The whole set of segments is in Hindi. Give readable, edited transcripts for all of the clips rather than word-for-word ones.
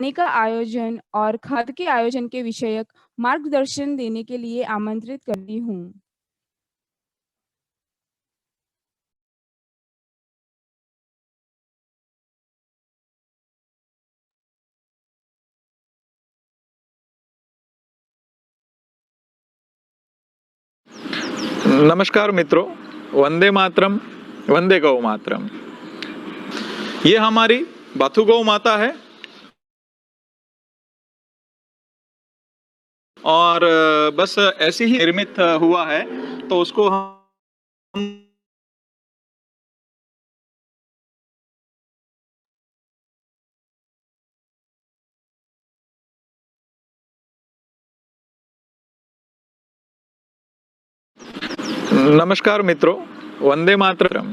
पानी का आयोजन और खाद के आयोजन के विषयक मार्गदर्शन देने के लिए आमंत्रित करती हूँ। नमस्कार मित्रों, वंदे मातरम, वंदे गौ मातरम। ये हमारी बाथू गौ माता है और बस ऐसे ही निर्मित हुआ है, तो उसको हम नमस्कार मित्रों, वंदे मातरम।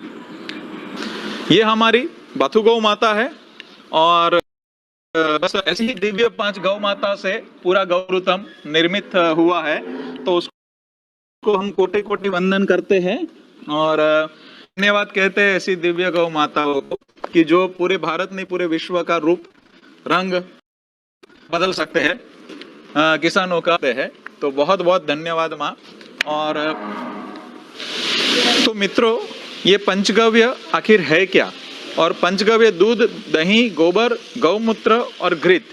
ये हमारी बाथू गौ माता है और बस ऐसी ही दिव्य 5 गौ माता से पूरा गौतम निर्मित हुआ है, तो उसको हम कोटि कोटि वंदन करते हैं और धन्यवाद कहते हैं ऐसी दिव्य गौ माताओं को कि जो पूरे भारत नहीं पूरे विश्व का रूप रंग बदल सकते हैं, किसानों का है। तो बहुत बहुत धन्यवाद माँ। और तो मित्रों, ये पंचगव्य आखिर है क्या? और पंचगव्य दूध, दही, गोबर, गौमूत्र और घृत,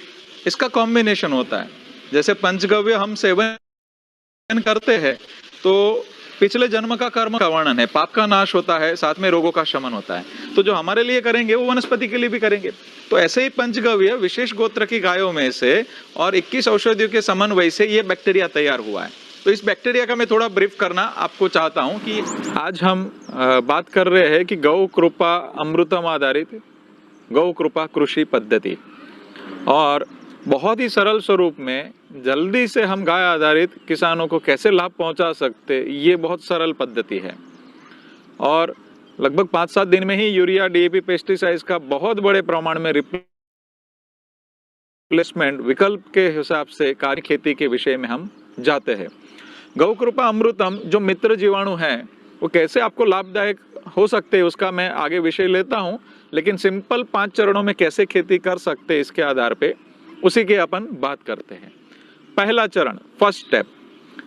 इसका कॉम्बिनेशन होता है। जैसे पंचगव्य हम सेवन करते हैं तो पिछले जन्म का कर्म का वर्णन है, पाप का नाश होता है, साथ में रोगों का शमन होता है। तो जो हमारे लिए करेंगे वो वनस्पति के लिए भी करेंगे। तो ऐसे ही पंचगव्य विशेष गोत्र की गायों में से और 21 औषधियों के समन्वय से ये बैक्टीरिया तैयार हुआ है। तो इस बैक्टीरिया का मैं थोड़ा ब्रीफ करना आपको चाहता हूं कि आज हम बात कर रहे हैं कि गौ कृपा अमृतम आधारित गौ कृपा कृषि पद्धति, और बहुत ही सरल स्वरूप में जल्दी से हम गाय आधारित किसानों को कैसे लाभ पहुंचा सकते, ये बहुत सरल पद्धति है। और लगभग 5-7 दिन में ही यूरिया, डीएपी, पेस्टिसाइड्स का बहुत बड़े प्रमाण में रिप्लेसमेंट विकल्प के हिसाब से कार्य खेती के विषय में हम जाते हैं। गौ कृपा अमृतम जो मित्र जीवाणु है वो कैसे आपको लाभदायक हो सकते हैं उसका मैं आगे विषय लेता हूं, लेकिन सिंपल 5 चरणों में कैसे खेती कर सकते हैं इसके आधार पे उसी के अपन बात करते हैं। पहला चरण, फर्स्ट स्टेप,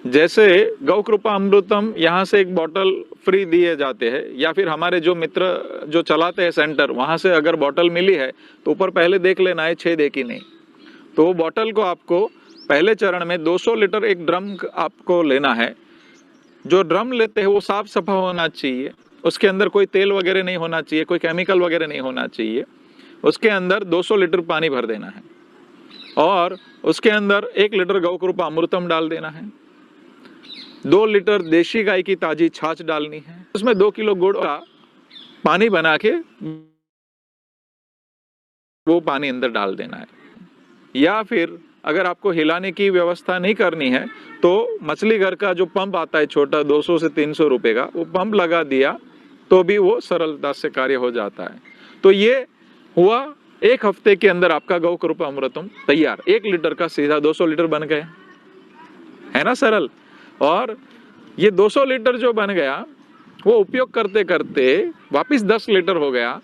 जैसे गौ कृपा अमृतम यहाँ से एक बॉटल फ्री दिए जाते हैं, या फिर हमारे जो मित्र जो चलाते हैं सेंटर वहां से अगर बॉटल मिली है तो ऊपर पहले देख लेना है छेद है कि नहीं। तो वो बॉटल को आपको पहले चरण में 200 लीटर एक ड्रम आपको लेना है। जो ड्रम लेते हैं वो साफ सफा होना चाहिए, उसके अंदर कोई तेल वगैरह नहीं होना चाहिए, कोई केमिकल वगैरह नहीं होना चाहिए। उसके अंदर 200 लीटर पानी भर देना है और उसके अंदर 1 लीटर गौ कृपा अमृतम डाल देना है। 2 लीटर देशी गाय की ताजी छाछ डालनी है। उसमें 2 किलो गुड़ का पानी बना के वो पानी अंदर डाल देना है। या फिर अगर आपको हिलाने की व्यवस्था नहीं करनी है तो मछली घर का जो पंप आता है छोटा 200 से 300 रुपए का, वो पंप लगा दिया तो भी वो सरलता से कार्य हो जाता है। तो ये हुआ 1 हफ्ते के अंदर आपका गौ कृपा अमृतम तैयार। 1 लीटर का सीधा 200 लीटर बन गया, है ना सरल। और ये 200 लीटर जो बन गया वो उपयोग करते करते वापिस 10 लीटर हो गया,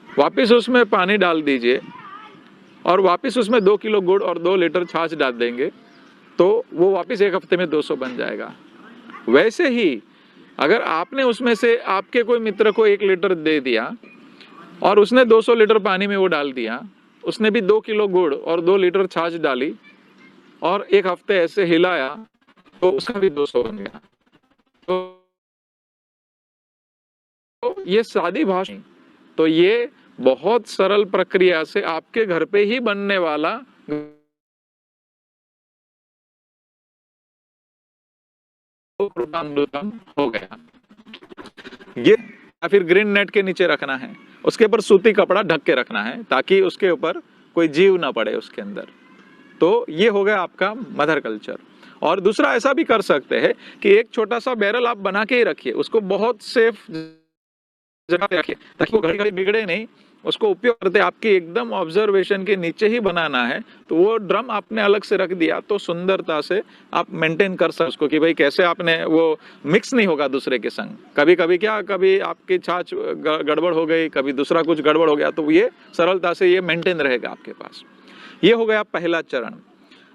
वापिस उसमें पानी डाल दीजिए और वापस उसमें 2 किलो गुड़ और 2 लीटर छाछ डाल देंगे तो वो वापस 1 हफ्ते में 200 बन जाएगा। वैसे ही अगर आपने उसमें से आपके कोई मित्र को 1 लीटर दे दिया और उसने 200 लीटर पानी में वो डाल दिया, उसने भी 2 किलो गुड़ और 2 लीटर छाछ डाली और 1 हफ्ते ऐसे हिलाया तो उसका भी 200 बन गया। तो ये सादी भाषा, तो ये बहुत सरल प्रक्रिया से आपके घर पे ही बनने वाला अमृतम हो गया। ये या फिर ग्रीन नेट के नीचे रखना है, उसके ऊपर सूती कपड़ा ढक के रखना है ताकि उसके ऊपर कोई जीव ना पड़े उसके अंदर। तो ये हो गया आपका मदर कल्चर। और दूसरा ऐसा भी कर सकते हैं कि एक छोटा सा बैरल आप बना के ही रखिए, उसको बहुत सेफ जगह पे रखिए ताकि वो घड़ी घड़ी बिगड़े नहीं। उसको उपयोग करते आपकी एकदम ऑब्जर्वेशन के नीचे ही बनाना है। तो वो ड्रम आपने अलग से रख दिया तो सुंदरता से आप मेंटेन कर सकते उसको कि भाई कैसे आपने वो मिक्स नहीं होगा दूसरे के संग। कभी कभी क्या, कभी आपकी छाछ गड़बड़ हो गई, कभी दूसरा कुछ गड़बड़ हो गया, तो ये सरलता से ये मेंटेन रहेगा आपके पास। ये हो गया पहला चरण।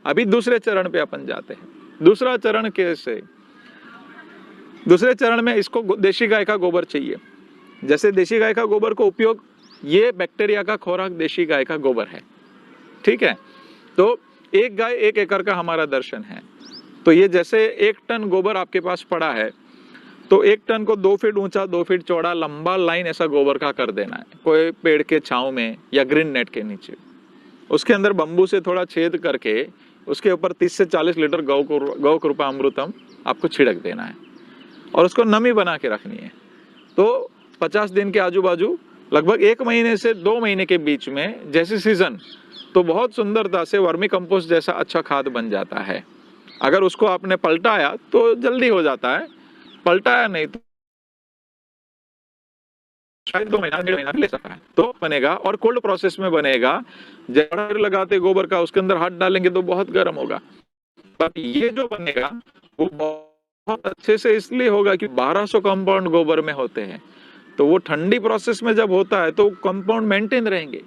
अभी दूसरे चरण पे अपन जाते हैं। दूसरा चरण कैसे? दूसरे चरण में इसको देशी गाय का गोबर चाहिए। जैसे देशी गाय का गोबर को उपयोग, ये बैक्टीरिया का खुराक देशी गाय का गोबर है, ठीक है। तो एक गाय 1 एकड़ का हमारा दर्शन है। तो ये जैसे 1 टन गोबर आपके पास पड़ा है, तो 1 टन को 2 फीट ऊंचा 2 फीट चौड़ा लंबा लाइन ऐसा गोबर का कर देना है, कोई पेड़ के छांव में या ग्रीन नेट के नीचे। उसके अंदर बम्बू से थोड़ा छेद करके उसके ऊपर 30 से 40 लीटर गौ कृपा अमृतम आपको छिड़क देना है और उसको नमी बना के रखनी है। तो 50 दिन के आजू बाजू लगभग 1 महीने से 2 महीने के बीच में जैसे सीजन, तो बहुत सुंदरता से वर्मी कंपोस्ट जैसा अच्छा खाद बन जाता है। अगर उसको आपने पलटाया तो जल्दी हो जाता है, पलटाया नहीं तो शायद 2 महीना 1.5 महीना ले सकता है, तो बनेगा और कोल्ड प्रोसेस में बनेगा। जब लगाते गोबर का उसके अंदर हाथ डालेंगे तो बहुत गर्म होगा, पर ये जो बनेगा वो बहुत अच्छे से इसलिए होगा कि 1200 कंपाउंड गोबर में होते हैं। तो वो ठंडी प्रोसेस में जब होता है तो कंपाउंड मेंटेन रहेंगे।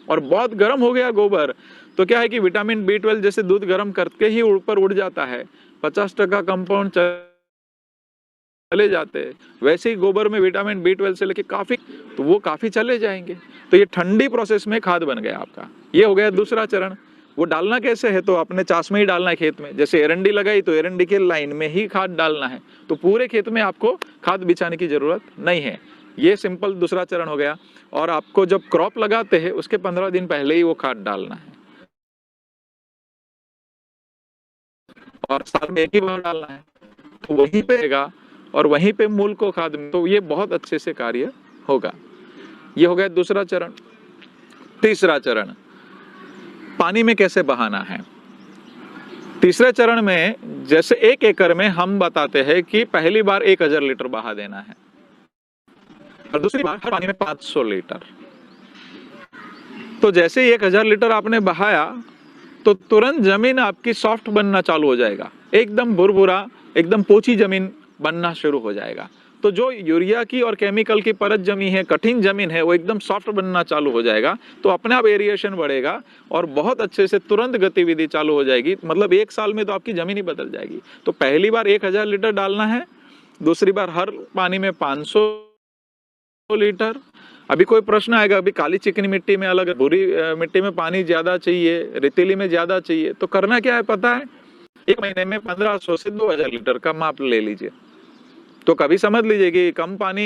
और बहुत गर्म हो गया गोबर तो क्या है कि विटामिन B12 जैसे दूध गर्म करके ही ऊपर उड़ जाता है, 50% कंपाउंड चले जाते हैं। वैसे ही गोबर में विटामिन B12 से लेके काफी, तो वो काफी चले जाएंगे। तो ये ठंडी प्रोसेस में खाद बन गया आपका। ये हो गया दूसरा चरण। वो डालना कैसे है? तो अपने चास में ही डालना है खेत में। जैसे एरंडी लगाई तो एरंडी के लाइन में ही खाद डालना है, तो पूरे खेत में आपको खाद बिछाने की जरूरत नहीं है। ये सिंपल दूसरा चरण हो गया। और आपको जब क्रॉप लगाते हैं उसके 15 दिन पहले ही वो खाद डालना है और साल में 1 ही बार डालना है, तो वहीं पे रहेगा और वहीं पे मूल को खाद, तो ये बहुत अच्छे से कार्य होगा। ये हो गया दूसरा चरण। तीसरा चरण, पानी में कैसे बहाना है। तीसरे चरण में जैसे 1 एकड़ में हम बताते हैं कि पहली बार 1000 लीटर बहा देना है और दूसरी बार हर पानी में 500 लीटर। तो जैसे ही 1000 लीटर आपने बहाया तो तुरंत जमीन आपकी सॉफ्ट बनना चालू हो जाएगा, एकदम भुरभुरा, एकदम पोची जमीन बनना शुरू हो जाएगा। तो जो यूरिया की और केमिकल की परत जमी है, कठिन जमीन है, वो एकदम सॉफ्ट बनना चालू हो जाएगा। तो अपने आप एरिएशन बढ़ेगा और बहुत अच्छे से तुरंत गतिविधि चालू हो जाएगी। मतलब 1 साल में तो आपकी जमीन ही बदल जाएगी। तो पहली बार 1000 लीटर डालना है, दूसरी बार हर पानी में 500 लीटर। अभी कोई प्रश्न आएगा, अभी काली चिकनी मिट्टी में अलग, भूरी मिट्टी में पानी ज्यादा चाहिए, रेतीली में ज्यादा चाहिए, तो करना क्या है पता है? 1 महीने में 1500 से 2000 लीटर का माप ले लीजिए। तो कभी समझ लीजिए कि कम पानी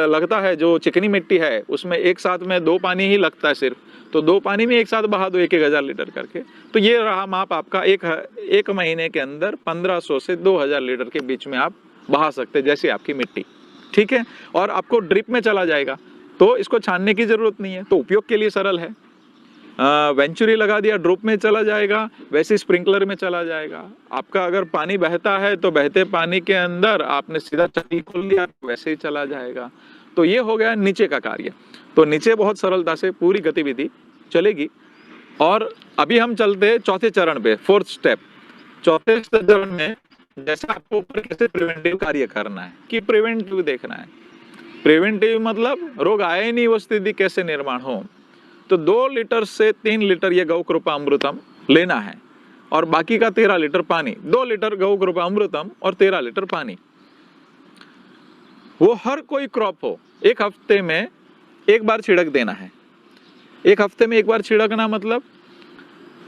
लगता है, जो चिकनी मिट्टी है उसमें एक साथ में 2 पानी ही लगता है सिर्फ, तो 2 पानी में एक साथ बहा दो 1000 लीटर करके। तो ये रहा माप आपका। एक महीने के अंदर 1500 से 2000 लीटर के बीच में आप बहा सकते हैं, जैसे आपकी मिट्टी, ठीक है। और आपको ड्रिप में चला जाएगा, तो इसको छानने की जरूरत नहीं है, तो उपयोग के लिए सरल है। वेंचुरी लगा दिया, ड्रिप में चला जाएगा, वैसे स्प्रिंकलर में चला जाएगा। आपका अगर पानी बहता है तो बहते पानी के अंदर आपने सीधा चक्की खोल दिया, वैसे ही चला जाएगा। तो ये हो गया नीचे का कार्य। तो नीचे बहुत सरलता से पूरी गतिविधि चलेगी। और अभी हम चलते हैं चौथे चरण पे, 4th स्टेप। चौथे चरण में जैसे आपको ऊपर कैसे प्रिवेंटिव कार्य करना है, कि प्रिवेंटिव देखना है। प्रिवेंटिव मतलब रोग आए ही नहीं, वो स्थिति कैसे निर्माण हो। तो 2 लीटर से 3 लीटर ये गौ कृपा अमृतम लेना है और बाकी का 13 लीटर पानी। 2 लीटर गौ कृपा अमृतम और 13 लीटर पानी। वो हर कोई क्रॉप हो, 1 हफ्ते में 1 बार छिड़क देना है। 1 हफ्ते में 1 बार छिड़कना मतलब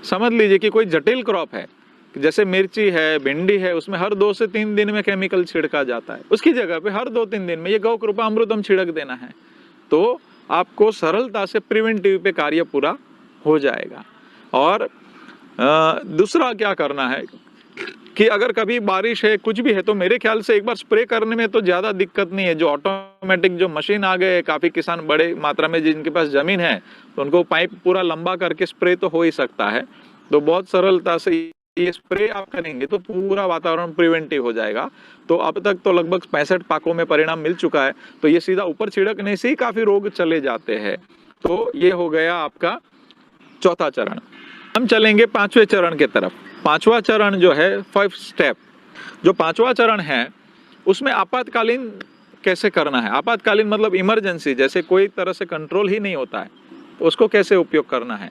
समझ लीजिए कि कोई जटिल क्रॉप है, जैसे मिर्ची है, भिंडी है, उसमें हर 2 से 3 दिन में केमिकल छिड़का जाता है, उसकी जगह पे हर 2-3 दिन में ये गौ कृपा अमृतम छिड़क देना है। तो आपको सरलता से प्रिवेंटिव पे कार्य पूरा हो जाएगा। और दूसरा क्या करना है कि अगर कभी बारिश है, कुछ भी है, तो मेरे ख्याल से एक बार स्प्रे करने में तो ज़्यादा दिक्कत नहीं है। जो ऑटोमेटिक जो मशीन आ गए, काफ़ी किसान बड़े मात्रा में जिनके पास ज़मीन है तो उनको पाइप पूरा लंबा करके स्प्रे तो हो ही सकता है। तो बहुत सरलता से ये स्प्रे आप करेंगे तो पूरा वातावरण प्रिवेंटिव हो जाएगा। तो अब तक तो लगभग 65 पाकों में परिणाम मिल चुका है। तो ये सीधा ऊपर छिड़कने से ही काफ़ी रोग चले जाते हैं। तो ये हो गया आपका चौथा चरण। हम चलेंगे 5वें चरण के तरफ। 5वां चरण जो है 5 स्टेप, जो 5वां चरण है उसमें आपातकालीन कैसे करना है। आपातकालीन मतलब इमरजेंसी, जैसे कोई तरह से कंट्रोल ही नहीं होता है, तो उसको कैसे उपयोग करना है।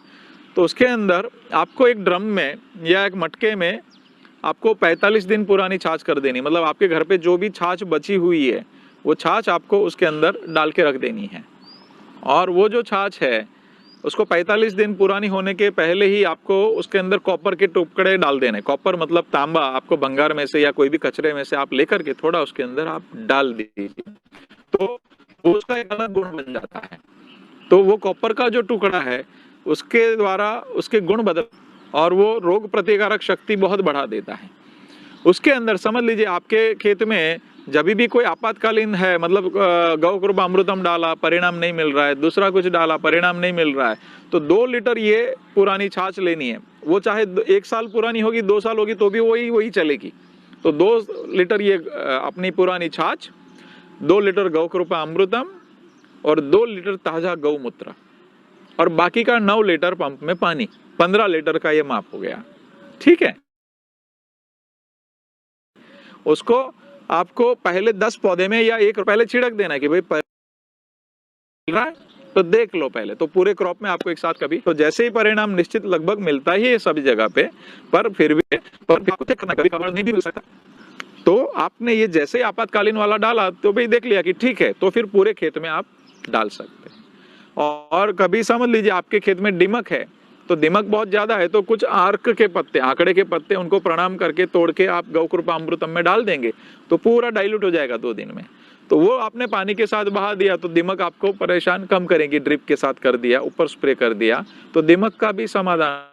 तो उसके अंदर आपको एक ड्रम में या एक मटके में आपको 45 दिन पुरानी छाछ कर देनी, मतलब आपके घर पे जो भी छाछ बची हुई है वो छाछ आपको उसके अंदर डाल के रख देनी है। और वो जो छाछ है उसको 45 दिन पुरानी होने के पहले ही आपको उसके अंदर कॉपर के टुकड़े डाल देने। कॉपर मतलब तांबा, आपको भंगार में से या कोई भी कचरे में से आप लेकर के थोड़ा उसके अंदर आप डाल दीजिए, तो वो उसका एक अलग गुण बन जाता है। तो वो कॉपर का जो टुकड़ा है उसके द्वारा उसके गुण बदल और वो रोग प्रतिकारक शक्ति बहुत बढ़ा देता है। उसके अंदर समझ लीजिए आपके खेत में जब भी कोई आपातकालीन है, मतलब गौ कृपा अमृतम डाला परिणाम नहीं मिल रहा है, दूसरा कुछ डाला परिणाम नहीं मिल रहा है, तो 2 लीटर ये पुरानी छाछ लेनी है। वो चाहे 1 साल पुरानी होगी, 2 साल होगी, तो भी वही चलेगी। तो 2 लीटर ये अपनी पुरानी छाछ, 2 लीटर गौ कृपा अमृतम और 2 लीटर ताजा गौमूत्र, और बाकी का 9 लीटर पंप में पानी, 15 लीटर का ये माप हो गया। ठीक है, उसको आपको पहले 10 पौधे में या एक पहले छिड़क देना है कि भाई रहा है तो देख लो पहले, तो पूरे क्रॉप में आपको एक साथ कभी, तो जैसे ही परिणाम निश्चित लगभग मिलता ही है सभी जगह पे, पर फिर भी कभी कवर नहीं भी मिल सकता। तो आपने ये जैसे आपातकालीन वाला डाला तो भाई देख लिया कि ठीक है, तो फिर पूरे खेत में आप डाल सकते हैं। और कभी समझ लीजिए आपके खेत में दीमक है, तो दीमक बहुत ज्यादा है, तो कुछ आर्क के पत्ते, आंकड़े के पत्ते, उनको प्रणाम करके तोड़ के आप गौ कृपा अमृतम में डाल देंगे तो पूरा डाइल्यूट हो जाएगा 2 दिन में। तो वो आपने पानी के साथ बहा दिया तो दीमक आपको परेशान कम करेगी, ड्रिप के साथ कर दिया, ऊपर स्प्रे कर दिया तो दीमक का भी समाधान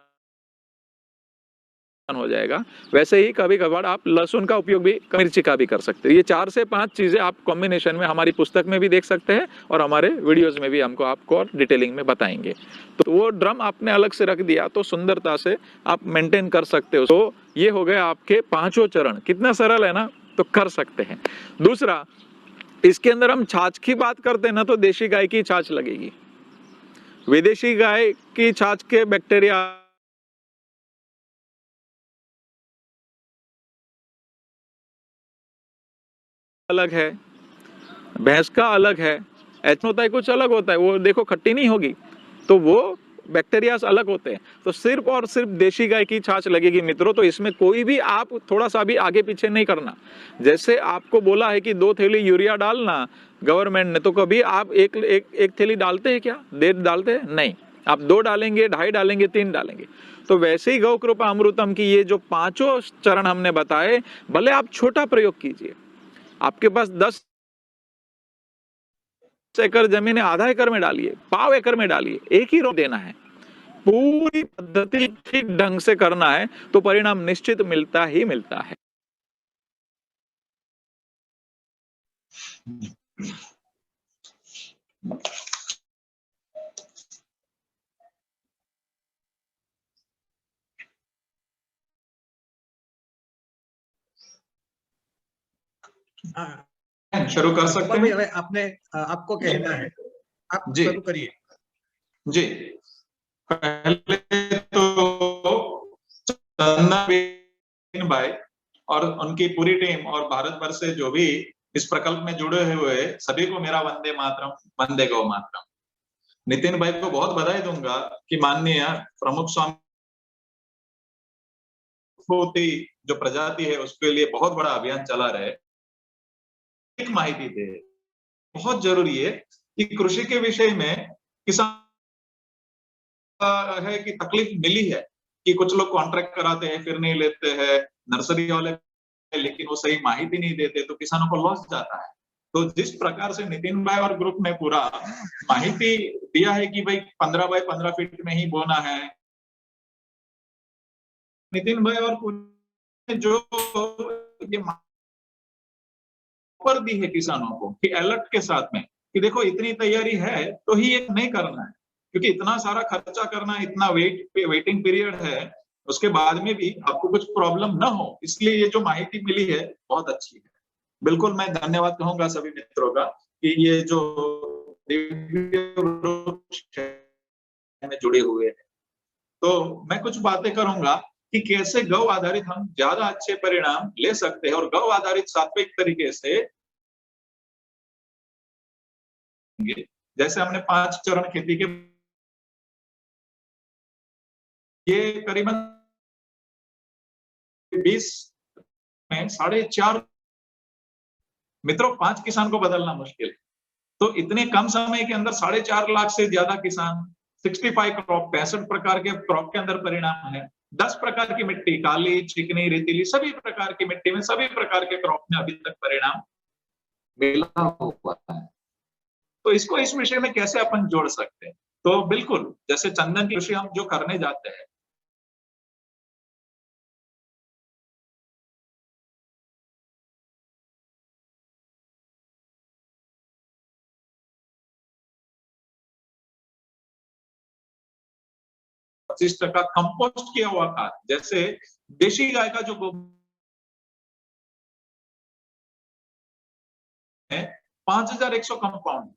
हो जाएगा। वैसे ही कभी कभार आप लहसुन का उपयोग भी, मिर्ची का भी कर सकते हैं। ये 4 से 5 चीजें आप कॉम्बिनेशन में हमारी पुस्तक में भी देख सकते हैं और हमारे वीडियोस में भी हमको आपको और डिटेलिंग में बताएंगे। तो वो ड्रम आपने अलग से रख दिया तो सुंदरता से आप मेंटेन कर सकते हो। तो ये हो गए आपके 5 चरण। कितना सरल है ना, तो कर सकते हैं। दूसरा, इसके अंदर हम छाछ की बात करते हैं ना, तो देशी गाय की छाछ लगेगी। विदेशी गाय की छाछ के बैक्टीरिया अलग है, भैंस का अलग है, ऐसा होता है, कुछ अलग होता है, वो देखो खट्टी नहीं होगी, तो वो बैक्टीरियाज अलग होते हैं। तो सिर्फ और सिर्फ देशी गाय की छाछ लगेगी मित्रों। तो इसमें कोई भी आप थोड़ा सा भी आगे पीछे नहीं करना। जैसे आपको बोला है कि 2 थैली यूरिया डालना गवर्नमेंट ने, तो कभी आप एक थैली डालते हैं क्या? 1.5 डालते हैं? नहीं, आप 2 डालेंगे, 2.5 डालेंगे, 3 डालेंगे। तो वैसे ही गौ कृपा अमृतम की ये जो 5 चरण हमने बताए, भले आप छोटा प्रयोग कीजिए, आपके पास 10 एकड़ जमीन है, आधा एकड़ में डालिए, पाव एकड़ में डालिए, एक ही रोप देना है, पूरी पद्धति ठीक ढंग से करना है तो परिणाम निश्चित मिलता ही मिलता है। शुरू कर सकते हैं। आपने आपको कहना है, आप जी शुरू करिए। जी, पहले तो चंदन भाई और उनकी पूरी टीम और भारत भर से जो भी इस प्रकल्प में जुड़े हुए सभी को मेरा वंदे मातरम, वंदे गौ मातरम। नितिन भाई को बहुत बधाई दूंगा कि माननीय प्रमुख स्वामी जो प्रजाति है उसके लिए बहुत बड़ा अभियान चला रहे। एक माहिती दे, बहुत जरूरी है कि कृषि के विषय में किसान है कि तकलीफ मिली है कि कुछ लोग कॉन्ट्रैक्ट कराते हैं फिर नहीं लेते हैं, नर्सरी वाले, लेकिन वो सही माहिती नहीं देते तो किसानों को लॉस जाता है। तो जिस प्रकार से नितिन भाई और ग्रुप ने पूरा माहिती दिया है कि भाई 15 बाय 15 फीट में ही बोना है, नितिन भाई और जो ये पर दी है किसानों को कि अलर्ट के साथ में कि देखो इतनी तैयारी है तो ही ये नहीं करना है, क्योंकि इतना सारा खर्चा करना, इतना वेटिंग पीरियड है, उसके बाद में भी आपको कुछ प्रॉब्लम ना हो, इसलिए ये जो माहिती मिली है बहुत अच्छी है। बिल्कुल मैं धन्यवाद कहूंगा सभी मित्रों का कि ये जो में जुड़े हुए हैं। तो मैं कुछ बातें करूंगा कि कैसे गौ आधारित हम ज्यादा अच्छे परिणाम ले सकते हैं और गौ आधारित सात्विक तरीके से, जैसे हमने 5 चरण खेती के ये करीबन 20 में 4.5 मित्रों 5 किसान को बदलना मुश्किल है। तो इतने कम समय के अंदर 4.5 लाख से ज्यादा किसान, 65 क्रॉप, 65 प्रकार के क्रॉप के अंदर परिणाम है। 10 प्रकार की मिट्टी, काली, चिकनी, रेतीली, सभी प्रकार की मिट्टी में सभी प्रकार के क्रॉप में अभी तक परिणाम मिला हुआ है। तो इसको इस विषय में कैसे अपन जोड़ सकते हैं? तो बिल्कुल, जैसे चंदन की कृषि हम जो करने जाते हैं, %25 कंपोस्ट किया हुआ खाद, जैसे देशी गाय का जो गोबर है, 5100 कंपाउंड,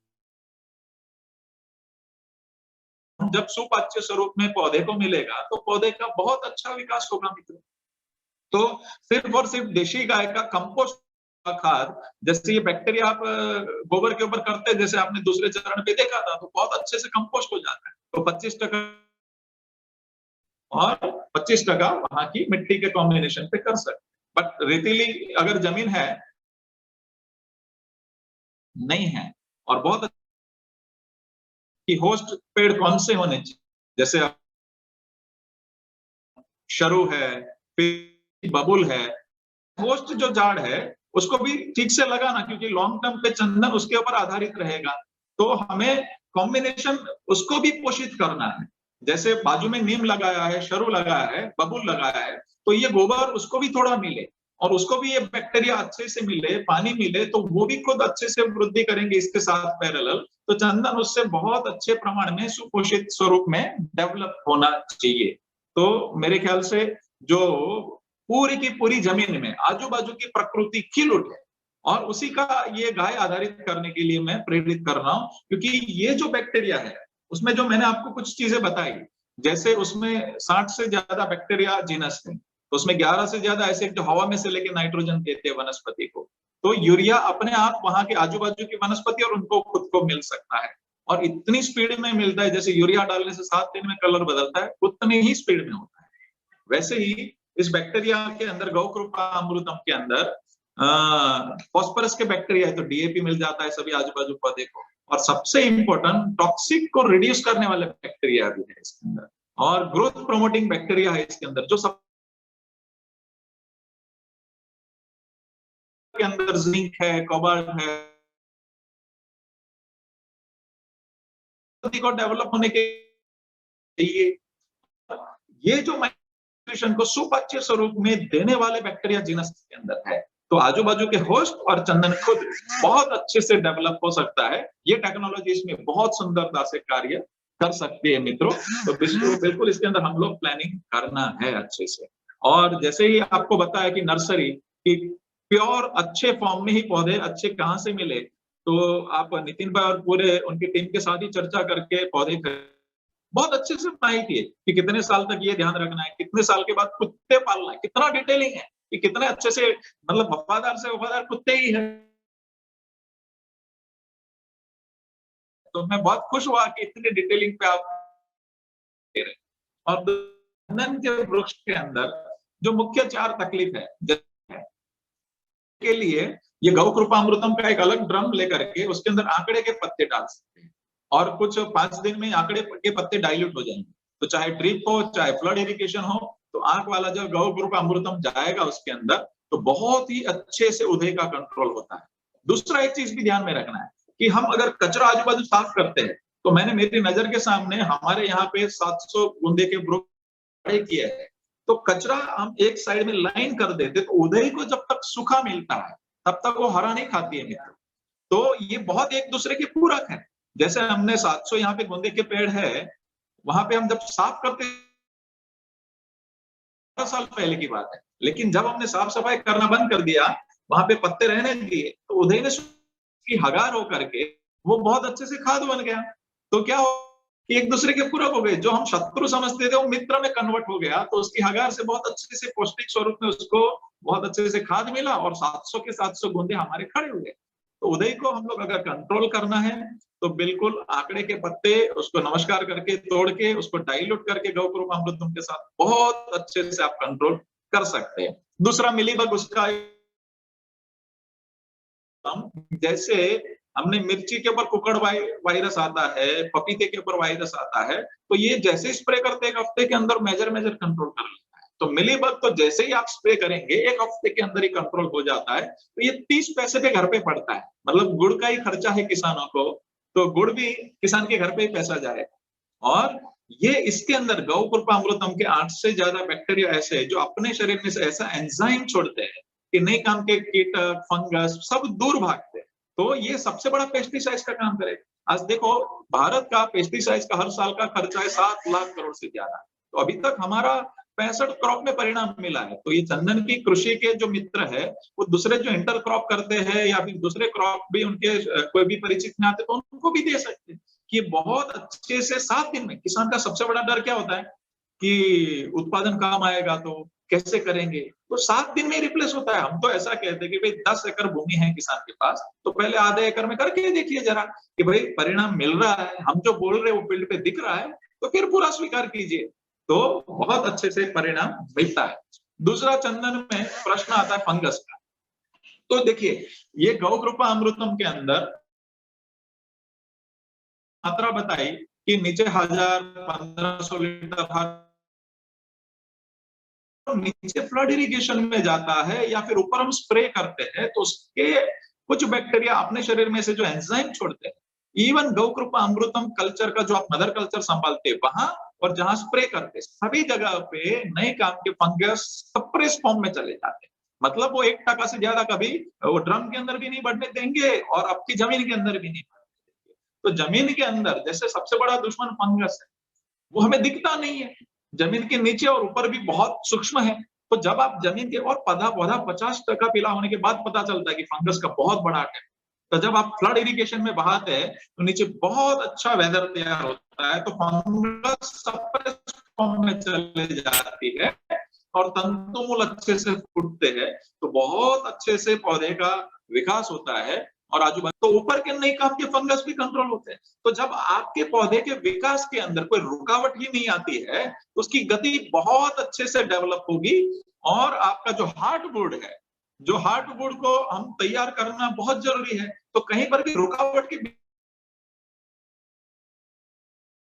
जब सुपाच्य स्वरूप में पौधे को मिलेगा तो पौधे का बहुत अच्छा विकास होगा मित्रों। तो सिर्फ और सिर्फ देशी गाय का कंपोस्ट का खाद, जैसे ये बैक्टीरिया आप गोबर के ऊपर करते हैं, जैसे आपने दूसरे चरण पे देखा था, तो बहुत अच्छे से कंपोस्ट हो जाता है। तो 25% और 25% वहां की मिट्टी के कॉम्बिनेशन पे कर सकते। बट रेतीली अगर जमीन है, नहीं है, और बहुत कि होस्ट पेड़ कौन से होने चाहिए, जैसे शरू है, फिर बबुल है, होस्ट जो झाड़ है उसको भी ठीक से लगाना, क्योंकि लॉन्ग टर्म पे चंदन उसके ऊपर आधारित रहेगा। तो हमें कॉम्बिनेशन उसको भी पोषित करना है। जैसे बाजू में नीम लगाया है, शरू लगाया है, बबुल लगाया है, तो ये गोबर उसको भी थोड़ा मिले और उसको भी ये बैक्टीरिया अच्छे से मिले, पानी मिले, तो वो भी खुद अच्छे से वृद्धि करेंगे इसके साथ पैरेलल। तो चंदन उससे बहुत अच्छे प्रमाण में सुपोषित स्वरूप में डेवलप होना चाहिए। तो मेरे ख्याल से जो पूरी की पूरी जमीन में आजू बाजू की प्रकृति खिल उठे, और उसी का ये गाय आधारित करने के लिए मैं प्रेरित कर रहा हूं, क्योंकि ये जो बैक्टीरिया है उसमें जो मैंने आपको कुछ चीजें बताई, जैसे उसमें 60 से ज्यादा बैक्टीरिया जीनस है, तो उसमें 11 से ज्यादा ऐसे जो हवा में से लेके नाइट्रोजन देते हैं वनस्पति को। तो यूरिया अपने आप वहां के आजू बाजू की वनस्पति और उनको खुद को मिल सकता है, और इतनी स्पीड में मिलता है, जैसे यूरिया डालने से 7 दिन में कलर बदलता है, उतनी ही स्पीड में होता है। वैसे ही इस बैक्टीरिया के अंदर, गौ कृपा अमृतम के अंदर फॉस्फोरस के बैक्टीरिया है, तो डीएपी मिल जाता है सभी आजू बाजू पौधे को। और सबसे इंपॉर्टेंट टॉक्सिक को रिड्यूस करने वाले बैक्टीरिया भी है इसके अंदर, और ग्रोथ प्रोमोटिंग बैक्टीरिया है इसके अंदर, जो सब के अंदर जिंक है, कोबाल्ट है, को डेवलप होने के लिए ये जो न्यूट्रिशन को सुपाच्य स्वरूप में देने वाले बैक्टीरिया जीनस के अंदर है, तो आजू बाजू के होस्ट और चंदन खुद बहुत अच्छे से डेवलप हो सकता है। ये टेक्नोलॉजी इसमें बहुत सुंदरता से कार्य कर सकती है मित्रों। तो बिल्कुल इसके अंदर हम लोग प्लानिंग करना है अच्छे से। और जैसे ही आपको बताया कि नर्सरी की प्योर अच्छे फॉर्म में ही पौधे अच्छे कहाँ से मिले, तो आप नितिन भाई और पूरे उनकी टीम के साथ ही चर्चा करके पौधे बहुत अच्छे से माहिती है कि कितने साल तक ये ध्यान रखना है, कितने साल के बाद कुत्ते पालना है, कितना डिटेलिंग है कि कितने अच्छे से, मतलब वफादार से वफादार कुत्ते ही है। तो मैं बहुत खुश हुआ कि इतनी डिटेलिंग पे आप दे रहे। और चंदन के वृक्ष के अंदर जो मुख्य 4 तकलीफ है के लिए, ये गौ कृपा अमृतम का एक अलग ड्रम लेकर के उसके अंदर आंकड़े के पत्ते डाल सकते हैं, और कुछ 5 दिन में आंकड़े के पत्ते डाइल्यूट हो जाएंगे। तो चाहे ड्रिप हो, चाहे फ्लड इरिगेशन हो, तो आंख वाला जब गौ कृपा अमृतम जाएगा उसके अंदर, तो बहुत ही अच्छे से उधे का कंट्रोल होता है। दूसरा एक चीज भी ध्यान में रखना है कि हम अगर कचरा आजू बाजू साफ करते हैं, तो मैंने मेरी नजर के सामने हमारे यहाँ पे 700 गुंदे के वृक्ष खड़े किए हैं, तो कचरा हम एक साइड में लाइन कर देते, तो उधई को जब तक सूखा मिलता है तब तक वो हरा नहीं खाती है मित्र। तो ये बहुत एक दूसरे के पूरक है। जैसे हमने 700 यहाँ पे गुंदे के पेड़ है, वहां पे हम जब साफ करते, 12 साल पहले की बात है, लेकिन जब हमने साफ सफाई करना बंद कर दिया, वहां पे पत्ते रहने दिए, तो उधई ने की हगार होकर के वो बहुत अच्छे से खाद बन गया। तो क्या हो कि एक दूसरे के पूरक हो गए, जो हम शत्रु समझते थे वो मित्र में कन्वर्ट हो गया। तो उसकी हगार से बहुत अच्छे से पौष्टिक स्वरूप में उसको बहुत अच्छे से खाद मिला, और 700 के 700 गुंदे हमारे खड़े हुए। तो उदय को हम लोग अगर कंट्रोल करना है तो बिल्कुल आंकड़े के पत्ते उसको नमस्कार करके तोड़ के उसको डाइल्यूट करके गौकृपामृतम के साथ बहुत अच्छे से आप कंट्रोल कर सकते हैं। दूसरा मिलीबग उसका जैसे हमने मिर्ची के ऊपर कुकड़ वायरस आता है, पपीते के ऊपर वायरस आता है, तो ये जैसे स्प्रे करते हैं 1 हफ्ते के अंदर मेजर कंट्रोल कर लेता है। तो मिलीबग तो जैसे ही आप स्प्रे करेंगे 1 हफ्ते के अंदर ही कंट्रोल हो जाता है। तो ये 30 पैसे पे घर पे पड़ता है, मतलब गुड़ का ही खर्चा है किसानों को, तो गुड़ भी किसान के घर पे ही पैसा जाएगा। और ये इसके अंदर गौकृपामृतम के 8 से ज्यादा बैक्टीरिया ऐसे हैं जो अपने शरीर में से ऐसा एंजाइम छोड़ते हैं कि नहीं काम के कीटक, फंगस सब दूर भागते हैं। तो ये सबसे बड़ा पेस्टिसाइड्स का काम करेगा। आज देखो भारत का पेस्टिसाइड्स का हर साल का खर्चा है 7 लाख करोड़ से ज्यादा। तो अभी तक हमारा 65 क्रॉप में परिणाम मिला है। तो ये चंदन की कृषि के जो मित्र है वो दूसरे जो इंटर क्रॉप करते हैं या फिर दूसरे क्रॉप भी उनके कोई भी परिचित में आते तो उनको भी दे सकते हैं कि बहुत अच्छे से 7 दिन में। किसान का सबसे बड़ा डर क्या होता है कि उत्पादन कम आएगा तो कैसे करेंगे, तो 7 दिन में रिप्लेस होता है। हम तो ऐसा कहते हैं कि भाई 10 एकड़ भूमि है किसान के पास, तो पहले आधे एकड़ में करके देखिए जरा कि भाई परिणाम मिल रहा है, हम जो बोल रहे हैं वो फील्ड पे दिख रहा है, तो फिर पूरा स्वीकार कीजिए, तो बहुत अच्छे से परिणाम मिलता है। दूसरा चंदन में प्रश्न आता है फंगस का। तो देखिए ये गौकृपामृतम के अंदर मात्रा बताई कि नीचे 1000-1500 लीटर नीचे फ्लड इरिगेशन में जाता है या फिर ऊपर हम स्प्रे करते हैं तो उसके कुछ बैक्टीरिया अपने शरीर में से जो एंजाइम छोड़ते हैं। इवन गौकृपामृतम कल्चर का जो आप मदर कल्चर संभालते हैं वहां और जहां स्प्रे करते सभी जगह पे नए काम के फंगस सप्रेस फॉर्म में चले जाते हैं। मतलब वो 1% से ज्यादा कभी वो ड्रम के अंदर भी नहीं बढ़ने देंगे और आपकी जमीन के अंदर भी नहीं बढ़ने देंगे। तो जमीन के अंदर जैसे सबसे बड़ा दुश्मन फंगस है, वो हमें दिखता नहीं है, जमीन के नीचे और ऊपर भी बहुत सूक्ष्म है। तो जब आप जमीन के और पौधा 50% पीला होने के बाद पता चलता है कि फंगस का बहुत बड़ा अटैक। तो जब आप फ्लड इरिगेशन में बहाते हैं तो नीचे बहुत अच्छा वेदर तैयार होता है, तो फंगस सप्रेस फॉर्म में चले जाती है और तंतुमूल अच्छे से फूटते हैं, तो बहुत अच्छे से पौधे का विकास होता है और आजू बाजू तो ऊपर के नई काम के फंगस भी कंट्रोल होते हैं। तो जब आपके पौधे के विकास के अंदर कोई रुकावट ही नहीं आती है तो उसकी गति बहुत अच्छे से डेवलप होगी। और आपका जो हार्टवुड है, जो हार्टवुड को हम तैयार करना बहुत जरूरी है, तो कहीं पर भी रुकावट की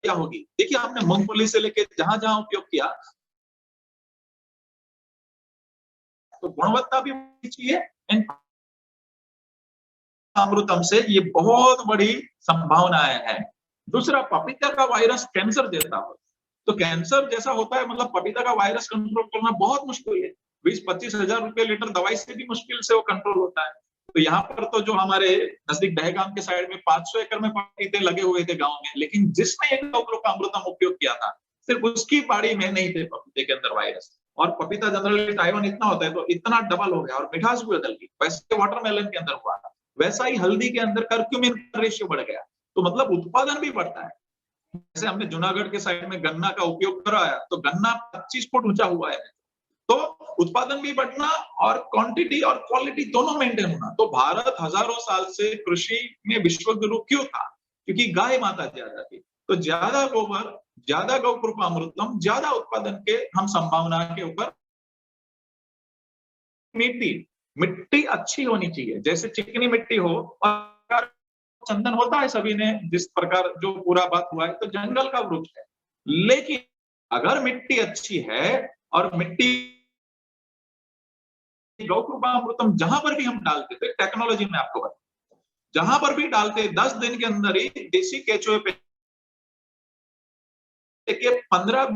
क्या होगी। देखिए आपने मूंगफली से लेके जहां जहां उपयोग किया तो गुणवत्ता भी चाहिए। अमृतम से ये बहुत बड़ी संभावनाएं हैं। दूसरा पपीता का वायरस कैंसर देता हो, तो कैंसर जैसा होता है, मतलब पपीता का वायरस कंट्रोल करना बहुत मुश्किल है। 20-25 हजार रुपए लीटर दवाई से भी मुश्किल से वो कंट्रोल होता है। तो यहाँ पर तो जो हमारे नजदीक दहगाम के साइड में 500 एकड़ में पपीते लगे हुए थे गांव में, लेकिन जिसने एक गौकृपामृतम उपयोग किया था सिर्फ उसकी बाड़ी में नहीं थे पपीते के अंदर वायरस। और पपीता जनरली टाइवन इतना होता है तो इतना डबल हो गया और मिठास भी बदल गई। वैसे वाटरमेलन के अंदर हुआ था, वैसा ही हल्दी के अंदर कर्क्यूमिन का रेशियो बढ़ गया, तो मतलब उत्पादन भी बढ़ता है। जैसे हमने जूनागढ़ के साइड में गन्ना का उपयोग कराया तो गन्ना 25 फुट ऊंचा हुआ है, तो उत्पादन भी बढ़ना और क्वांटिटी और क्वालिटी दोनों मेंटेन होना। तो भारत हजारों साल से कृषि में विश्व गुरु क्यों था? क्योंकि गाय माता ज्यादा थी। तो ज्यादा गोबर, ज्यादा गौकृपामृतम, ज्यादा उत्पादन के हम संभावना के ऊपर। मिट्टी अच्छी होनी चाहिए, जैसे चिकनी मिट्टी हो और चंदन होता है सभी ने जिस प्रकार जो पूरा बात हुआ है, तो जंगल का वृक्ष है। लेकिन अगर मिट्टी अच्छी है और मिट्टी गौकृपामृतम जहां पर भी हम डालते थे, टेक्नोलॉजी में आपको बता, जहां पर भी डालते 10 दिन के अंदर ही देसी केचुए पे 15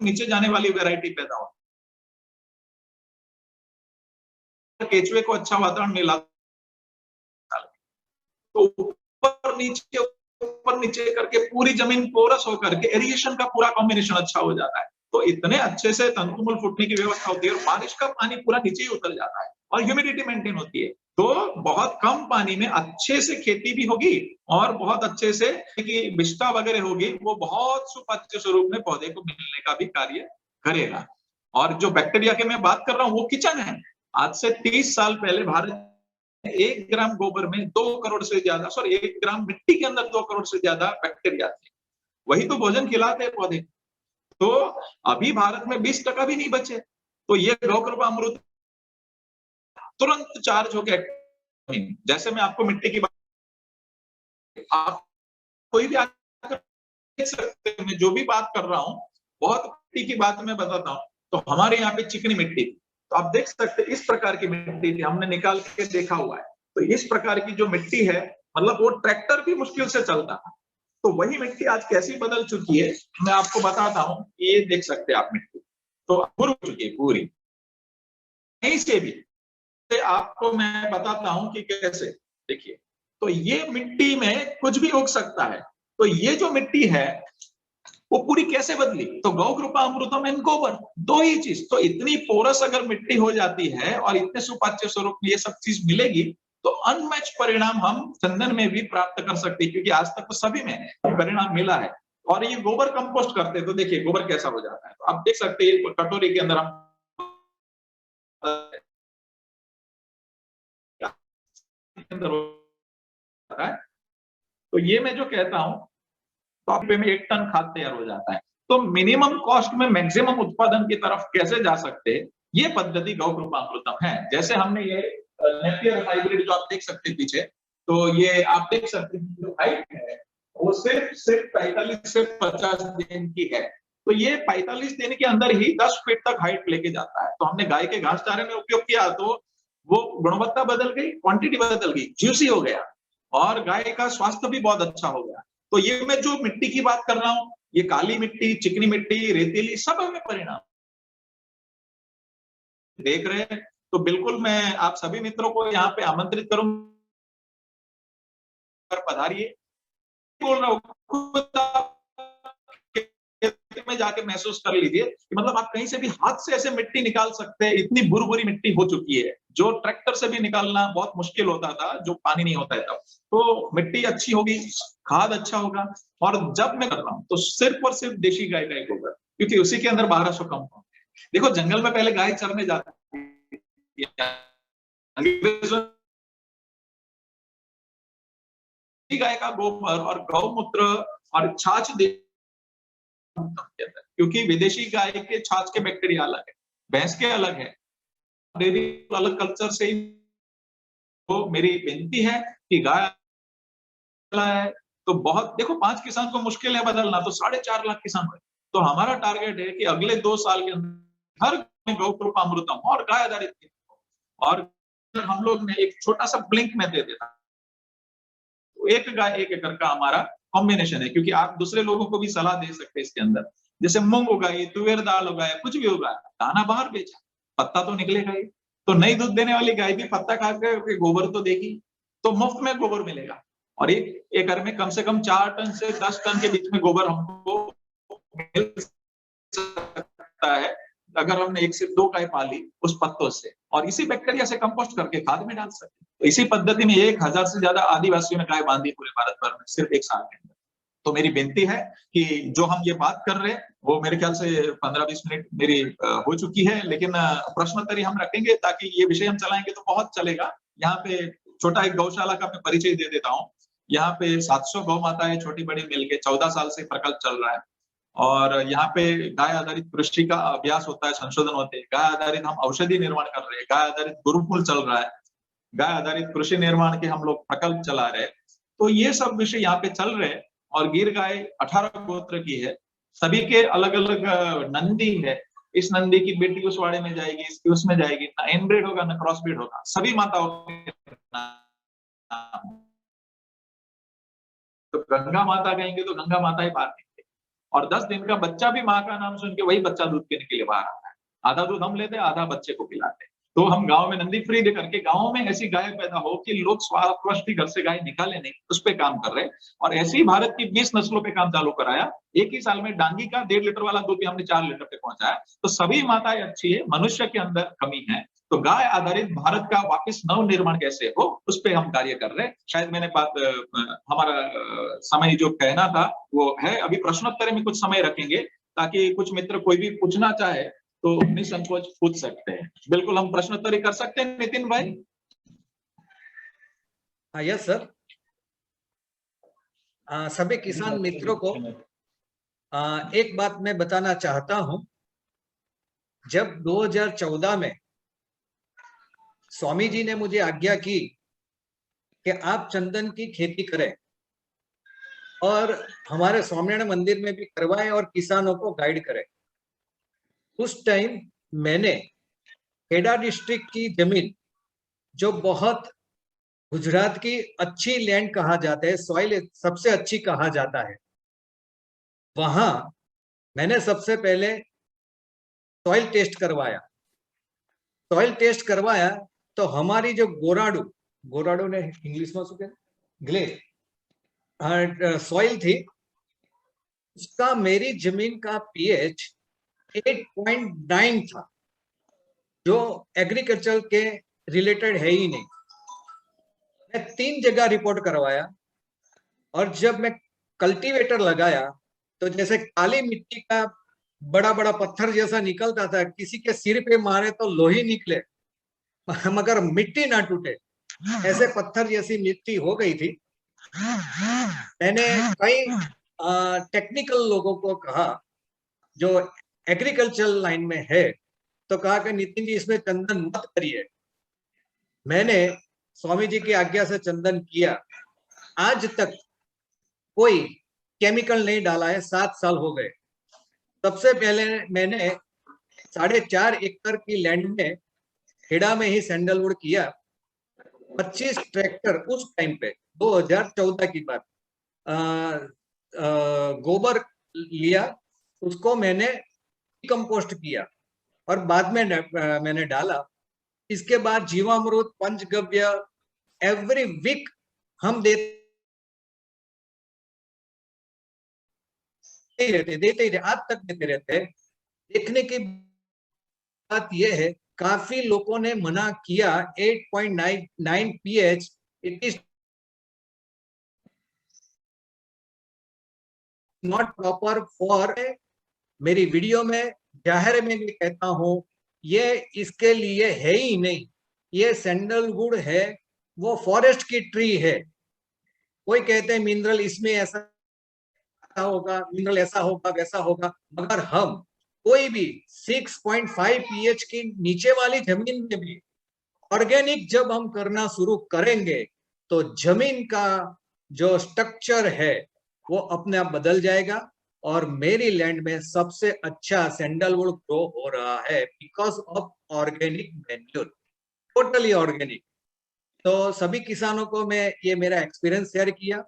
नीचे जाने वाली वैरायटी पैदा हो। केचुए को अच्छा वातावरण मिला तो ऊपर नीचे करके पूरी जमीन पोरस होकर के एरिएशन का पूरा कॉम्बिनेशन अच्छा हो जाता है। तो इतने अच्छे से तंतुमूल फूटने की व्यवस्था होती है और बारिश का पानी पूरा नीचे ही उतर जाता है और ह्यूमिडिटी मेंटेन होती है। तो बहुत कम पानी में अच्छे से खेती भी होगी और बहुत अच्छे से की विष्ठा वगैरह होगी, वो बहुत सुपाच्य स्वरूप में पौधे को मिलने का भी कार्य करेगा। और जो बैक्टीरिया की मैं बात कर रहा हूँ वो किचन है। आज से 30 साल पहले भारत 1 ग्राम गोबर में 2 करोड़ से ज्यादा, सॉरी 1 ग्राम मिट्टी के अंदर 2 करोड़ से ज्यादा बैक्टीरिया थे। वही तो भोजन खिलाते हैं पौधे। तो अभी भारत में 20% भी नहीं बचे। तो ये गौ कृपा अमृत तुरंत चार्ज होके, जैसे मैं आपको मिट्टी की बात, आप कोई भी आकर देख सकते हैं, मैं जो भी बात कर रहा हूँ बहुत मिट्टी की बात मैं बताता हूँ। तो हमारे यहाँ पे चिकनी मिट्टी, तो आप देख सकते हैं इस प्रकार की मिट्टी थी, हमने निकाल के देखा हुआ है। तो इस प्रकार की जो मिट्टी है, मतलब वो ट्रैक्टर भी मुश्किल से चलता है। तो वही मिट्टी आज कैसी बदल चुकी है, मैं आपको बताता हूँ। ये देख सकते हैं आप मिट्टी, तो पूरी हो चुकी है पूरी, कहीं से भी। आपको मैं बताता हूँ कि कैसे, देखिए। तो ये मिट्टी में कुछ भी उग सकता है। तो ये जो मिट्टी है वो पूरी कैसे बदली, तो गौ कृपा अमृतम एंड गोबर, दो ही चीज। तो इतनी पोरस अगर मिट्टी हो जाती है और इतने सुपाच्य स्वरूप में ये सब चीज मिलेगी, तो अनमैच परिणाम हम चंदन में भी प्राप्त कर सकते हैं, क्योंकि आज तक तो सभी में परिणाम मिला है। और ये गोबर कंपोस्ट करते हैं, तो देखिए गोबर कैसा हो जाता है। तो आप देख सकते हैं कटोरी के अंदर हम अंदर होता है। तो ये मैं जो कहता हूं, तो आप में 1 टन खाद तैयार हो जाता है। तो मिनिमम कॉस्ट में मैक्सिमम उत्पादन की तरफ कैसे जा सकते हैं, ये पद्धति गौ कृपा अमृतम है। जैसे हमने ये नेपियर हाइब्रिड जो आप देख सकते हैं पीछे, तो ये आप देख सकते हैं जो हाइट है वो सिर्फ 45 से 50 दिन की है। तो ये 45 दिन के अंदर ही 10 फीट तक हाइट लेके जाता है। तो हमने गाय के घास चारे में उपयोग किया, तो वो गुणवत्ता बदल गई, क्वांटिटी बदल गई, जूसी हो गया, और गाय का स्वास्थ्य भी बहुत अच्छा हो गया। तो ये मैं जो मिट्टी की बात कर रहा हूँ, ये काली मिट्टी, चिकनी मिट्टी, रेतीली, सब में परिणाम देख रहे हैं। तो बिल्कुल मैं आप सभी मित्रों को यहाँ पे आमंत्रित करूंगा, पधारिए। बोल रहा हूँ, खुद आप खेत में जाके महसूस कर लीजिए कि मतलब आप कहीं से भी हाथ से ऐसे मिट्टी निकाल सकते हैं। इतनी बुरी मिट्टी हो चुकी है, जो ट्रैक्टर से भी निकालना बहुत मुश्किल होता था, जो पानी नहीं होता है तब। तो मिट्टी अच्छी होगी, खाद अच्छा होगा। और जब मैं कर रहा हूँ तो सिर्फ और सिर्फ देशी गाय का गोबर, क्योंकि उसी के अंदर 1200 कंपाउंड है। देखो जंगल में पहले गाय चरने जाती गाय का गोबर और गौमूत्र और छाछ दे, क्योंकि विदेशी गाय के छाछ के बैक्टीरिया अलग है, भैंस के अलग है, डेयरी अलग कल्चर से ही। तो मेरी विनती है कि गाय है तो बहुत, देखो 5 किसान को मुश्किल है बदलना, तो 4.5 लाख किसान है। तो हमारा टारगेट है कि अगले 2 साल के अंदर हर में गौ कृपा अमृतम और गाय आधारित, और हम लोग ने एक छोटा सा ब्लिंक में दे देता, तो 1 गाय 1 एकड़ का हमारा कॉम्बिनेशन है। क्योंकि आप दूसरे लोगों को भी सलाह दे सकते हैं इसके अंदर, जैसे मूंग उगाई, तुवेर दाल उगाया, कुछ भी उगाया, दाना बाहर बेचा, पत्ता तो निकलेगा ही। तो नई दूध देने वाली गाय भी पत्ता खा के गोबर तो देगी, तो मुफ्त में गोबर मिलेगा। और 1 एकड़ में कम से कम 4 टन से 10 टन के बीच में गोबर हमको मिल सकता है, अगर हमने 1 से 2 गाय पाली उस पत्तों से, और इसी बैक्टीरिया से कंपोस्ट करके खाद में डाल सकते हैं। तो इसी पद्धति में 1000 से ज्यादा आदिवासियों ने गाय बांधी पूरे भारत भर में सिर्फ 1 साल के अंदर। तो मेरी विनती है कि जो हम ये बात कर रहे हैं, वो मेरे ख्याल से 15-20 मिनट मेरी हो चुकी है, लेकिन प्रश्नोत्तरी हम रखेंगे, ताकि ये विषय हम चलाएंगे तो बहुत चलेगा। यहाँ पे छोटा एक गौशाला का मैं परिचय दे देता हूँ। यहाँ पे 700 गौ माताएं छोटी बड़ी मिलके 14 साल से प्रकल्प चल रहा है, और यहाँ पे गाय आधारित कृषि का अभ्यास होता है, संशोधन होते हैं। गाय आधारित हम औषधि निर्माण कर रहे हैं, गाय आधारित गुरुकुल चल रहा है, गाय आधारित कृषि निर्माण के हम लोग प्रकल्प चला रहे हैं। तो ये सब विषय यहाँ पे चल रहे हैं। और गिर गाय 18 गोत्र की है, सभी के अलग अलग नंदी है। इस नंदी की बेटी उस वाड़े में जाएगी, इसकी उसमें जाएगी, ना इनब्रीड होगा ना क्रॉस ब्रीड होगा, सभी माताओं के नाम। तो गंगा माता कहेंगे तो गंगा माता ही बाहर निकलेगी, और 10 दिन का बच्चा भी माँ का नाम सुन के वही बच्चा दूध पीने के लिए बाहर आता है। आधा दूध हम लेते हैं, आधा बच्चे को पिलाते हैं। तो हम गांव में नंदी फ्री दे करके गांव में ऐसी गाय पैदा हो कि लोग स्वास्थ्य घर से गाय निकाले नहीं, उस पर काम कर रहे हैं। और ऐसी ही भारत की 20 नस्लों पे काम चालू कराया। एक ही साल में डांगी का 1.5 लीटर वाला दूध हमने 4 लीटर पे पहुंचाया। तो सभी माताएं अच्छी है, मनुष्य के अंदर कमी है। तो गाय आधारित भारत का वापस नव निर्माण कैसे हो, उस पर हम कार्य कर रहे हैं। शायद मैंने बात हमारा समय जो कहना था वो है। अभी प्रश्नोत्तर में कुछ समय रखेंगे, ताकि कुछ मित्र कोई भी पूछना चाहे तो निसंकोच पूछ सकते हैं। बिल्कुल हम प्रश्नोत्तरी कर सकते हैं नितिन भाई। Yes sir. सभी किसान मित्रों को एक बात मैं बताना चाहता हूं। जब 2014 में स्वामी जी ने मुझे आज्ञा की कि आप चंदन की खेती करें और हमारे स्वामीनारायण मंदिर में भी करवाएं और किसानों को गाइड करें, उस टाइम मैंने खेड़ा डिस्ट्रिक्ट की जमीन, जो बहुत गुजरात की अच्छी लैंड कहा जाता है, सॉइल सबसे अच्छी कहा जाता है, वहां मैंने सबसे पहले सॉइल टेस्ट करवाया। सॉइल टेस्ट करवाया तो हमारी जो गोराडू ने इंग्लिश में શું કહે ग्ले सॉइल थी, उसका मेरी जमीन का पीएच 8.9 था, जो एग्रीकल्चर के रिलेटेड है ही नहीं। मैं 3 जगह रिपोर्ट करवाया और जब मैं कल्टीवेटर लगाया तो जैसे काली मिट्टी का बड़ा बड़ा पत्थर जैसा निकलता था, किसी के सिर पे मारे तो लोही निकले मगर मिट्टी ना टूटे, ऐसे पत्थर जैसी मिट्टी हो गई थी। मैंने कई टेक्निकल लोगों को कहा जो एग्रीकल्चर लाइन में है, तो कहा कि नितिन जी इसमें चंदन मत करिए। मैंने स्वामी जी की आज्ञा से चंदन किया। आज तक कोई केमिकल नहीं डाला है, 7 साल हो गए। सबसे पहले मैंने 4.5 एकड़ की लैंड में खेड़ा में ही सैंडलवुड किया। 25 ट्रैक्टर उस टाइम पे 2014 की बात, गोबर लिया, उसको मैंने कंपोस्ट किया और बाद में मैंने डाला। इसके बाद जीवामृत, पंचगव्य एवरी वीक हम देते ही रहते, आज तक देते रहते। देखने की बात यह है, काफी लोगों ने मना किया 8.9 pH it is not proper for. मेरी वीडियो में जाहिर में भी कहता हूं, ये इसके लिए है ही नहीं। ये सैंडलवुड है, वो फॉरेस्ट की ट्री है। कोई कहते हैं मिनरल इसमें ऐसा होगा, मिनरल ऐसा होगा, वैसा होगा, मगर हम कोई भी 6.5 पीएच की नीचे वाली जमीन में भी ऑर्गेनिक जब हम करना शुरू करेंगे तो जमीन का जो स्ट्रक्चर है वो अपने आप बदल जाएगा। और मेरी लैंड में सबसे अच्छा सैंडलवुड ग्रो हो रहा है because of organic manure, totally organic. तो सभी किसानों को मैं ये मेरा एक्सपीरियंस शेयर किया।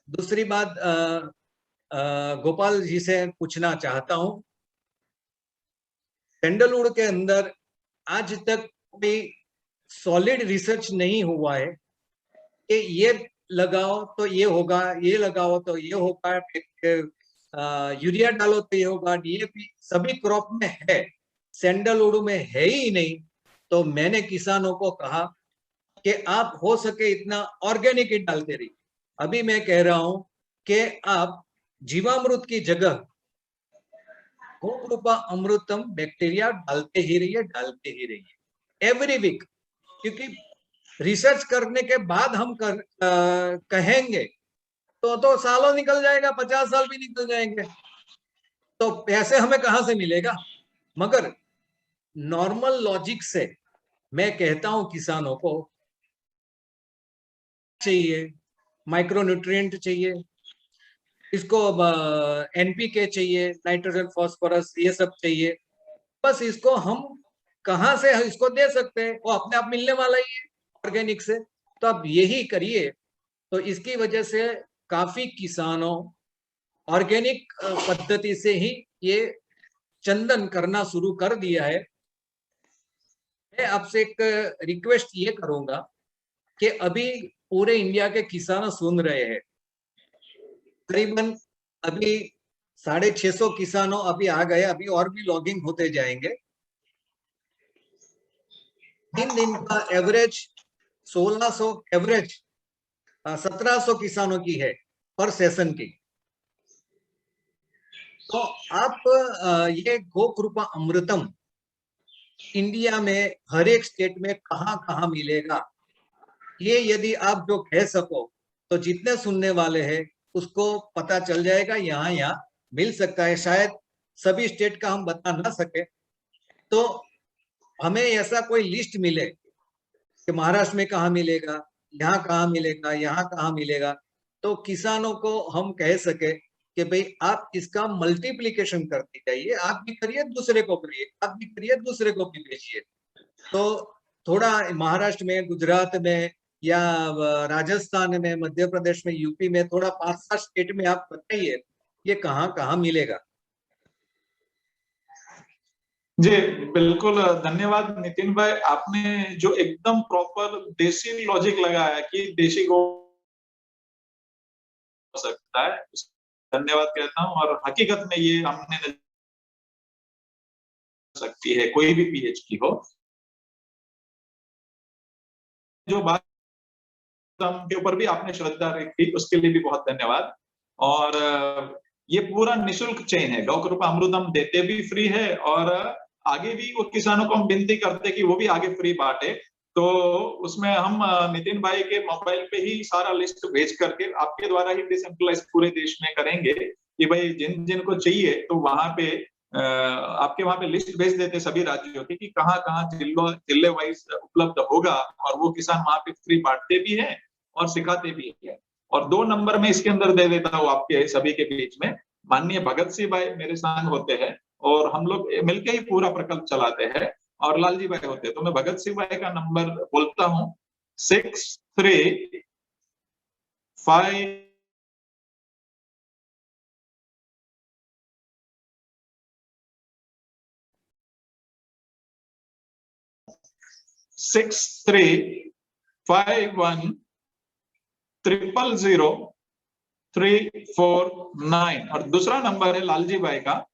दूसरी बात गोपाल जी से पूछना चाहता हूं, सैंडलवुड के अंदर आज तक कोई सॉलिड रिसर्च नहीं हुआ है कि ये लगाओ तो ये होगा, ये लगाओ तो ये होगा, यूरिया डालो तो ये होगा, डीएपी सभी क्रॉप में है, सैंडलवुड में है ही नहीं। तो मैंने किसानों को कहा कि आप हो सके इतना ऑर्गेनिक ही डालते रहिए। अभी मैं कह रहा हूं कि आप जीवामृत की जगह गोकृपा अमृतम बैक्टीरिया डालते ही रहिए एवरी वीक, क्योंकि रिसर्च करने के बाद हम कहेंगे तो सालों निकल जाएगा, 50 साल भी निकल जाएंगे, तो पैसे हमें कहां से मिलेगा। मगर नॉर्मल लॉजिक से मैं कहता हूं किसानों को चाहिए, माइक्रोन्यूट्रिएंट चाहिए, इसको एनपीके चाहिए, नाइट्रोजन फॉस्फोरस ये सब चाहिए। बस इसको हम कहां से इसको दे सकते हैं, वो अपने आप मिलने वाला ही है ऑर्गेनिक से। तो अब यही करिए। तो इसकी वजह से काफी किसानों ऑर्गेनिक पद्धति से ही ये चंदन करना शुरू कर दिया है। मैं आपसे एक रिक्वेस्ट ये करूंगा कि अभी पूरे इंडिया के किसान सुन रहे हैं, करीबन अभी 650 किसानों अभी आ गए, अभी और भी लॉगिंग होते जाएंगे। 3 दिन का एवरेज 1600 एवरेज 1700 किसानों की है पर सेशन की। तो आप ये गोकृपा अमृतम इंडिया में हर एक स्टेट में कहां कहां मिलेगा, ये यदि आप जो कह सको तो जितने सुनने वाले हैं उसको पता चल जाएगा, यहाँ यहाँ मिल सकता है। शायद सभी स्टेट का हम बता ना सके, तो हमें ऐसा कोई लिस्ट मिले कि महाराष्ट्र में कहाँ मिलेगा, यहाँ कहाँ मिलेगा, यहाँ कहाँ मिलेगा, तो किसानों को हम कह सके कि भाई आप इसका मल्टीप्लिकेशन करते जाइए, आप भी करिए दूसरे को करिए, आप भी करिए दूसरे को भी भेजिए। तो थोड़ा महाराष्ट्र में, गुजरात में या राजस्थान में, मध्य प्रदेश में, यूपी में, थोड़ा 5-7 स्टेट में आप बताइए ये कहाँ कहाँ मिलेगा। जी बिल्कुल, धन्यवाद नितिन भाई, आपने जो एकदम प्रॉपर देसी लॉजिक लगाया कि देशी गौ हो सकता है, धन्यवाद कहता हूँ। और हकीकत में ये हमने सकती है, कोई भी पीएच की हो। जो बात के ऊपर भी आपने श्रद्धा रखी, उसके लिए भी बहुत धन्यवाद। और ये पूरा निशुल्क चेन है, गौ कृपा अमृतम देते भी फ्री है, और आगे भी वो किसानों को हम विनती करते कि वो भी आगे फ्री बांटे। तो उसमें हम नितिन भाई के मोबाइल पे ही सारा लिस्ट भेज करके आपके द्वारा ही डिसेंट्रलाइज पूरे देश में करेंगे कि भाई जिन जिन को चाहिए तो वहां पे आपके वहां पे लिस्ट भेज देते सभी राज्यों की कि कहाँ कहाँ जिले वाइज उपलब्ध होगा, और वो किसान वहां पे फ्री बांटते भी है और सिखाते भी है। और 2 नंबर में इसके अंदर दे देता हूँ आपके सभी के बीच में, माननीय भगत सिंह भाई मेरे संग होते हैं और हम लोग मिलके ही पूरा प्रकल्प चलाते हैं, और लालजी भाई होते हैं। तो मैं भगत सिंह भाई का नंबर बोलता हूँ, 63 5 6351 0000349। और दूसरा नंबर है लालजी भाई का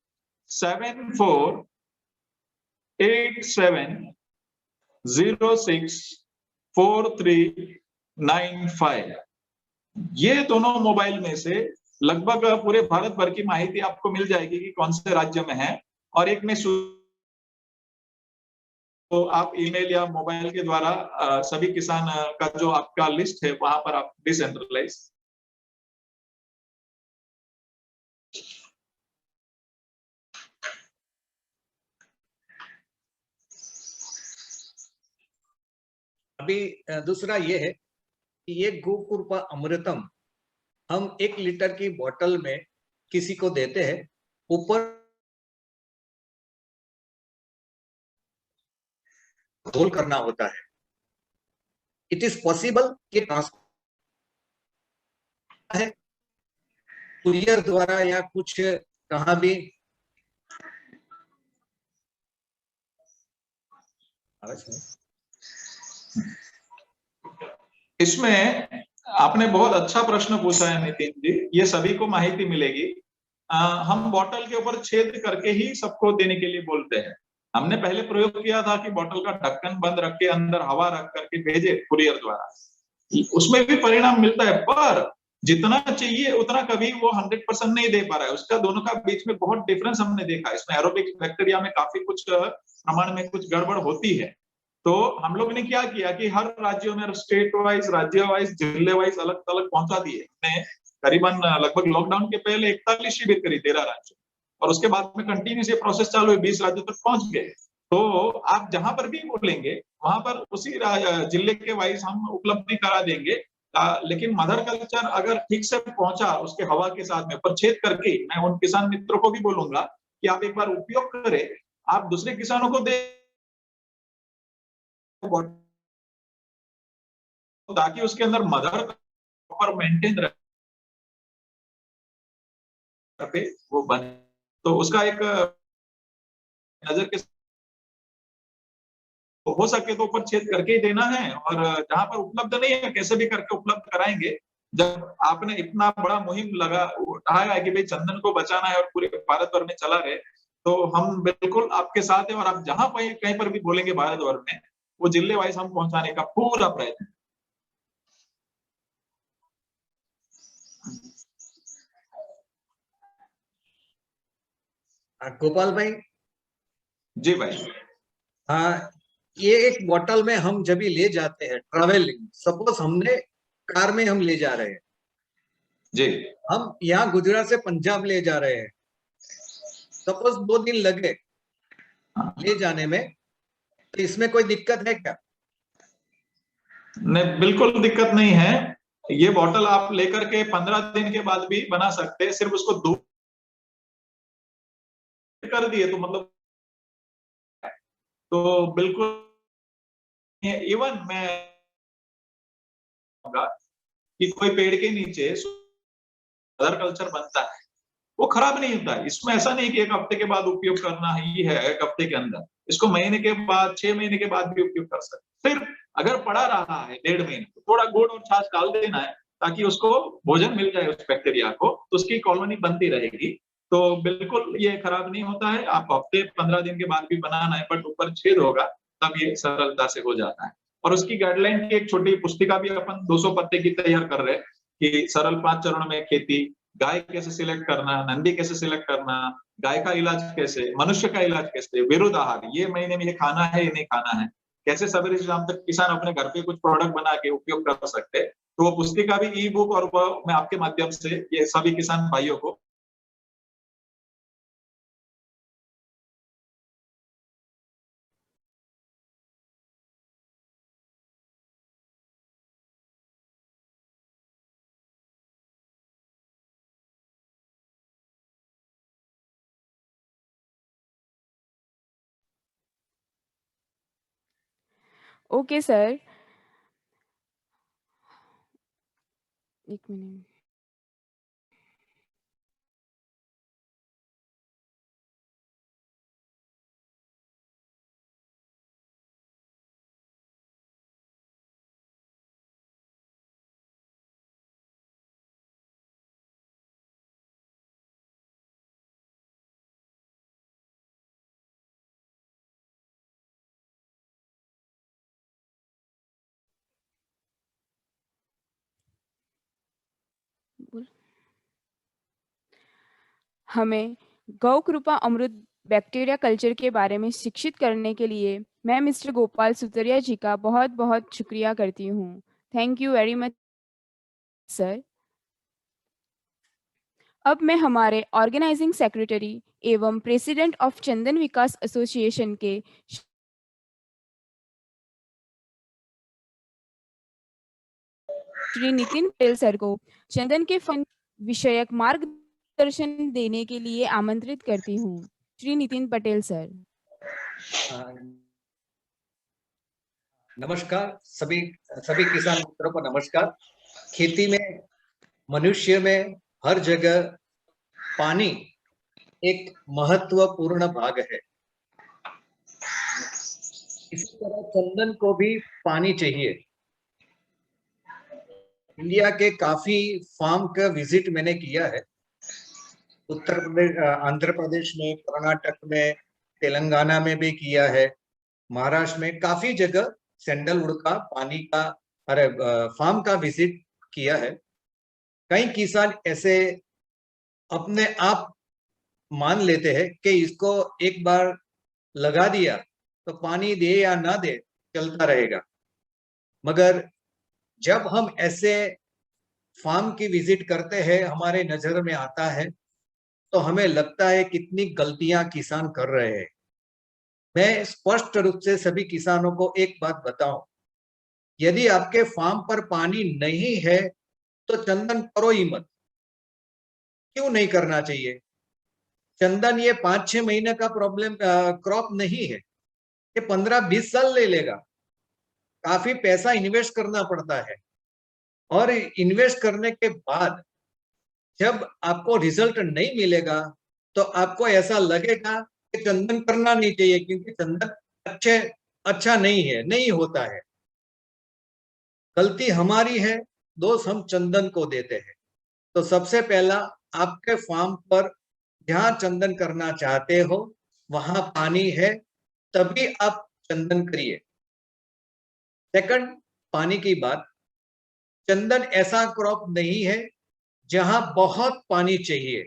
7487064395। ये दोनों मोबाइल में से लगभग पूरे भारत भर की माहिती आपको मिल जाएगी कि कौन से राज्य में है। और एक में तो आप ईमेल या मोबाइल के द्वारा सभी किसान का जो आपका लिस्ट है वहां पर आप डिसेंट्रलाइज। अभी दूसरा ये है कि ये गोकृपा अमृतम हम 1 लीटर की बोतल में किसी को देते हैं, ऊपर घोल करना होता है। इट इज पॉसिबल कि ट्रांसपोर्ट है कुरियर द्वारा या कुछ कहाँ भी। इसमें आपने बहुत अच्छा प्रश्न पूछा है नितिन जी, ये सभी को माहिती मिलेगी। हम बॉटल के ऊपर छेद करके ही सबको देने के लिए बोलते हैं। हमने पहले प्रयोग किया था कि बॉटल का ढक्कन बंद रख के अंदर हवा रख करके भेजे कुरियर द्वारा, उसमें भी परिणाम मिलता है, पर जितना चाहिए उतना कभी वो 100% नहीं दे पा रहा है। उसका दोनों का बीच में बहुत डिफरेंस हमने देखा। इसमें एरोबिक बैक्टीरिया में काफी कुछ प्रमाण में कुछ गड़बड़ होती है। तो हम लोग ने क्या किया कि हर राज्यों में स्टेट वाइज, राज्य वाइज, जिले वाइज अलग अलग पहुंचा दिए। हमने करीबन लगभग लॉकडाउन के पहले 41 शिविर करी 13 राज्यों, और उसके बाद में कंटिन्यूस ये प्रोसेस चालू है, 20 राज्यों तक पहुंच गए। तो आप जहां पर भी बोलेंगे वहां पर उसी जिले के वाइज हम उपलब्धि करा देंगे। लेकिन मदर कल्चर अगर ठीक से पहुंचा उसके हवा के साथ में परछेद करके, मैं उन किसान मित्रों को भी बोलूंगा कि आप एक बार उपयोग करें, आप दूसरे किसानों को दे, ताकि उसके अंदर मदर प्रॉपर मेंटेन रहे वो बने। तो उसका एक नजर के तो हो सके तो ऊपर छेद करके ही देना है, और जहां पर उपलब्ध नहीं है कैसे भी करके उपलब्ध कराएंगे। जब आपने इतना बड़ा मुहिम लगा उठाया है कि भाई चंदन को बचाना है और पूरे भारत भर में चला रहे, तो हम बिल्कुल आपके साथ हैं। और आप जहां पर कहीं पर भी बोलेंगे भारत भर में, वो जिले वाइज हम पहुंचाने का पूरा प्रयत्न। गोपाल भाई। जी भाई। हाँ, ये एक बॉटल में हम जब भी ले जाते हैं ट्रैवलिंग, सपोज हमने कार में हम ले जा रहे हैं जी, हम यहाँ गुजरात से पंजाब ले जा रहे हैं, सपोज 2 दिन लगे ले जाने में, तो इसमें कोई दिक्कत है क्या? नहीं बिल्कुल दिक्कत नहीं है। ये बॉटल आप लेकर के 15 दिन के बाद भी बना सकते हैं, सिर्फ उसको दो कर दिए तो मतलब, तो बिल्कुल इवन मैं कि कोई पेड़ के नीचे अदर कल्चर बनता है, वो खराब नहीं होता है। इसमें ऐसा नहीं कि 1 हफ्ते के बाद उपयोग करना ही है, 1 हफ्ते के अंदर, इसको महीने के बाद 6 महीने के बाद भी उपयोग कर सकते। फिर अगर पड़ा रहा है 1.5 महीने, तो थोड़ा गुड़ और छाछ डाल देना है ताकि उसको भोजन मिल जाए उस बैक्टीरिया को, तो उसकी कॉलोनी बनती रहेगी। तो बिल्कुल ये खराब नहीं होता है। आप हफ्ते 15 दिन के बाद भी बनाना है, बट ऊपर छेद होगा तब ये सरलता से हो जाता है। और उसकी गाइडलाइन की एक छोटी पुस्तिका भी अपन 200 पत्ते की तैयार कर रहे हैं कि सरल 5 चरणों में खेती, गाय कैसे सिलेक्ट करना, नंदी कैसे सिलेक्ट करना, गाय का इलाज कैसे, मनुष्य का इलाज कैसे, विरुद्ध आहार, ये महीने में ये खाना है, ये नहीं खाना है, कैसे सवेरे से शाम तक किसान अपने घर पे कुछ प्रोडक्ट बना के उपयोग कर सकते हैं। तो वो पुस्तिका भी ई बुक और वो मैं आपके माध्यम से ये सभी किसान भाइयों को ओके सर, 1 मिनट। बोल हमें गौ कृपा अमृत बैक्टीरिया कल्चर के बारे में शिक्षित करने के लिए मैं मिस्टर गोपाल सुतरिया जी का बहुत-बहुत शुक्रिया करती हूँ। Thank you very much sir. अब मैं हमारे ऑर्गेनाइजिंग सेक्रेटरी एवं president of Chandan Vikas association के श्री नितिन पटेल सर को चंदन के फन विषयक मार्गदर्शन देने के लिए आमंत्रित करती हूँ। श्री नितिन पटेल सर। नमस्कार सभी सभी किसान मित्रों को नमस्कार। खेती में, मनुष्य में हर जगह पानी एक महत्वपूर्ण भाग है। इसी तरह चंदन को भी पानी चाहिए। इंडिया के काफी फार्म का विजिट मैंने किया है, उत्तर प्रदेश, आंध्र प्रदेश में, कर्नाटक में, तेलंगाना में भी किया है, महाराष्ट्र में काफी जगह सैंडलवुड का पानी का फार्म का विजिट किया है। कई किसान ऐसे अपने आप मान लेते हैं कि इसको एक बार लगा दिया तो पानी दे या ना दे चलता रहेगा, मगर जब हम ऐसे फार्म की विजिट करते हैं, हमारे नजर में आता है तो हमें लगता है कितनी गलतियां किसान कर रहे हैं। मैं स्पष्ट रूप से सभी किसानों को एक बात बताऊं, यदि आपके फार्म पर पानी नहीं है तो चंदन करो ही मत। क्यों नहीं करना चाहिए? चंदन ये 5-6 महीने का प्रॉब्लम क्रॉप नहीं है, ये 15-20 साल ले लेगा। काफी पैसा इन्वेस्ट करना पड़ता है, और इन्वेस्ट करने के बाद जब आपको रिजल्ट नहीं मिलेगा तो आपको ऐसा लगेगा कि चंदन करना नहीं चाहिए, क्योंकि चंदन अच्छा नहीं है, नहीं होता है। गलती हमारी है, दोष हम चंदन को देते हैं। तो सबसे पहला, आपके फार्म पर जहां चंदन करना चाहते हो वहां पानी है, तभी आप चंदन करिए। सेकंड, पानी की बात, चंदन ऐसा क्रॉप नहीं है जहां बहुत पानी चाहिए।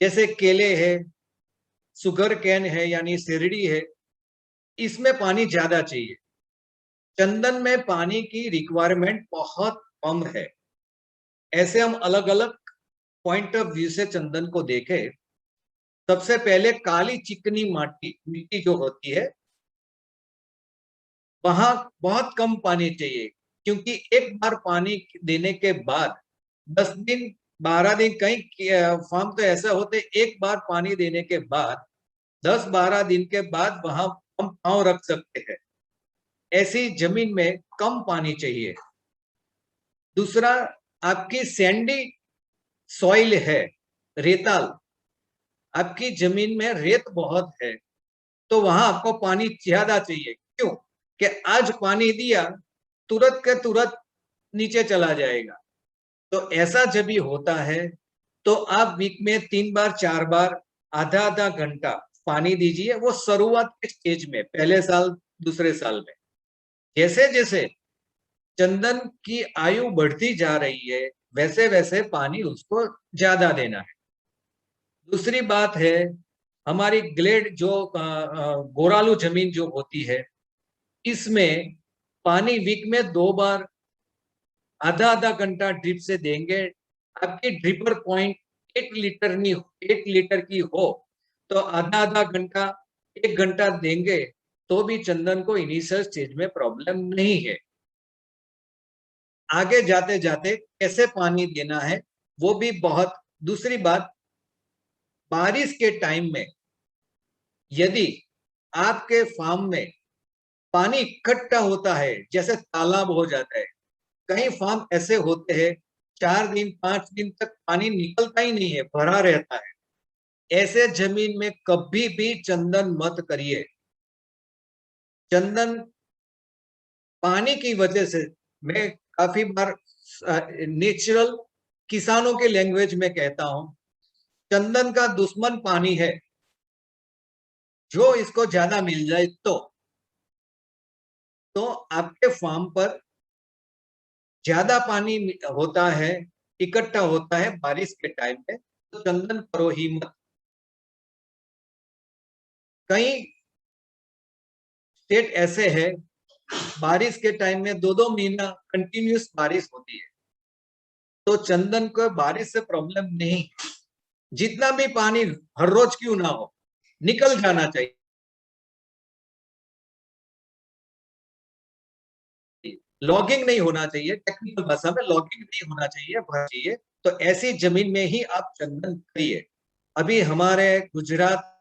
जैसे केले है, सुगर कैन है यानी शेरडी है, इसमें पानी ज्यादा चाहिए। चंदन में पानी की रिक्वायरमेंट बहुत कम है। ऐसे हम अलग अलग पॉइंट ऑफ व्यू से चंदन को देखें। सबसे पहले काली चिकनी मिट्टी जो होती है, वहां बहुत कम पानी चाहिए, क्योंकि एक बार पानी देने के बाद 10 दिन 12 दिन, कई फार्म तो ऐसा होते एक बार पानी देने के बाद 10-12 दिन के बाद वहां हम पांव रख सकते हैं। ऐसी जमीन में कम पानी चाहिए। दूसरा, आपकी सैंडी सॉइल है, रेताल, आपकी जमीन में रेत बहुत है, तो वहां आपको पानी ज्यादा चाहिए। क्यों? कि आज पानी दिया, तुरंत के तुरंत नीचे चला जाएगा। तो ऐसा जब भी होता है तो आप वीक में 3 बार 4 बार आधा आधा घंटा पानी दीजिए। वो शुरुआत के स्टेज में, पहले साल दूसरे साल में। जैसे जैसे चंदन की आयु बढ़ती जा रही है, वैसे वैसे पानी उसको ज्यादा देना है। दूसरी बात है, हमारी ग्लेड जो गोरालू जमीन जो होती है, इसमें पानी वीक में 2 बार आधा आधा घंटा ड्रिप से देंगे। आपकी ड्रिपर पॉइंट 8 लीटर की हो तो आधा आधा घंटा 1 घंटा देंगे तो भी चंदन को इनिशियल स्टेज में प्रॉब्लम नहीं है। आगे जाते जाते कैसे पानी देना है वो भी बहुत। दूसरी बात, बारिश के टाइम में यदि आपके फार्म में पानी इकट्ठा होता है, जैसे तालाब हो जाता है, कई फार्म ऐसे होते हैं 4 दिन 5 दिन तक पानी निकलता ही नहीं है, भरा रहता है। ऐसे जमीन में कभी भी चंदन मत करिए। चंदन पानी की वजह से, मैं काफी बार नेचुरल किसानों के लैंग्वेज में कहता हूं, चंदन का दुश्मन पानी है। जो इसको ज्यादा मिल जाए तो आपके फार्म पर ज्यादा पानी होता है, इकट्ठा होता है बारिश के टाइम में, तो चंदन करो ही मत। कई स्टेट ऐसे हैं बारिश के टाइम में 2-2 महीना कंटिन्यूस बारिश होती है, तो चंदन को बारिश से प्रॉब्लम नहीं। जितना भी पानी हर रोज क्यों ना हो, निकल जाना चाहिए। लॉगिंग नहीं होना चाहिए, टेक्निकल भाषा में लॉगिंग नहीं होना चाहिए, भर चाहिए। तो ऐसी जमीन में ही आप चंदन करिए। अभी हमारे गुजरात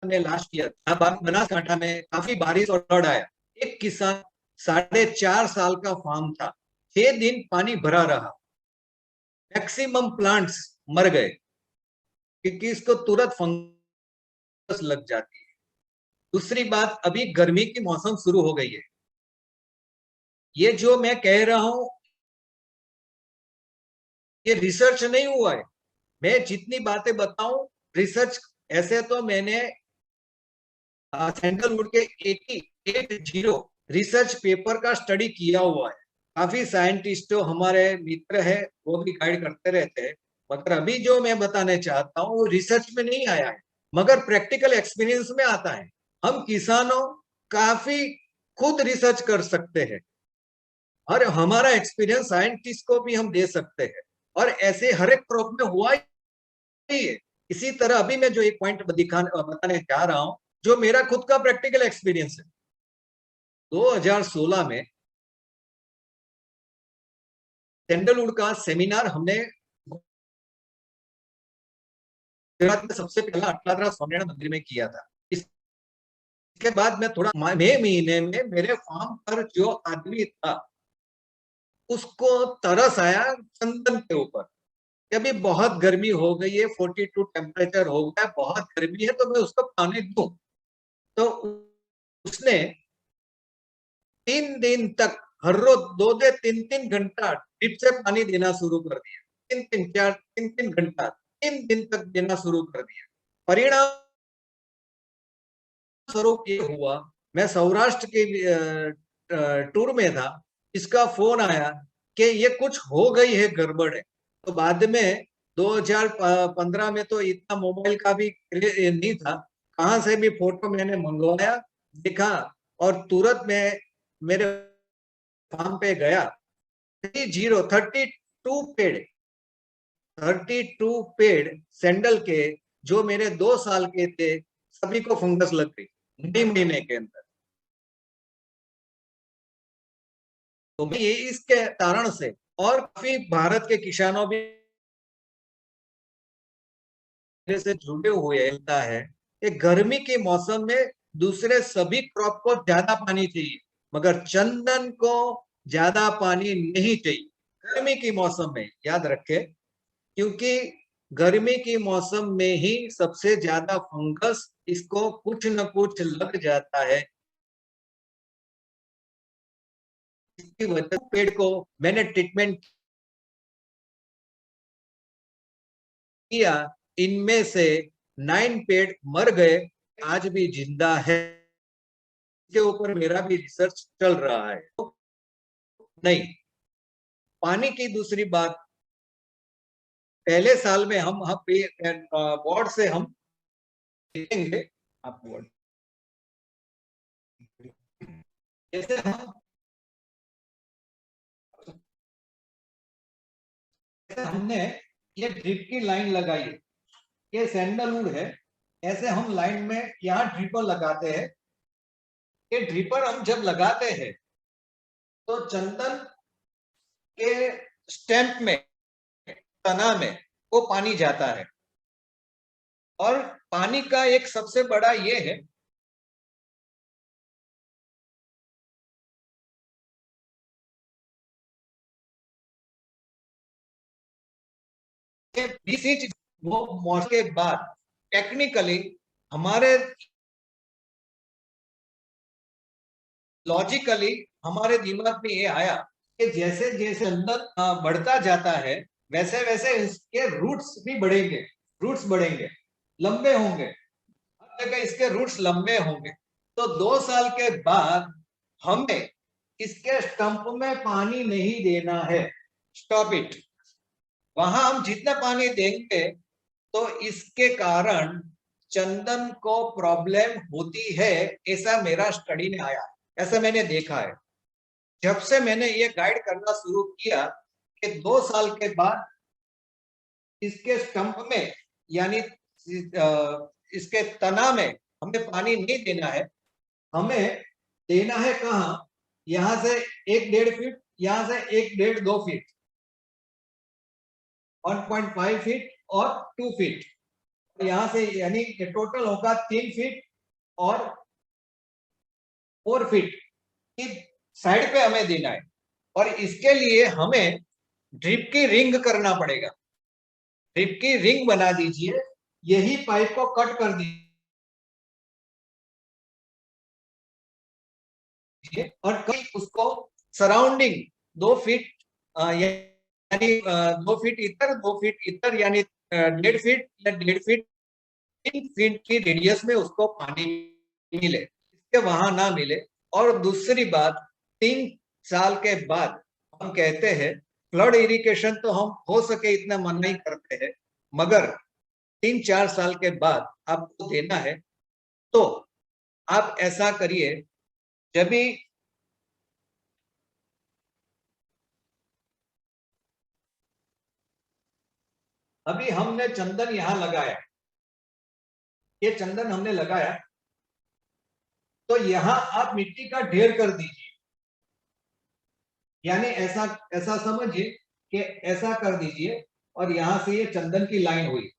में लास्ट ईयर बनासकांठा में काफी बारिश और फ्लड आया। एक किसान 4.5 साल का फार्म था, 6 दिन पानी भरा रहा, मैक्सिमम प्लांट्स मर गए क्योंकि इसको तुरंत फंगस लग जाती है। दूसरी बात, अभी गर्मी की मौसम शुरू हो गई है। ये जो मैं कह रहा हूं ये रिसर्च नहीं हुआ है। मैं जितनी बातें बताऊं रिसर्च, ऐसे तो मैंने सैंडलवुड के 80 रिसर्च पेपर का स्टडी किया हुआ है। काफी साइंटिस्ट जो हमारे मित्र है वो भी गाइड करते रहते हैं, मगर अभी जो मैं बताने चाहता हूँ वो रिसर्च में नहीं आया है, मगर प्रैक्टिकल एक्सपीरियंस में आता है। हम किसानों काफी खुद रिसर्च कर सकते हैं और हमारा एक्सपीरियंस साइंटिस्ट को भी हम दे सकते हैं, और ऐसे हर एक क्रॉप में हुआ ही है। इसी तरह अभी मैं जो एक पॉइंट बताने जा रहा हूं, जो मेरा खुद का प्रैक्टिकल एक्सपीरियंस है। 2016 में सैंडलवुड का सेमिनार हमने गुजरात में सबसे पहला अटलादरा स्वामिनारायण मंदिर में किया था। इसके बाद मैं थोड़ा मई महीने में मेरे फार्म पर जो आदमी था उसको तरस आया चंदन के ऊपर। अभी बहुत गर्मी हो गई है, 42 टेम्परेचर हो गया, बहुत गर्मी है, तो मैं उसको पानी दूं। तो उसने 3 दिन तक हर रोज 2 से 3 घंटा ड्रिप से पानी देना शुरू कर दिया। 3 घंटा 3 दिन तक देना शुरू कर दिया। परिणाम स्वरूप ये हुआ, मैं सौराष्ट्र के टूर में था, इसका फोन आया कि ये कुछ हो गई है, गड़बड़ है। तो बाद में 2015 में तो इतना मोबाइल का भी नहीं था, कहां से भी फोटो मैंने मंगवाया, देखा और तुरंत में मेरे फार्म पे गया। 32 पेड़ 32 पेड़ सैंडल के जो मेरे 2 साल के थे, सभी को फंगस लग गई 9 महीने के अंदर। तो ये इसके कारण से, और काफी भारत के किसानों भी से जुड़े हुए है कि गर्मी के मौसम में दूसरे सभी क्रॉप को ज्यादा पानी चाहिए, मगर चंदन को ज्यादा पानी नहीं चाहिए गर्मी के मौसम में। याद रखे, क्योंकि गर्मी के मौसम में ही सबसे ज्यादा फंगस इसको कुछ न कुछ लग जाता है। इसकी वजह पेड़ को मैंने ट्रीटमेंट किया, इनमें से 9 पेड़ मर गए, आज भी जिंदा है। इसके ऊपर मेरा भी रिसर्च चल रहा है। नहीं, पानी की दूसरी बात, पहले साल में हम बोर्ड से हम देखेंगे, आप बोर्ड जैसे हमने ये ड्रिप की लाइन लगाई, ये सैंडलवुड है, ऐसे हम लाइन में यहाँ ड्रिपर लगाते हैं। ये ड्रिपर हम जब लगाते हैं तो चंदन के स्टेम्प में, तना में वो पानी जाता है, और पानी का एक सबसे बड़ा ये है कि 20 इंच वो मौसम के बाद टेक्निकली हमारे लॉजिकली हमारे दिमाग में ये आया कि जैसे जैसे अंदर बढ़ता जाता है, वैसे वैसे इसके रूट्स भी बढ़ेंगे, रूट्स बढ़ेंगे, लंबे होंगे, हर जगह इसके रूट्स लंबे होंगे। तो 2 साल के बाद हमें इसके स्टंप में पानी नहीं देना है, स्टॉप इट। वहां हम जितना पानी देंगे तो इसके कारण चंदन को प्रॉब्लम होती है, ऐसा मेरा स्टडी में आया, ऐसा मैंने देखा है। जब से मैंने ये गाइड करना शुरू किया कि 2 साल के बाद इसके स्टंप में, यानी इसके तना में हमें पानी नहीं देना है, हमें देना है कहाँ, यहां से 1-1.5 फीट, यहां से 1-1.5-2 फीट, 1.5 फीट और 2 फीट, यहां से यानी टोटल होगा 3 फीट और 4 फीट की साइड पे हमें देना है। और इसके लिए हमें ड्रिप की रिंग करना पड़ेगा। ड्रिप की रिंग बना दीजिए, यही पाइप को कट कर दीजिए और कहीं उसको सराउंडिंग 2 फीट यानी 2 फीट इधर 2 फीट इधर, यानी 1.5 फीट या 1.5 फीट 3 फीट की रेडियस में उसको पानी मिले, इसके वहां ना मिले। और दूसरी बात, 3 साल के बाद हम कहते हैं फ्लड इरिगेशन तो हम हो सके इतना मना ही करते हैं, मगर 3-4 साल के बाद आपको देना है तो आप ऐसा करिए। जब भी अभी हमने चंदन यहां लगाया, ये चंदन हमने लगाया, तो यहां आप मिट्टी का ढेर कर दीजिए, यानी ऐसा ऐसा समझिए कि ऐसा कर दीजिए और यहां से ये चंदन की लाइन हुई,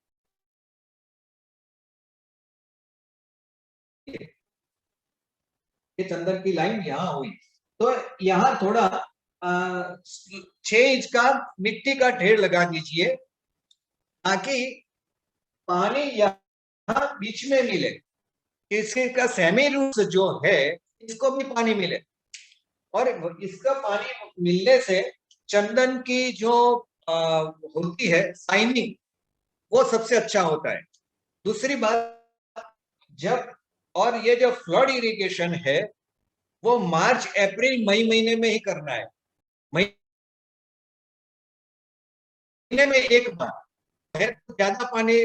ये चंदन की लाइन यहां हुई, तो यहां थोड़ा 6 इंच का मिट्टी का ढेर लगा दीजिए, ताकि पानी यहाँ बीच में मिले, इसका सेमी रूट्स जो है इसको भी पानी मिले, और इसका पानी मिलने से चंदन की जो होती है शाइनिंग, वो सबसे अच्छा होता है। दूसरी बात, जब और ये जो फ्लड इरिगेशन है वो मार्च अप्रैल मई महीने में ही करना है, महीने में एक बार, है तो ज्यादा पानी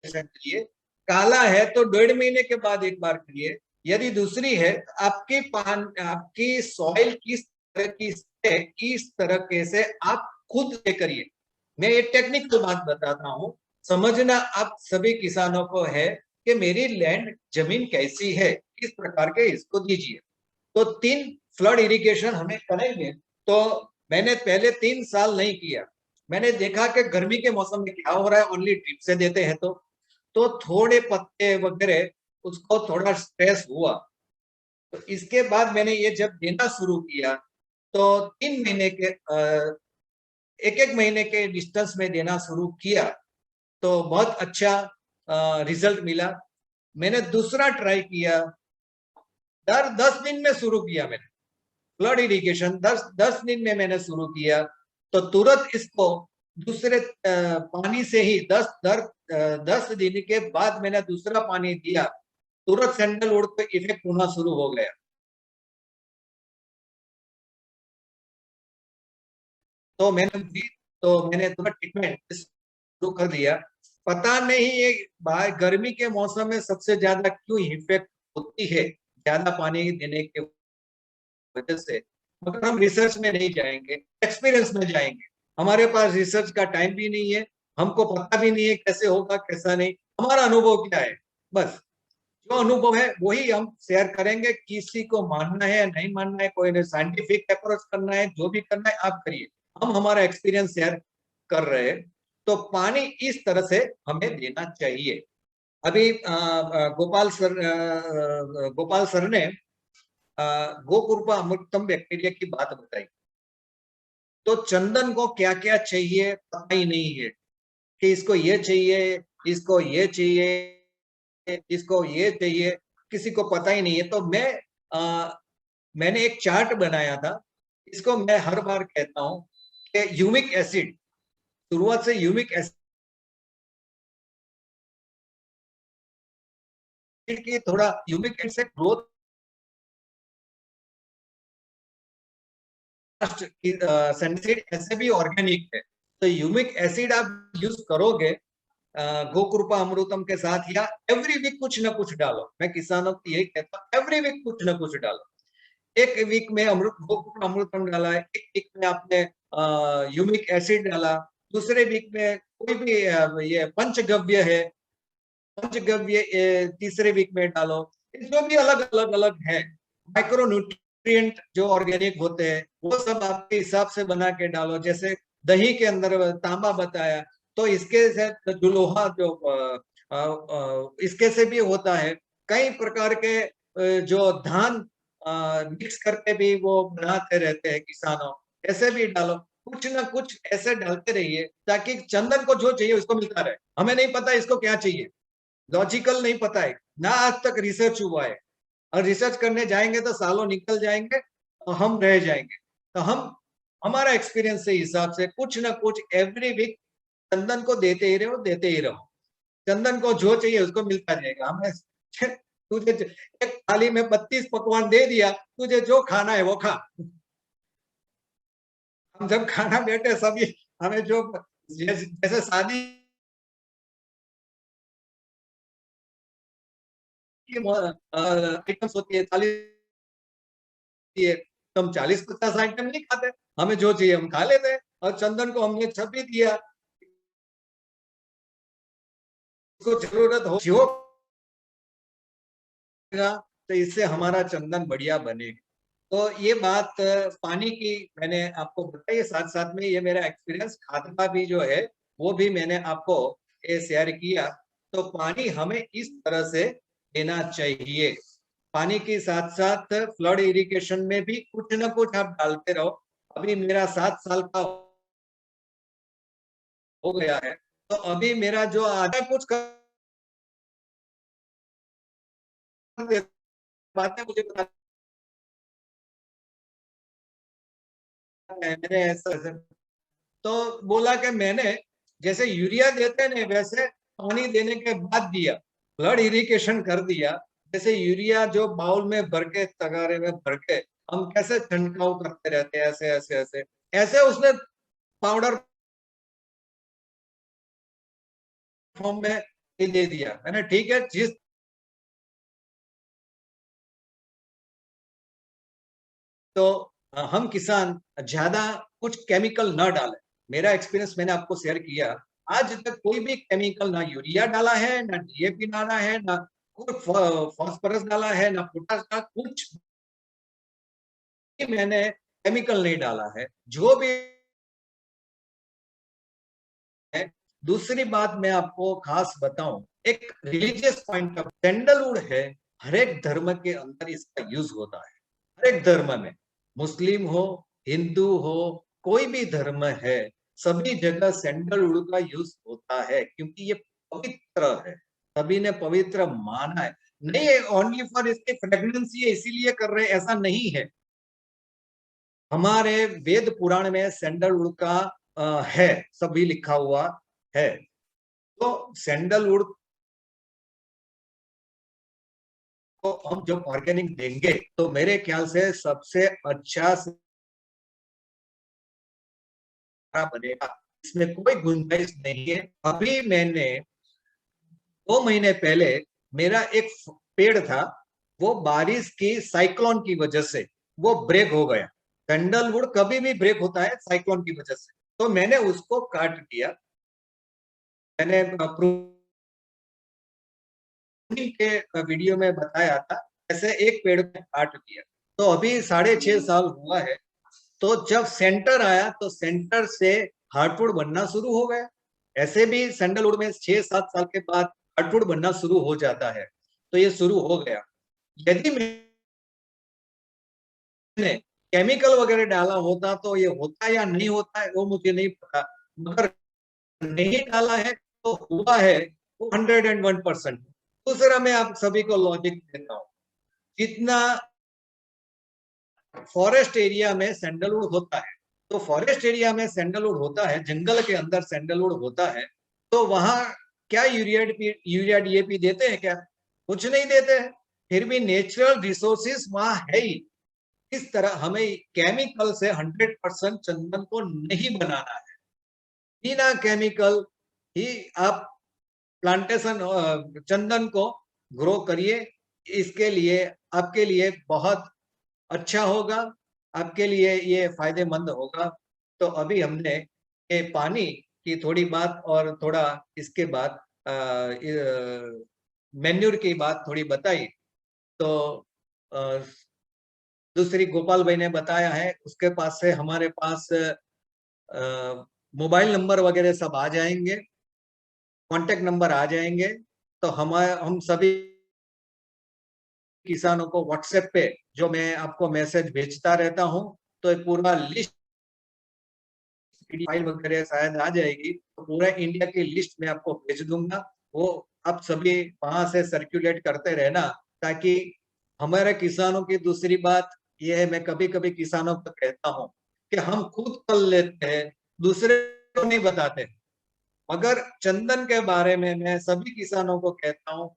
करिए, काला है तो 1.5 महीने के बाद एक बार करिए। यदि दूसरी है तो आपकी सॉइल किस तरह की है, किस तरह से आप खुद से करिए। मैं ये टेक्निकल बात बताता हूँ, समझना आप सभी किसानों को है कि मेरी लैंड जमीन कैसी है, किस प्रकार के इसको दीजिए। तो 3 फ्लड इरिगेशन हमें करेंगे। तो मैंने पहले 3 साल नहीं किया, मैंने देखा कि गर्मी के मौसम में क्या हो रहा है, ओनली ड्रिप से देते हैं तो थोड़े पत्ते वगैरह उसको थोड़ा स्ट्रेस हुआ। तो इसके बाद मैंने ये जब देना शुरू किया तो 3 महीने के एक एक महीने के डिस्टेंस में देना शुरू किया तो बहुत अच्छा रिजल्ट मिला। मैंने दूसरा ट्राई किया, 10 दिन में शुरू किया मैंने फ्लड इरिगेशन, 10 दिन में मैंने शुरू किया तो तुरंत इसको दूसरे पानी से ही 10 दिन के बाद मैंने दूसरा पानी दिया, तुरंत सैंडलवुड पे इफेक्ट होना शुरू हो गया। तो मैंने तुरंत ट्रीटमेंट शुरू कर दिया। पता नहीं ये गर्मी के मौसम में सबसे ज्यादा क्यों इफेक्ट होती है, ज्यादा पानी देने के वजह से, मगर हम रिसर्च में नहीं जाएंगे, एक्सपीरियंस में जाएंगे। हमारे पास रिसर्च का टाइम भी नहीं है, हमको पता भी नहीं है कैसे होगा कैसा नहीं, हमारा अनुभव क्या है, बस जो अनुभव है वही हम शेयर करेंगे। किसी को मानना है नहीं मानना है, कोई ने साइंटिफिक अप्रोच करना है, जो भी करना है आप करिए, हम हमारा एक्सपीरियंस शेयर कर रहे हैं। तो पानी इस तरह से हमें देना चाहिए। अभी गोपाल सर ने गोकृपा अमृतम बैक्टीरिया की बात बताई। तो चंदन को क्या क्या चाहिए पता ही नहीं है कि इसको ये चाहिए, इसको ये चाहिए, इसको ये चाहिए, किसी को पता ही नहीं है। तो मैंने एक चार्ट बनाया था, इसको मैं हर बार कहता हूं कि ह्यूमिक एसिड, शुरुआत से ह्यूमिक एसिड की थोड़ा ह्यूमिक एसिड ग्रोथ सेंसिड ऐसे भी ऑर्गेनिक है। तो ह्यूमिक एसिड आप यूज करोगे गोकृपा अमृतम के साथ, या एवरी वीक कुछ ना कुछ डालो। मैं किसानों को यही कहता हूँ, एवरी वीक कुछ ना कुछ डालो। एक वीक में गोकृपा अमृतम डाला है, एक वीक में आपने ह्यूमिक एसिड डाला, दूसरे वीक में कोई भी ये पंचगव्य है, पंचगव्य तीसरे वीक में डालो। जो भी अलग है, माइक्रो न्यूट्रिएंट जो ऑर्गेनिक होते हैं वो सब आपके हिसाब से बना के डालो। जैसे दही के अंदर तांबा बताया, तो इसके से जो लोहा जो इसके से भी होता है। कई प्रकार के जो धान मिक्स करके भी वो बनाते रहते हैं किसानों, ऐसे भी डालो। कुछ ना कुछ ऐसे डालते रहिए ताकि चंदन को जो चाहिए उसको मिलता रहे। हमें नहीं पता इसको क्या चाहिए, लॉजिकल नहीं पता है ना, आज तक रिसर्च हुआ है, और रिसर्च करने जाएंगे तो सालों निकल जाएंगे और हम रह जाएंगे। तो हम हमारा एक्सपीरियंस से हिसाब से कुछ ना कुछ एवरी वीक चंदन को देते ही रहो, देते ही रहो। चंदन को जो चाहिए उसको मिलता जाएगा। हमें तुझे एक थाली में 32 पकवान दे दिया, तुझे जो खाना है वो खा। हम जब खाना बैठे सभी, हमें जो जैसे शादी आइटम्स होती है, थाली है, तो हम 40-50 आइटम नहीं खाते, हमें जो चाहिए हम खा लेते हैं। और चंदन को हमने छपी दिया, उसको जरूरत हो तो इससे हमारा चंदन बढ़िया बने। तो ये बात पानी की मैंने आपको बताई, साथ साथ में ये मेरा एक्सपीरियंस खाद का भी जो है वो भी मैंने आपको ये शेयर किया। तो पानी हमें इस तरह से देना चाहिए। पानी के साथ साथ फ्लड इरिगेशन में भी कुछ ना कुछ आप डालते रहो। अभी मेरा 7 साल का हो गया है, तो अभी मेरा जो आधा कुछ कर बातें मुझे बता मैंने ऐसा तो बोला कि मैंने जैसे यूरिया देते हैं वैसे पानी देने के बाद दिया, फ्लड इरिगेशन कर दिया। जैसे यूरिया जो बाउल में भर के, तगारे में भर के हम कैसे छिड़काव करते रहते हैं, ऐसे ऐसे ऐसे ऐसे उसने पाउडर फॉर्म में दे दिया मैंने, ठीक है, जिस तो हम किसान ज्यादा कुछ केमिकल ना डालें। मेरा एक्सपीरियंस मैंने आपको शेयर किया, आज तक कोई भी केमिकल ना यूरिया डाला है, ना डीएपी डाला है, ना कोई फास्फोरस डाला है, ना पोटास का कुछ भी मैंने केमिकल नहीं डाला है, जो भी है। दूसरी बात मैं आपको खास बताऊं, एक रिलीजियस पॉइंट ऑफ सैंडलवुड है, हर एक धर्म के अंदर इसका यूज होता है, हर एक धर्म में, मुस्लिम हो, हिंदू हो, कोई भी धर्म है, सभी जगह सैंडलवुड का यूज होता है, क्योंकि ये पवित्र है, सभी ने पवित्र माना है। नहीं है ओनली फॉर इसकी फ्रेग्रेंसी है इसीलिए कर रहे हैं, ऐसा नहीं है। हमारे वेद पुराण में सैंडलवुड का है, सभी लिखा हुआ है। तो सैंडलवुड को हम जब ऑर्गेनिक देंगे तो मेरे ख्याल से सबसे अच्छा बनेगा, इसमें कोई गुंजाइश नहीं है। अभी मैंने 2 महीने पहले मेरा एक पेड़ था, वो बारिश की साइक्लोन की वजह से वो ब्रेक हो गया। सैंडलवुड कभी भी ब्रेक होता है साइक्लोन की वजह से, तो मैंने उसको काट दिया। मैंने के वीडियो में बताया था, ऐसे एक पेड़ में काट दिया। तो अभी 6.5 साल हुआ है, तो जब सेंटर आया तो सेंटर से हार्डवुड बनना शुरू हो गया। ऐसे भी सैंडलवुड में 6-7 साल के बाद हार्डवुड बनना शुरू हो जाता है, तो ये शुरू हो गया। यदि मैंने केमिकल वगैरह डाला होता तो ये होता या नहीं होता है वो मुझे नहीं पता, मगर नहीं डाला है तो हुआ है वो 101%। दूसरा मैं आप सभी को लॉजिक देता हूँ, जितना फॉरेस्ट एरिया में सैंडलवुड होता है, तो फॉरेस्ट एरिया में सैंडलवुड होता है, जंगल के अंदर सैंडलवुड होता है, तो वहां क्या यूरिया डीएपी देते हैं क्या? कुछ नहीं देते हैं। फिर भी नेचुरल रिसोर्सेस वहां है ही। इस तरह हमें केमिकल से 100% चंदन को नहीं बनाना है, बिना केमिकल ही आप प्लांटेशन चंदन को ग्रो करिए। इसके लिए आपके लिए बहुत अच्छा होगा, आपके लिए ये फायदेमंद होगा। तो अभी हमने ये पानी की थोड़ी बात और थोड़ा इसके बाद मेन्यूर की बात थोड़ी बताई। तो दूसरी गोपाल भाई ने बताया है, उसके पास से हमारे पास मोबाइल नंबर वगैरह सब आ जाएंगे, कांटेक्ट नंबर आ जाएंगे। तो हम सभी किसानों को व्हाट्सएप पे जो मैं आपको मैसेज भेजता रहता हूं, तो पूरा लिस्ट फाइल वगैरह शायद आ जाएगी, तो पूरा इंडिया की लिस्ट में आपको भेज दूंगा। वो आप सभी वहां से सर्कुलेट करते रहना, ताकि हमारे किसानों की दूसरी बात यह है, मैं कभी कभी किसानों को कहता हूँ कि हम खुद कर लेते हैं, दूसरे को नहीं बताते। मगर चंदन के बारे में मैं सभी किसानों को कहता हूँ,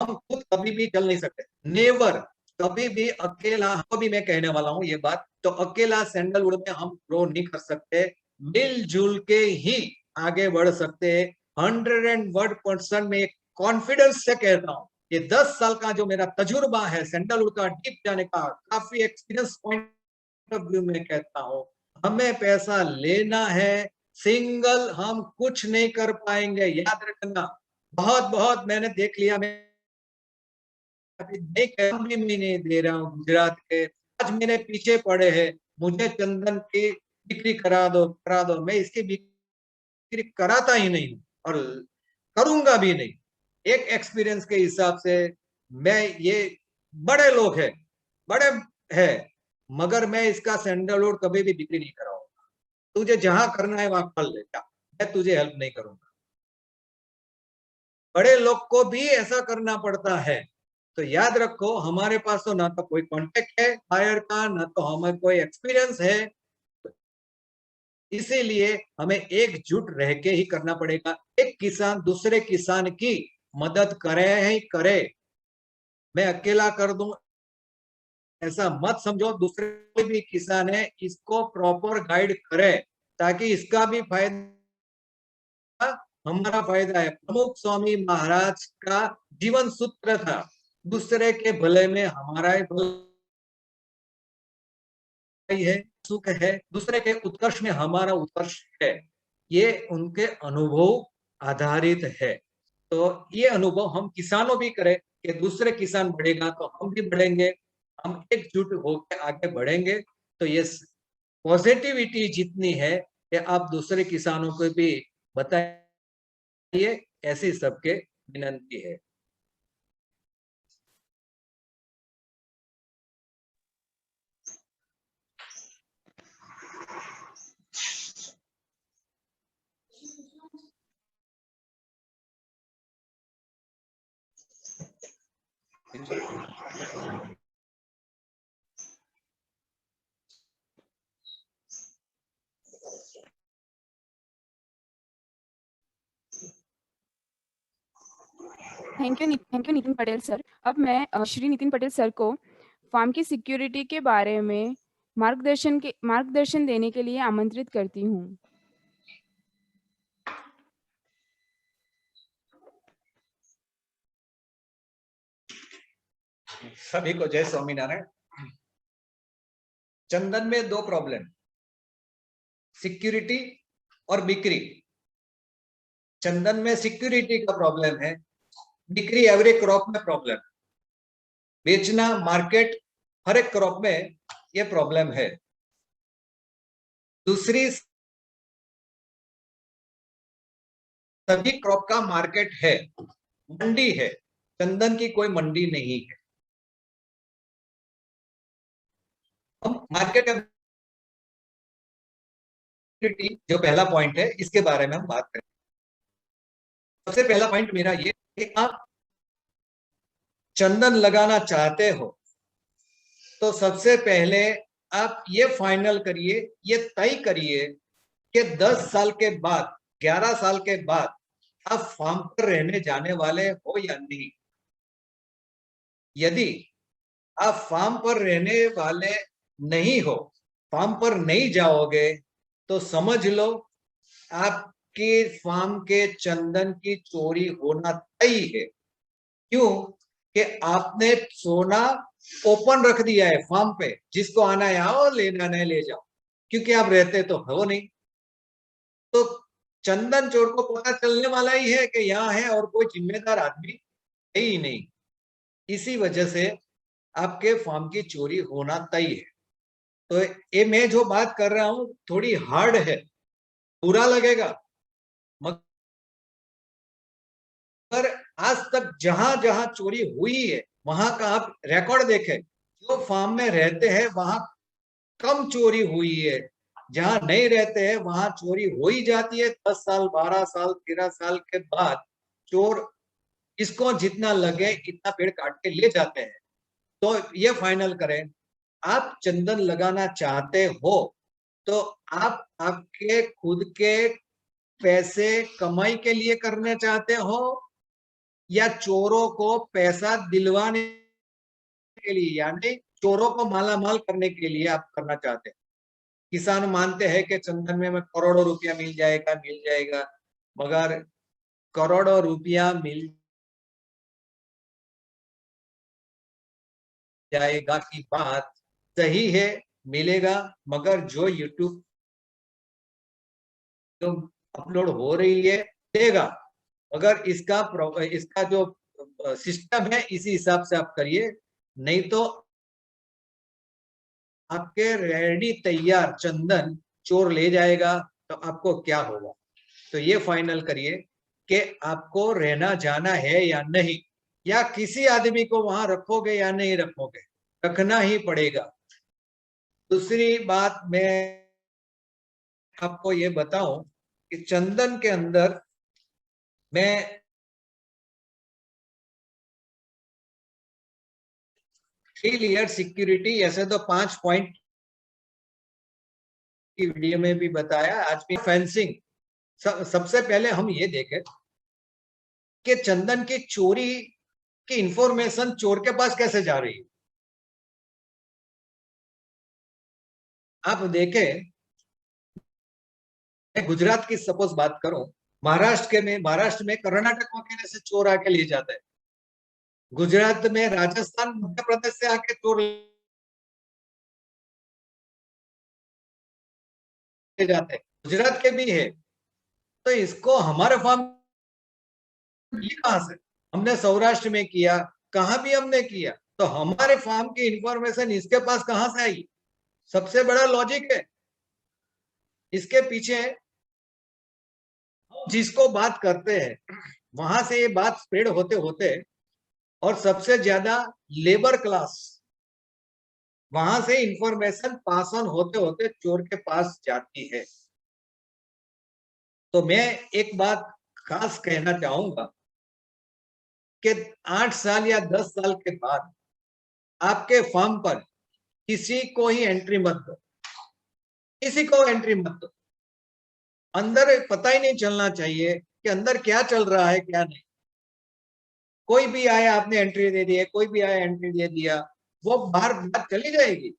हम खुद कभी भी चल नहीं सकते, नेवर, कभी भी अकेला। हमको भी मैं कहने वाला हूं ये बात, तो अकेला सैंडलवुड में हम ग्रो नहीं कर सकते, मिलजुल के ही आगे बढ़ सकते हैं। 101% में कॉन्फिडेंस से कहता हूं, ये 10 साल का जो मेरा तजुर्बा है सैंडलवुड का, डीप जाने का, काफी एक्सपीरियंस पॉइंट ऑफ व्यू में कहता हूं, हमें पैसा लेना है, सिंगल हम कुछ नहीं कर पाएंगे, याद रखना। बहुत बहुत मैंने देख लिया, मैं भी नहीं दे रहा हूँ गुजरात के, आज मेरे पीछे पड़े हैं, मुझे चंदन की बिक्री करा दो, मैं इसकी बिक्री कराता ही नहीं और करूंगा भी नहीं। एक एक्सपीरियंस के हिसाब से मैं ये, बड़े लोग हैं, बड़े हैं, मगर मैं इसका सैंडलवुड कभी भी बिक्री नहीं कराऊंगा। तुझे जहां करना है वहां कर ले, मैं तुझे हेल्प नहीं करूंगा। बड़े लोग को भी ऐसा करना पड़ता है। तो याद रखो, हमारे पास तो ना तो कोई कांटेक्ट है बायर का, ना तो हमें कोई एक्सपीरियंस है, इसीलिए हमें एकजुट रह के ही करना पड़ेगा। एक किसान दूसरे किसान की मदद करे ही करे, मैं अकेला कर दूं ऐसा मत समझो। दूसरे भी किसान है, इसको प्रॉपर गाइड करे ताकि इसका भी फायदा, हमारा फायदा है। प्रमुख स्वामी महाराज का जीवन सूत्र था, दूसरे के भले में हमारा ही भलाई है, सुख है, दूसरे के उत्कर्ष में हमारा उत्कर्ष है। ये उनके अनुभव आधारित है। तो ये अनुभव हम किसानों भी करें कि दूसरे किसान बढ़ेगा तो हम भी बढ़ेंगे, हम एकजुट होकर आगे बढ़ेंगे। तो ये पॉजिटिविटी जितनी है कि आप दूसरे किसानों को भी बताइए, ऐसी सबके विनंती है। Thank you Nitin Patel sir. अब मैं श्री नितिन पटेल सर को फार्म की सिक्योरिटी के बारे में मार्गदर्शन देने के लिए आमंत्रित करती हूँ। सभी को जय स्वामीनारायण। चंदन में दो प्रॉब्लम, सिक्योरिटी और बिक्री। चंदन में सिक्योरिटी का प्रॉब्लम है, बिक्री एवरी क्रॉप में प्रॉब्लम, बेचना मार्केट हर एक क्रॉप में ये प्रॉब्लम है। दूसरी, सभी क्रॉप का मार्केट है, मंडी है, चंदन की कोई मंडी नहीं है। हम मार्केट जो पहला पॉइंट है इसके बारे में हम बात करें। सबसे पहला पॉइंट मेरा ये कि आप चंदन लगाना चाहते हो तो सबसे पहले आप ये फाइनल करिए, ये तय करिए कि 10 साल के बाद, 11 साल के बाद आप फार्म पर रहने जाने वाले हो या नहीं। यदि आप फार्म पर रहने वाले नहीं हो, फार्म पर नहीं जाओगे, तो समझ लो आपके फार्म के चंदन की चोरी होना तय है। क्यों? कि आपने सोना ओपन रख दिया है फार्म पे, जिसको आना है आओ, लेना नहीं ले जाओ, क्योंकि आप रहते तो हो नहीं। तो चंदन चोर को पता चलने वाला ही है कि यहाँ है और कोई जिम्मेदार आदमी है ही नहीं। इसी वजह से आपके फार्म की चोरी होना तय है। तो ये मैं जो बात कर रहा हूं थोड़ी हार्ड है, बुरा लगेगा, मगर आज तक जहां जहां चोरी हुई है वहां का आप रिकॉर्ड देखें, जो फार्म में रहते हैं वहां कम चोरी हुई है, जहां नहीं रहते हैं वहां चोरी हो ही जाती है। 10 साल 12 साल 13 साल के बाद चोर इसको जितना लगे इतना पेड़ काट के ले जाते हैं। तो ये फाइनल करें, आप चंदन लगाना चाहते हो तो आप आपके खुद के पैसे कमाई के लिए करना चाहते हो या चोरों को पैसा दिलवाने के लिए, यानी चोरों को मालामाल करने के लिए आप करना चाहते हैं। किसान मानते हैं कि चंदन में करोड़ों रुपया मिल जाएगा, मगर करोड़ों रुपया मिल जाएगा की बात सही है, मिलेगा, मगर जो यूट्यूब जो अपलोड हो रही है देगा, अगर इसका जो सिस्टम है इसी हिसाब से आप करिए, नहीं तो आपके रेडी तैयार चंदन चोर ले जाएगा तो आपको क्या होगा। तो ये फाइनल करिए कि आपको रहना जाना है या नहीं, या किसी आदमी को वहां रखोगे या नहीं रखोगे, रखना ही पड़ेगा। दूसरी बात मैं आपको ये बताऊं कि चंदन के अंदर मैं 3 लेयर सिक्योरिटी, ऐसे तो 5 पॉइंट की वीडियो में भी बताया, आज भी फेंसिंग। सबसे पहले हम ये देखें कि चंदन की चोरी की इंफॉर्मेशन चोर के पास कैसे जा रही है। आप देखें, मैं गुजरात की सपोज बात करूं, महाराष्ट्र में कर्नाटक वगैरह से चोर आके ले जाते हैं, गुजरात में राजस्थान मध्य प्रदेश से आके चोर ले जाते हैं, गुजरात के भी है। तो इसको हमारे फार्म कहां से, हमने सौराष्ट्र में किया, कहां भी हमने किया, तो हमारे फार्म की इंफॉर्मेशन इसके पास कहां से आई? सबसे बड़ा लॉजिक है इसके पीछे, जिसको बात करते हैं वहां से ये बात स्प्रेड होते होते और सबसे ज्यादा लेबर क्लास, वहां से इंफॉर्मेशन पास ऑन होते होते चोर के पास जाती है। तो मैं एक बात खास कहना चाहूंगा कि 8 साल या 10 साल के बाद आपके फार्म पर किसी को ही एंट्री मत दो, किसी को एंट्री मत दो। अंदर पता ही नहीं चलना चाहिए कि अंदर क्या चल रहा है क्या नहीं। कोई भी आया आपने एंट्री दे दी, कोई भी आया एंट्री दे दिया, वो बाहर बात चली जाएगी,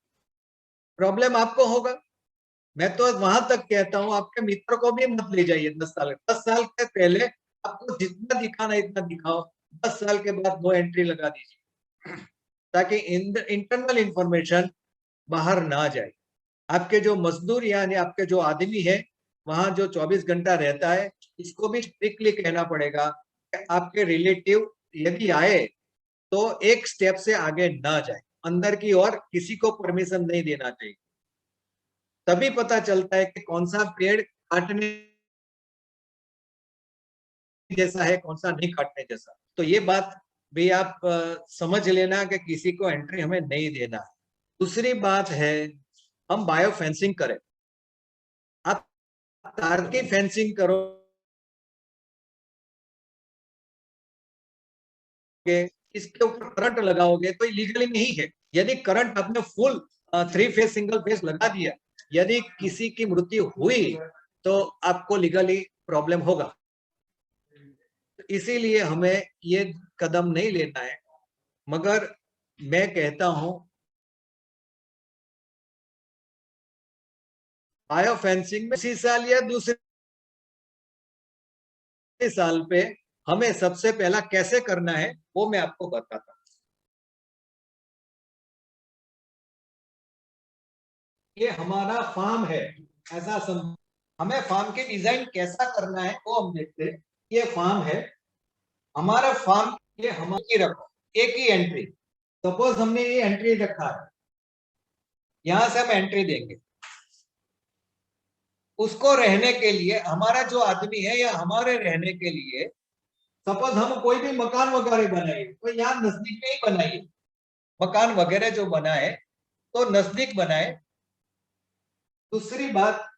प्रॉब्लम आपको होगा। मैं तो वहां तक कहता हूं आपके मित्र को भी मत ले जाइए 10 साल के पहले आपको जितना दिखाना इतना दिखाओ, 10 साल के बाद नो एंट्री लगा दीजिए ताकि इंटरनल इंफॉर्मेशन बाहर ना जाए। आपके जो मजदूर यानी आपके जो आदमी है वहां जो 24 घंटा रहता है, इसको भी स्ट्रिक्टली कहना पड़ेगा कि आपके रिलेटिव यदि आए तो एक स्टेप से आगे ना जाए, अंदर की ओर किसी को परमिशन नहीं देना चाहिए। तभी पता चलता है कि कौन सा पेड़ काटने जैसा है, कौन सा नहीं काटने जैसा। तो ये बात भी आप समझ लेना कि किसी को एंट्री हमें नहीं देना है। दूसरी बात है, हम बायो फेंसिंग करें। आप तार की फेंसिंग करो इसके ऊपर करंट लगाओगे तो लीगली नहीं है। यदि करंट आपने फुल 3 फेज सिंगल फेज लगा दिया, यदि किसी की मृत्यु हुई तो आपको लीगली प्रॉब्लम होगा। इसीलिए हमें ये कदम नहीं लेना है। मगर मैं कहता हूं बायो फेंसिंग में इसी साल या दूसरे साल पे हमें सबसे पहला कैसे करना है वो मैं आपको बताता हूं। ये हमारा फार्म है, ऐसा हमें फार्म की डिजाइन कैसा करना है वो हम देखते हैं। ये फार्म है, हमारा फार्म, ये हमारी रखो एक ही एंट्री। सपोज हमने ये एंट्री रखा है, यहां से हम एंट्री देंगे। उसको रहने के लिए हमारा जो आदमी है या हमारे रहने के लिए, सपोज हम कोई भी मकान वगैरह बनाए तो यहाँ नजदीक में ही बनाइए, मकान वगैरह जो बनाए तो नजदीक बनाए। दूसरी बात,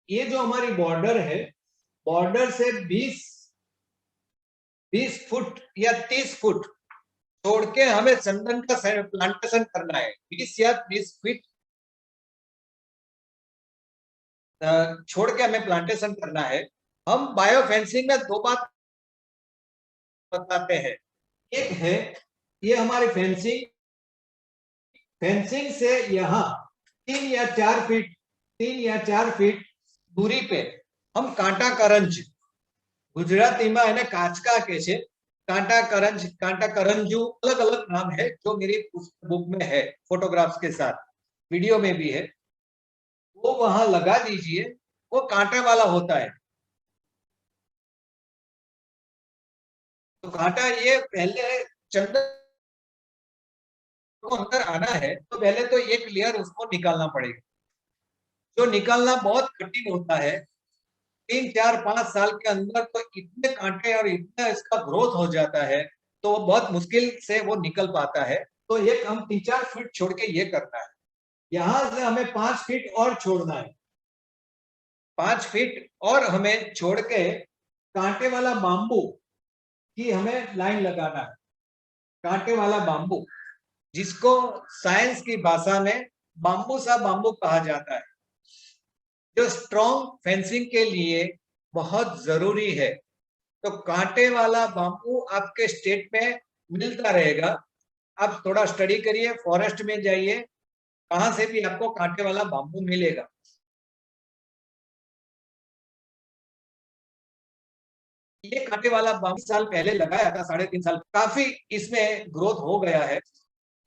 ये जो हमारी बॉर्डर है, बॉर्डर से 20 फुट या 30 फुट छोड़ के हमें चंदन का प्लांटेशन करना है। 20 या 30 फीट छोड़ के हमें प्लांटेशन करना है। हम बायो फेंसिंग में 2 बात बताते हैं। एक है ये हमारी फेंसिंग, फेंसिंग से यहाँ 3 या 4 फीट दूरी पे हम कांटा करंज, गुजराती में એને કાચકા કહે છે, कांटा करंज, कांटा करंजू, अलग अलग नाम है जो मेरी बुक में है, फोटोग्राफ्स के साथ, वीडियो में भी है। वो वहां लगा दीजिए, वो कांटे वाला होता है। तो कांटा ये पहले चंदन को अंदर आना है तो पहले तो एक लेयर उसको निकालना पड़ेगा, जो निकालना बहुत कठिन होता है। 3, 4, 5 साल के अंदर तो इतने कांटे और इतना इसका ग्रोथ हो जाता है तो वो बहुत मुश्किल से वो निकल पाता है। तो एक हम 3, 4 फीट छोड़ के ये करना है। यहां से हमें 5 फीट और छोड़ना है, 5 फीट और हमें छोड़ के कांटे वाला बाम्बू की हमें लाइन लगाना है। कांटे वाला बाम्बू, जिसको साइंस की भाषा में बाम्बूसा बाम्बू कहा जाता है, जो स्ट्रॉन्ग फेंसिंग के लिए बहुत जरूरी है। तो कांटे वाला बाम्बू आपके स्टेट में मिलता रहेगा। आप थोड़ा स्टडी करिए, फॉरेस्ट में जाइए, कहां से भी आपको कांटे वाला बाम्बू मिलेगा। ये कांटे वाला बाम्बू साल पहले लगाया था, 3.5 साल, काफी इसमें ग्रोथ हो गया है।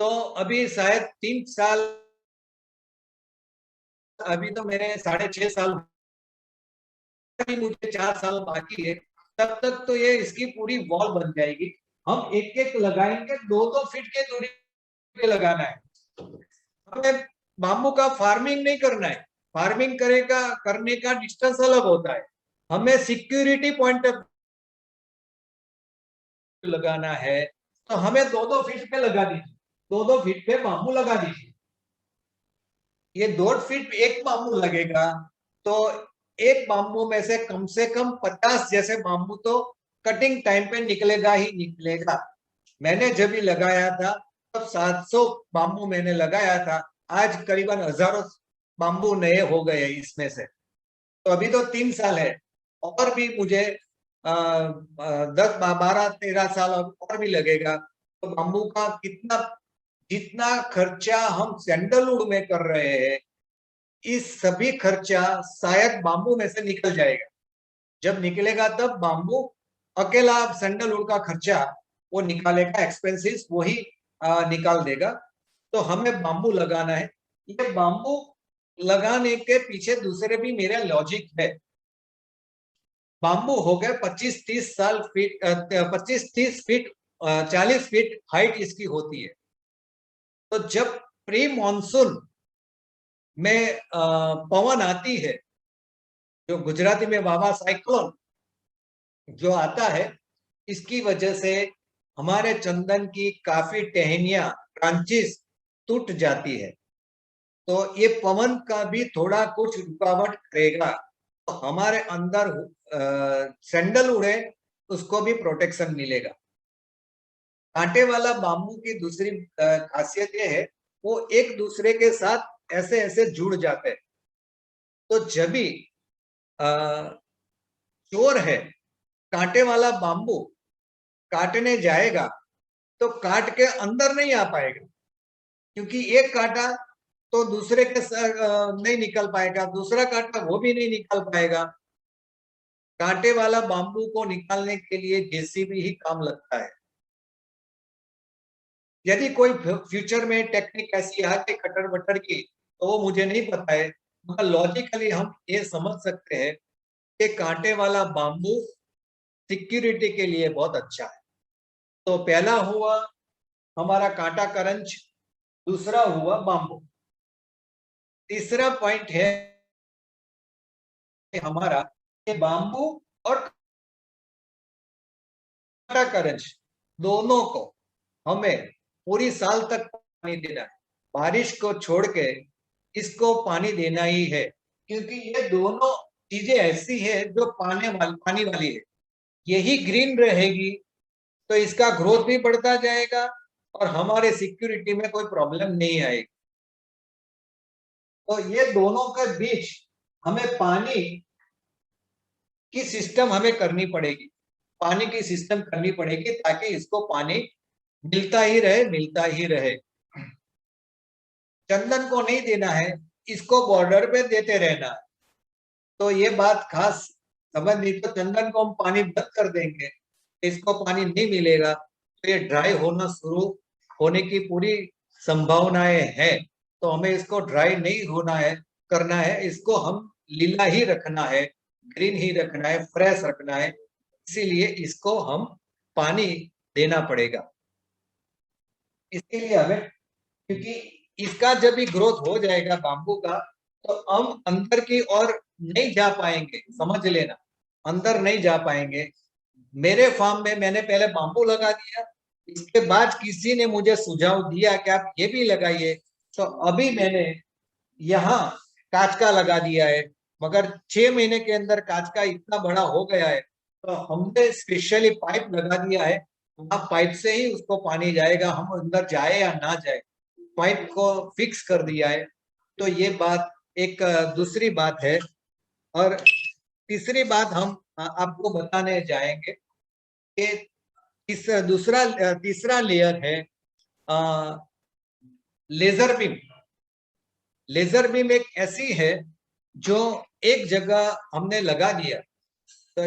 तो अभी शायद 3 साल, अभी तो मेरे 6.5 साल, अभी मुझे 4 साल बाकी है, तब तक तो ये इसकी पूरी वॉल बन जाएगी। हम एक एक लगाएंगे, 2-2 फीट के दूरी पे लगाना है। हमें बाम्बू का फार्मिंग नहीं करना है, फार्मिंग करेगा करने का डिस्टेंस अलग होता है। हमें सिक्योरिटी पॉइंट ऑफ लगाना है, तो हमें 2-2 फीट पे लगा दीजिए, 2-2 फीट पे बाम्बू लगा दीजिए। ये 2 फीट पे एक बाम्बू लगेगा, तो एक बाम्बू में से कम 50 जैसे बाम्बू तो कटिंग टाइम पे निकलेगा ही निकलेगा। मैंने जब भी लगाया था तब 700 बाम्बू मैंने लगाया था, आज करीबन हजारों बाम्बू नए हो गए इसमें से। तो अभी तो 3 साल है, और भी मुझे 10, 12, 13 साल और भी लगेगा। तो बाम्बू का कितना, जितना खर्चा हम सैंडलवुड में कर रहे हैं, इस सभी खर्चा शायद बाम्बू में से निकल जाएगा। जब निकलेगा तब बाम्बू अकेला सैंडलवुड का खर्चा वो निकालेगा, एक्सपेंसेस वही निकाल देगा। तो हमें बाम्बू लगाना है। ये बाम्बू लगाने के पीछे दूसरे भी मेरा लॉजिक है। बाम्बू हो गए 25-30 साल फीट, 25-30 फीट, 40 फीट हाइट इसकी होती है। तो जब प्री मॉनसून में पवन आती है, जो गुजराती में वावा साइक्लोन जो आता है, इसकी वजह से हमारे चंदन की काफी टहनियां, ब्रांचेस टूट जाती है। तो ये पवन का भी थोड़ा कुछ रुकावट करेगा, तो हमारे अंदर सैंडलवुड है उसको भी प्रोटेक्शन मिलेगा। कांटे वाला बाम्बू की दूसरी खासियत ये है, वो एक दूसरे के साथ ऐसे ऐसे जुड़ जाते हैं। तो जब भी चोर है, कांटे वाला बाम्बू काटने जाएगा तो काट के अंदर नहीं आ पाएगा, क्योंकि एक कांटा तो दूसरे के नहीं निकल पाएगा, दूसरा कांटा वो भी नहीं निकल पाएगा। कांटे वाला बाम्बू को निकालने के लिए जेसीबी ही काम लगता है। यदि कोई फ्यूचर में टेक्निक ऐसी आ गई कटर वटर की, तो वो मुझे नहीं पता है, मगर लॉजिकली हम ये समझ सकते हैं कि कांटे वाला बाम्बू सिक्योरिटी के लिए बहुत अच्छा है। तो पहला हुआ हमारा कांटा करंज, दूसरा हुआ बाम्बू। तीसरा पॉइंट है हमारा कि बाम्बू और कांटा करंज दोनों को हमें पूरी साल तक पानी देना है। बारिश को छोड़ के इसको पानी देना ही है, क्योंकि ये दोनों चीजें ऐसी है जो पानी वाली है। यही ग्रीन रहेगी तो इसका ग्रोथ भी बढ़ता जाएगा और हमारे सिक्योरिटी में कोई प्रॉब्लम नहीं आएगी। तो ये दोनों के बीच हमें पानी की सिस्टम हमें करनी पड़ेगी, पानी की सिस्टम करनी पड़ेगी, ताकि इसको पानी मिलता ही रहे, मिलता ही रहे। चंदन को नहीं देना है, इसको बॉर्डर पे देते रहना है। तो ये बात खास समझ नहीं, तो चंदन को हम पानी बंद कर देंगे, इसको पानी नहीं मिलेगा, तो ये ड्राई होना शुरू होने की पूरी संभावनाएं हैं। तो हमें इसको ड्राई नहीं होना है, करना है, इसको हम लीला ही रखना है, ग्रीन ही रखना है, फ्रेश रखना है। इसीलिए इसको हम पानी देना पड़ेगा। इसीलिए हमें, क्योंकि इसका जब भी ग्रोथ हो जाएगा बाम्बू का, तो हम अंदर की ओर नहीं जा पाएंगे, समझ लेना, अंदर नहीं जा पाएंगे। मेरे फार्म में मैंने पहले बाम्बू लगा दिया, इसके बाद किसी ने मुझे सुझाव दिया कि आप ये भी लगाइए, तो अभी मैंने यहाँ कांच का लगा दिया है। मगर 6 महीने के अंदर कांच का इतना बड़ा हो गया है, तो हमने स्पेशली पाइप लगा दिया है, वहां पाइप से ही उसको पानी जाएगा, हम अंदर जाए या ना जाए, पाइप को फिक्स कर दिया है। तो ये बात एक दूसरी बात है। और तीसरी बात हम आपको बताने जाएंगे कि तीसरा लेयर है लेजर बीम। लेजर बीम एक ऐसी है जो एक जगह हमने लगा दिया, तो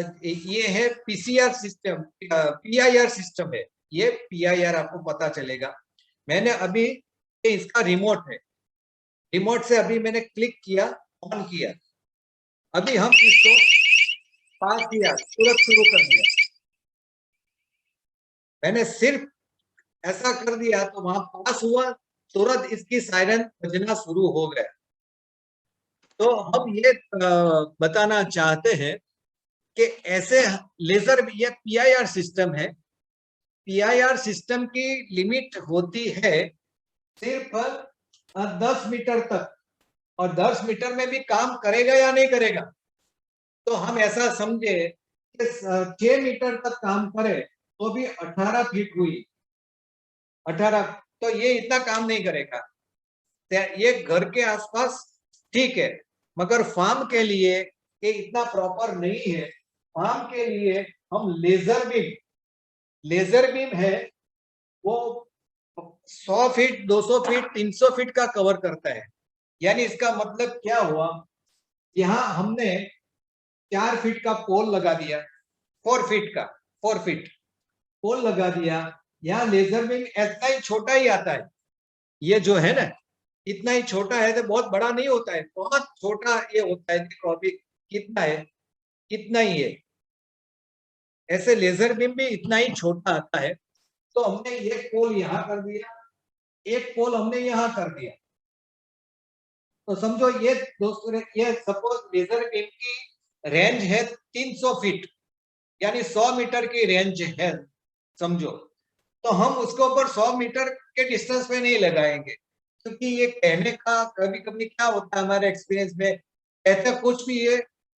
ये है पीसीआर सिस्टम, पीआईआर सिस्टम है। ये पीआईआर आपको पता चलेगा। मैंने अभी इसका रिमोट है, रिमोट से अभी मैंने क्लिक किया, ऑन किया, अभी हम इसको पास किया, तुरंत शुरू कर दिया। मैंने सिर्फ ऐसा कर दिया तो वहां पास हुआ, तुरंत इसकी सायरन बजना शुरू हो गया। तो हम ये बताना चाहते हैं कि ऐसे लेजर, ये पीआईआर सिस्टम है। पीआईआर सिस्टम की लिमिट होती है सिर्फ 10 मीटर तक, और 10 मीटर में भी काम करेगा या नहीं करेगा। तो हम ऐसा समझे कि 6 मीटर तक काम करे तो भी 18 फीट हुई, 18, तो ये इतना काम नहीं करेगा। ये घर के आसपास ठीक है, मगर फार्म के लिए ये इतना प्रॉपर नहीं है। फार्म के लिए हम लेजर बीम है वो 100 फीट, 200 फीट, 300 फीट का कवर करता है। यानी इसका मतलब क्या हुआ, यहाँ हमने 4 फीट का पोल लगा दिया, 4 फीट का, 4 फीट पोल लगा दिया। यहाँ लेजर बीम इतना ही छोटा ही आता है, ये जो है ना इतना ही छोटा है, तो बहुत बड़ा नहीं होता है, बहुत छोटा ये होता है। देखो अभी कितना है, इतना ही है। ऐसे लेजर बीम भी इतना ही छोटा आता है। तो हमने ये पोल यहाँ कर दिया, एक पोल हमने यहाँ कर दिया, तो समझो ये दोस्तों, ये सपोज लेजर बीम की रेंज है 300 फीट, यानी 100 मीटर की रेंज है समझो। तो हम उसके ऊपर 100 मीटर के डिस्टेंस पे नहीं लगाएंगे, क्योंकि ये कहने का कभी कभी क्या होता है हमारे एक्सपीरियंस में, कहते कुछ भी ये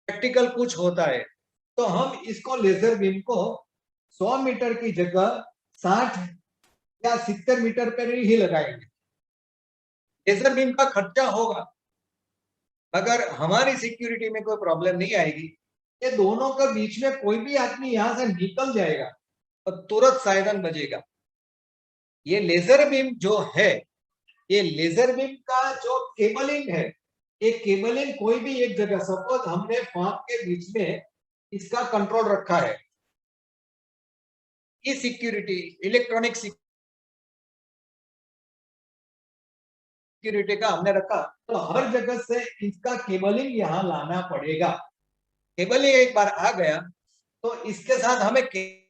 प्रैक्टिकल कुछ होता है। तो हम इसको लेजर बीम को 100 मीटर की जगह 60 या 70 मीटर पर ही लगाएंगे। लेजर बीम का खर्चा होगा, मगर हमारी सिक्योरिटी में कोई प्रॉब्लम नहीं आएगी। ये दोनों के बीच में कोई भी आदमी यहाँ से निकल जाएगा और तुरंत सायरन बजेगा। ये लेजर बीम जो है, ये लेजर बीम का जो केबलिंग है, ये केबलिंग कोई भी एक जगह, सपोज हमने फार्म के बीच में इसका कंट्रोल रखा है, ये सिक्योरिटी, इलेक्ट्रॉनिक सिक्योरिटी का हमने रखा, तो हर जगह से इसका केबलिंग यहाँ लाना पड़ेगा। केबलिंग एक बार आ गया तो इसके साथ हमें क्या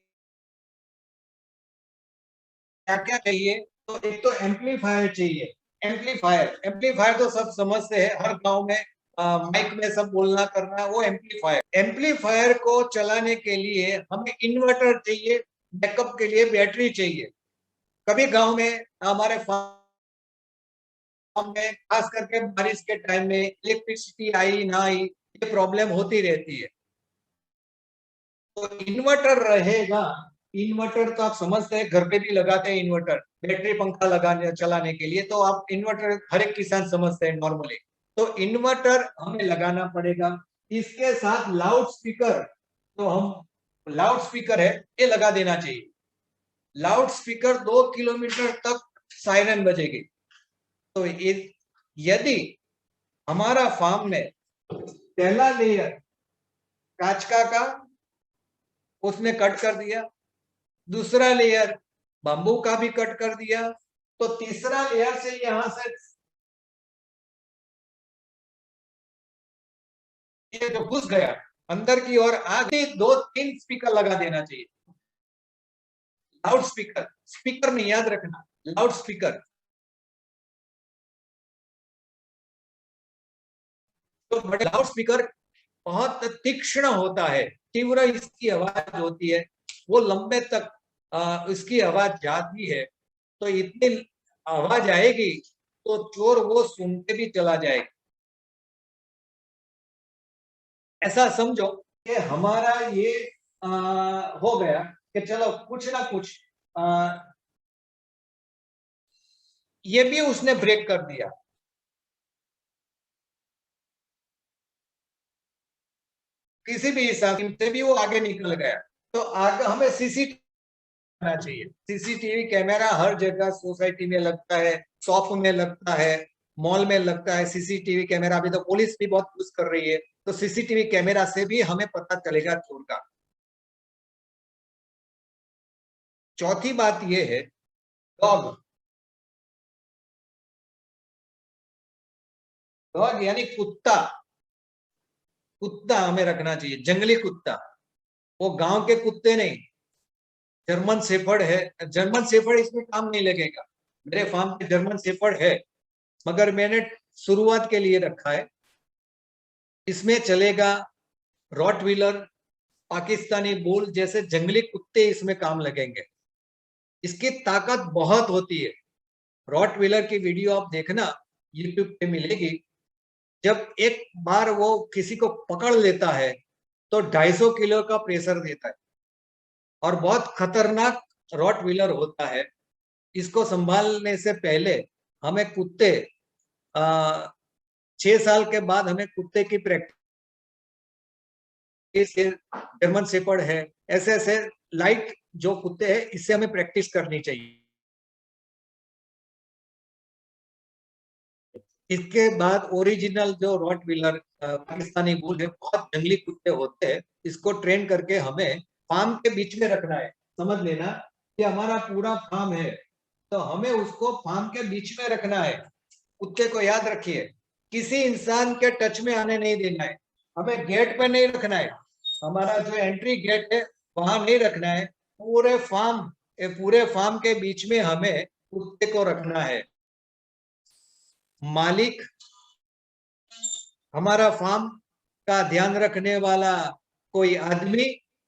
क्या चाहिए, तो एक तो एम्पलीफायर चाहिए। एम्पलीफायर तो सब समझते हैं, हर गांव में माइक में सब बोलना करना, वो एम्पलीफायर को चलाने के लिए हमें इन्वर्टर चाहिए, बैकअप के लिए बैटरी चाहिए। कभी गांव में हमारे फार्म में खास करके बारिश के टाइम में इलेक्ट्रिसिटी आई ना आई, ये प्रॉब्लम होती रहती है। तो इन्वर्टर रहेगा। इन्वर्टर तो आप समझते हैं, घर पे भी लगाते हैं इन्वर्टर, बैटरी पंखा लगाने चलाने के लिए, तो आप इन्वर्टर हर एक किसान समझते हैं नॉर्मली। तो इन्वर्टर हमें लगाना पड़ेगा। इसके साथ लाउड स्पीकर, तो हम लाउड स्पीकर है ये लगा देना चाहिए। लाउड स्पीकर 2 किलोमीटर तक सायरन बजेगी। तो यदि हमारा फार्म में पहला लेयर कांच का उसने कट कर दिया, दूसरा लेयर बम्बू का भी कट कर दिया, तो तीसरा लेयर से यहां से ये जो घुस गया अंदर की ओर, आगे 2-3 स्पीकर लगा देना चाहिए। लाउड स्पीकर, स्पीकर में याद रखना, लाउड स्पीकर। तो बड़े लाउड स्पीकर बहुत तीक्ष्ण होता है, तीव्र इसकी आवाज होती है, वो लंबे तक इसकी आवाज जाती है। तो इतनी आवाज आएगी तो चोर वो सुन के भी चला जाएगा। ऐसा समझो कि हमारा ये हो गया कि चलो कुछ ना कुछ ये भी उसने ब्रेक कर दिया, किसी भी हिसाब से भी वो आगे निकल गया। तो आगे हमें सीसीटीवी चाहिए। सीसीटीवी कैमरा हर जगह सोसाइटी में लगता है, शॉप में लगता है, मॉल में लगता है सीसीटीवी कैमरा, अभी तो पुलिस भी बहुत यूज कर रही है, तो सीसीटीवी कैमरा से भी हमें पता चलेगा चोर का। चौथी बात यह है, डॉग। डॉग यानी कुत्ता। कुत्ता हमें रखना चाहिए, जंगली कुत्ता, वो गांव के कुत्ते नहीं। जर्मन शेफर्ड है, जर्मन शेफर्ड इसमें काम नहीं लगेगा। मेरे फार्म पे जर्मन शेफर्ड है, मगर मैंने शुरुआत के लिए रखा है। इसमें चलेगा रॉटवीलर, पाकिस्तानी बुल जैसे जंगली कुत्ते इसमें काम लगेंगे। इसकी ताकत बहुत होती है। रॉटवीलर की वीडियो आप देखना, यूट्यूब पे मिलेगी। जब एक बार वो किसी को पकड़ लेता है तो 250 किलो का प्रेशर देता है और बहुत खतरनाक रॉटवीलर होता है। इसको संभालने से पहले हमें कुत्ते 6 साल के बाद हमें कुत्ते की प्रैक्टिस, जर्मन शेफर्ड है, ऐसे ऐसे लाइट जो कुत्ते हैं, इससे हमें प्रैक्टिस करनी चाहिए। इसके बाद ओरिजिनल जो रॉटवीलर पाकिस्तानी बुल है, बहुत जंगली कुत्ते होते हैं। इसको ट्रेन करके हमें फार्म के बीच में रखना है। समझ लेना कि हमारा पूरा फार्म है, तो हमें उसको फार्म के बीच में रखना है। कुत्ते को याद रखिए, किसी इंसान के टच में आने नहीं देना है। हमें गेट पे नहीं रखना है, हमारा जो एंट्री गेट है वहां नहीं रखना है। पूरे फार्म के बीच में हमें कुत्ते को रखना है। मालिक, हमारा फार्म का ध्यान रखने वाला कोई आदमी,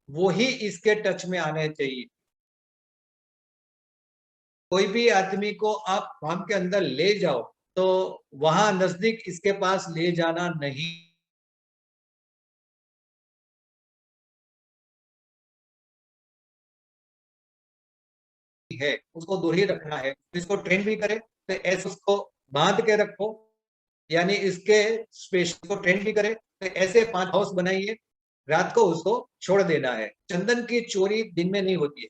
वो ही इसके टच में आने चाहिए। कोई भी आदमी को आप फार्म के अंदर ले जाओ तो वहां नजदीक इसके पास ले जाना नहीं है, उसको दूर ही रखना है। इसको ट्रेन भी करे तो ऐसे उसको बांध के रखो, यानी इसके स्पेस को ट्रेन भी करे तो ऐसे 5 हाउस बनाइए, रात को उसको छोड़ देना है। चंदन की चोरी दिन में नहीं होती है,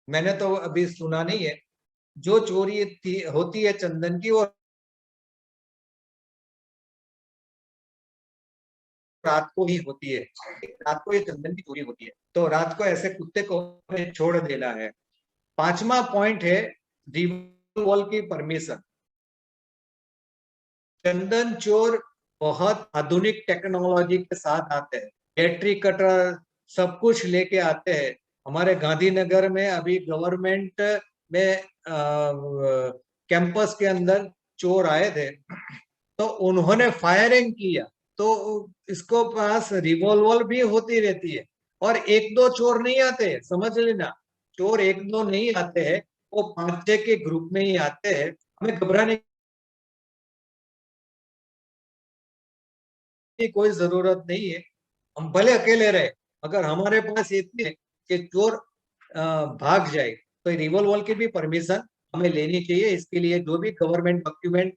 मैंने तो अभी सुना नहीं है। जो चोरी होती है चंदन की, वो रात को ही होती है। रात को ये चंदन की चोरी होती है, तो रात को ऐसे कुत्ते को छोड़ देना है। 5वां पॉइंट है रिवॉल्व की परमिशन। चंदन चोर बहुत आधुनिक टेक्नोलॉजी के साथ आते हैं, बैटरी कटर सब कुछ लेके आते हैं। हमारे गांधीनगर में अभी गवर्नमेंट में कैंपस के अंदर चोर आए थे, तो उन्होंने फायरिंग किया, तो इसको पास रिवॉल्वर भी होती रहती है। और 1-2 चोर नहीं आते, समझ लेना, चोर 1-2 नहीं आते हैं, वो 5-6 के ग्रुप में ही आते हैं। हमें घबराने की कोई जरूरत नहीं है। हम भले अकेले रहे, अगर हमारे पास इतनी है कि चोर भाग जाए, तो रिवॉल्वर की भी परमिशन हमें लेनी चाहिए। इसके लिए जो भी गवर्नमेंट डॉक्यूमेंट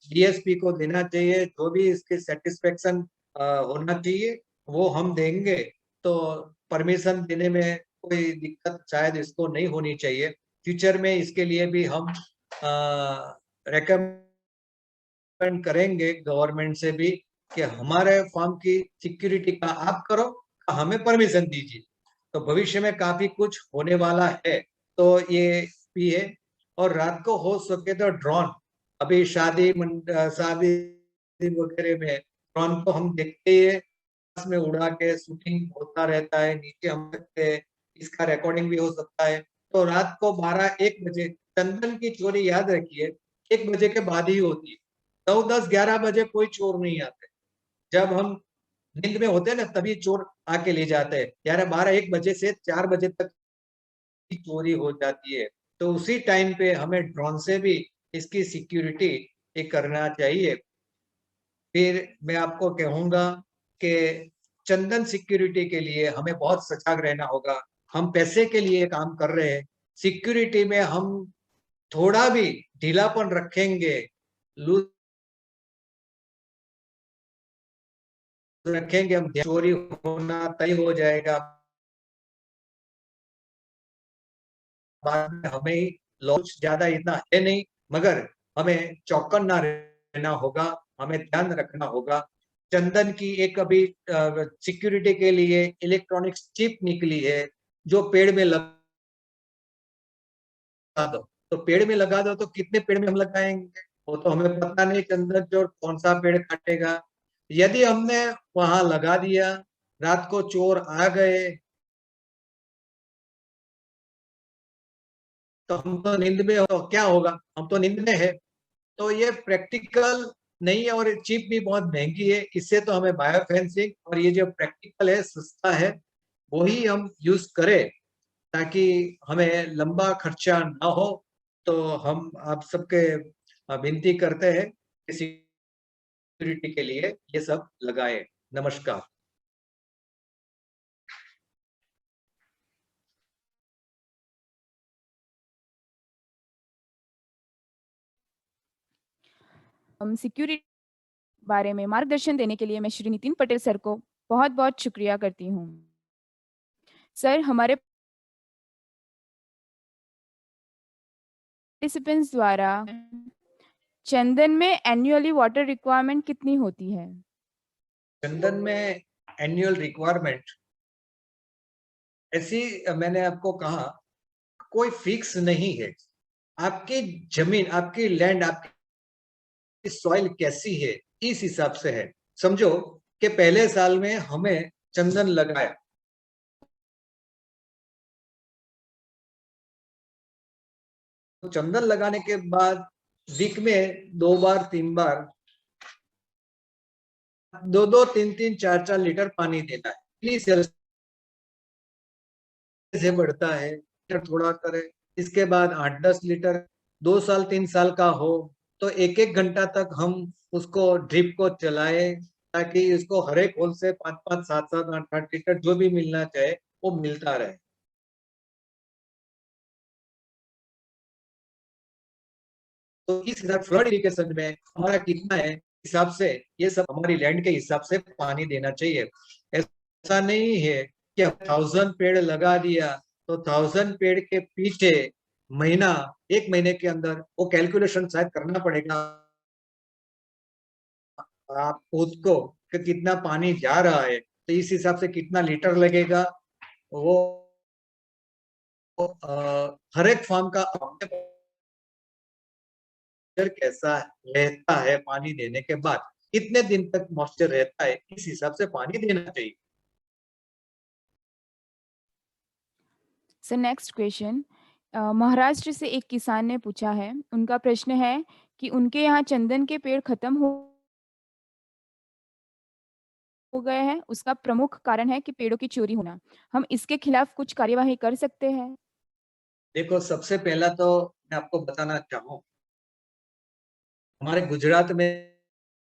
डीएसपी को देना चाहिए, जो भी इसके सेटिस्फेक्शन होना चाहिए, वो हम देंगे। तो परमिशन देने में कोई दिक्कत शायद इसको नहीं होनी चाहिए। फ्यूचर में इसके लिए भी हम रेकमेंड करेंगे गवर्नमेंट से भी कि हमारे फार्म की सिक्योरिटी का आप करो, हमें परमिशन दीजिए। तो भविष्य में काफी कुछ होने वाला है, तो ये भी है। और रात को हो सके तो ड्रोन, अभी शादी वगैरह में ड्रोन को हम देखते ही है, में उड़ा के शूटिंग होता रहता है, नीचे हम सकते हैं, इसका रिकॉर्डिंग भी हो सकता है। तो रात को 12-1 बजे चंदन की चोरी याद रखिए 1 बजे के बाद ही होती है। 9-10-11 बजे कोई चोर नहीं आते। जब हम नींद में होते हैं ना, तभी चोर आके ले जाते हैं। 11-12-1 बजे से 4 बजे तक की चोरी हो जाती है। तो उसी टाइम पे हमें ड्रोन से भी इसकी सिक्योरिटी करना चाहिए। फिर मैं आपको कहूंगा कि चंदन सिक्योरिटी के लिए हमें बहुत सजग रहना होगा। हम पैसे के लिए काम कर रहे हैं, सिक्योरिटी में हम थोड़ा भी ढीलापन रखेंगे, लूज रखेंगे, हम चोरी होना तय हो जाएगा। बाद में हमें लॉस ज्यादा इतना है नहीं, मगर हमें चौकन्ना रहना होगा, हमें ध्यान रखना होगा। चंदन की एक अभी सिक्योरिटी के लिए इलेक्ट्रॉनिक्स चिप निकली है, जो पेड़ में लगा दो, तो पेड़ में लगा दो, तो कितने पेड़ में हम लगाएंगे वो तो हमें पता नहीं, चंदन चोर कौन सा पेड़ काटेगा। यदि हमने वहां लगा दिया, रात को चोर आ गए, तो हम तो नींद में हो, क्या होगा, हम तो नींद में है। तो ये प्रैक्टिकल नहीं है, और चिप भी बहुत महंगी है। इससे तो हमें बायो फेंसिंग और ये जो प्रैक्टिकल है, सस्ता है, वही हम यूज करें, ताकि हमें लंबा खर्चा ना हो। तो हम आप सबके विनती करते हैं कि सिक्योरिटी के लिए ये सब लगाए। नमस्कार। सिक्योरिटी बारे में मार्गदर्शन देने के लिए मैं श्री नितिन पटेल सर को बहुत-बहुत शुक्रिया करती हूँ। सर, हमारे पार्टिसिपेंट्स द्वारा चंदन में एनुअली वाटर रिक्वायरमेंट कितनी होती है? चंदन में एनुअल रिक्वायरमेंट ऐसी, मैंने आपको कहा, कोई फिक्स नहीं है। आपकी जमीन, आपकी लैंड, आपकी सॉइल कैसी है, इस हिसाब से है। समझो कि पहले साल में हमें चंदन लगाया, तो चंदन लगाने के बाद वीक में 2 बार 3 बार, 2-2 3-3 4-4 लीटर पानी देना है। प्लीज से बढ़ता है, थोड़ा करे। इसके बाद 8-10 लीटर, 2 साल 3 साल का हो तो 1-1 घंटा तक हम उसको ड्रिप को चलाए, ताकि इसको हर एक होल से 5-5 7-7 8-8 लीटर जो भी मिलना चाहे वो मिलता रहे। तो इस हिसाब फ्लड इरिगेशन में हमारा कितना है, हिसाब से ये सब हमारी लैंड के हिसाब से पानी देना चाहिए। ऐसा नहीं है कि 1000 पेड़ लगा दिया तो 1000 पेड़ के पीछे महीना, 1 महीने के अंदर वो कैलकुलेशन शायद करना पड़ेगा आप खुद को, कि कितना पानी जा रहा है, तो इस हिसाब से कितना लीटर लगेगा वो हर एक फार्म का कैसा रहता है, पानी देने के बाद कितने दिन तक मॉइस्चर रहता है, इस हिसाब से पानी देना चाहिए। सर, नेक्स्ट क्वेश्चन महाराष्ट्र से एक किसान ने पूछा है। उनका प्रश्न है कि उनके यहाँ चंदन के पेड़ खत्म हो गए हैं। उसका प्रमुख कारण है कि पेड़ों की चोरी होना। हम इसके खिलाफ कुछ कार्यवाही कर सकते हैं? देखो, सबसे पहला तो मैं आपको बताना चाहूँ, हमारे गुजरात में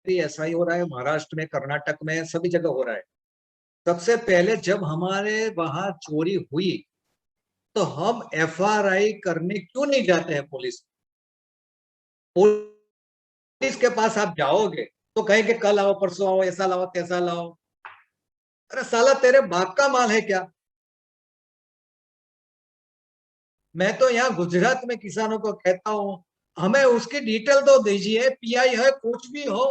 भी ऐसा ही हो रहा है, महाराष्ट्र में, कर्नाटक में, सभी जगह हो रहा है। सबसे पहले जब हमारे वहां चोरी हुई, तो हम एफआरआई करने क्यों नहीं जाते हैं पुलिस के पास आप जाओगे तो कहेंगे कल आओ, परसों आओ, ऐसा लाओ, कैसा लाओ। अरे साला, तेरे बाप का माल है क्या? मैं तो यहाँ गुजरात में किसानों को कहता हूँ, हमें उसकी डिटेल तो दीजिए, पीआई है, कुछ भी हो।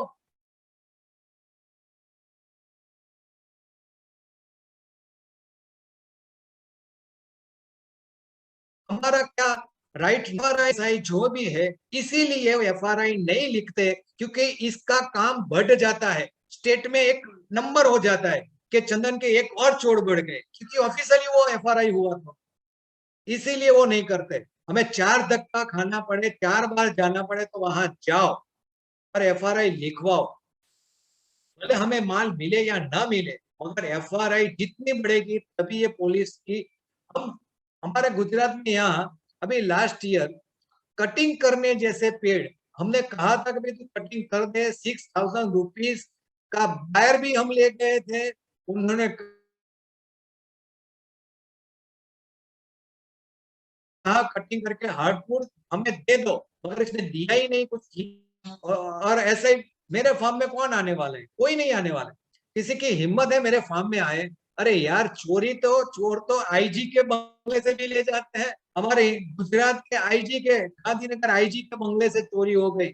हमारा क्या राइट, एफआरआई जो भी है, इसीलिए एफआरआई नहीं लिखते, क्योंकि इसका काम बढ़ जाता है, स्टेट में एक नंबर हो जाता है कि चंदन के एक और चोर बढ़ गए, क्योंकि ऑफिशियली वो एफआरआई हुआ था। इसीलिए वो नहीं करते। हमें 4 धक्का खाना पड़े, 4 बार जाना पड़े, तो वहां जाओ और एफआरआई लिखवाओ। भले हमें माल मिले या ना मिले, मगर एफआरआई जितनी बढ़ेगी तभी ये पुलिस की। हम हमारे गुजरात में यहाँ अभी लास्ट ईयर कटिंग करने जैसे पेड़, हमने कहा था कि भाई तू कटिंग कर दे, 6000 रुपीज का बायर भी हम ले गए थे। उन्होंने कहा कटिंग करके हार्डवुड हमें दे दो, मगर इसने दिया ही नहीं कुछ। और ऐसे ही मेरे फार्म में कौन आने वाला है? कोई नहीं आने वाला है। किसी की हिम्मत है मेरे फार्म में आए, अरे यार, चोर तो आईजी के बंगले से भी ले जाते हैं। हमारे गुजरात के आईजी के, गांधीनगर आईजी के बंगले से चोरी हो गई।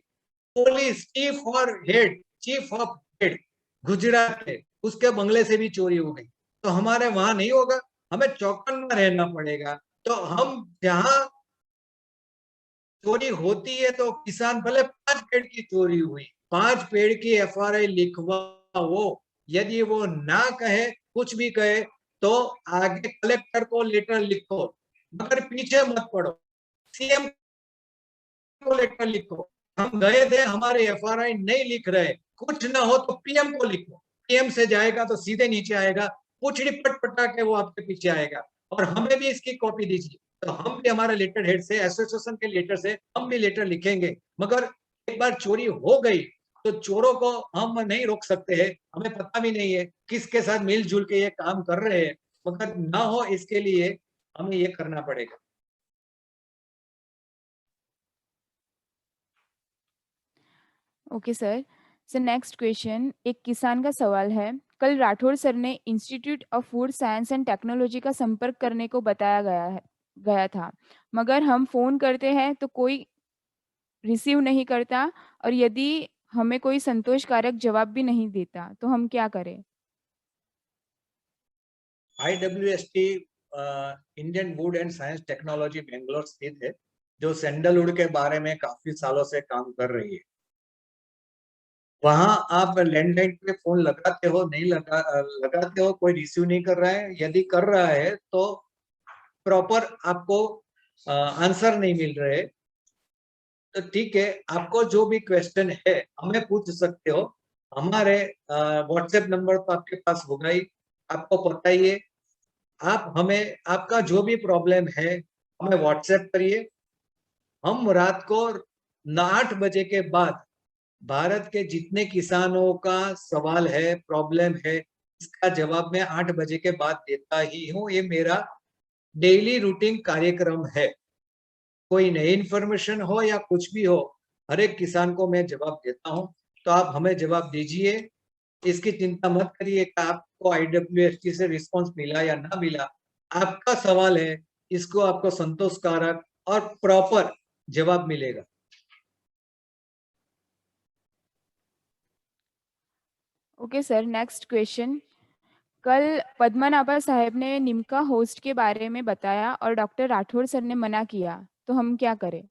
Police chief of head Gujarat के, उसके बंगले से भी चोरी हो गई। तो हमारे वहां नहीं होगा, हमें चौकन्ना रहना पड़ेगा। तो हम जहां चोरी होती है तो किसान, भले 5 पेड़ की चोरी हुई, 5 पेड़ की एफआरआई लिखवाओ। यदि वो ना कहे, कुछ भी कहे, तो आगे कलेक्टर को लेटर लिखो, मगर पीछे मत पड़ो। सीएम को लेटर लिखो, हम गए थे, हमारे एफआरआई नहीं लिख रहे, कुछ ना हो तो पीएम को लिखो। पीएम से जाएगा तो सीधे नीचे आएगा, पूछड़ी पटपटा के वो आपके पीछे आएगा। और हमें भी इसकी कॉपी दीजिए, तो हम भी हमारे लेटर हेड से, एसोसिएशन के लेटर से हम भी लेटर लिखेंगे। मगर एक बार चोरी हो गई तो चोरों को हम नहीं रोक सकते हैं। हमें पता भी नहीं है किसके साथ मिलजुल के ये काम कर रहे हैं, मगर ना हो इसके लिए हमें ये करना पड़ेगा। Okay sir. Sir next question, एक किसान का सवाल है। कल राठौर सर ने institute of food science and technology का संपर्क करने को बताया गया था, मगर हम फ़ोन करते हैं तो कोई रिसीव नहीं करता, और यदि हमें कोई संतोषकारक जवाब भी नहीं देता, तो हम क्या करें? IWST Indian would and science technology Bangalore स्थित है, जो सैंडलवुड के बारे में काफी सालों से काम कर रही है। वहां आप लैंडलाइन पे फोन लगाते हो, नहीं लगाते हो, कोई रिसीव नहीं कर रहा है। यदि कर रहा है तो प्रॉपर आपको आंसर नहीं मिल रहे। तो ठीक है, आपको जो भी क्वेश्चन है हमें पूछ सकते हो। हमारे व्हाट्सएप नंबर तो आपके पास होगा ही, आपको पता ही है। आप हमें आपका जो भी प्रॉब्लम है हमें व्हाट्सएप करिए। हम रात को 8 बजे के बाद भारत के जितने किसानों का सवाल है, प्रॉब्लम है, इसका जवाब मैं 8 बजे के बाद देता ही हूँ। ये मेरा डेली रूटीन कार्यक्रम है। कोई नई इंफॉर्मेशन हो या कुछ भी हो, हर एक किसान को मैं जवाब देता हूँ। तो आप हमें जवाब दीजिए, इसकी चिंता मत करिए कि आपको IWST से रिस्पांस मिला या ना मिला। आपका सवाल है, इसको आपको संतोषकारक और प्रॉपर जवाब मिलेगा। Okay sir, next question. कल पद्मनाभा साहब ने निम्का होस्ट के बारे में बताया और डॉक्टर राठौर सर ने मना किया, तो हम क्या करें?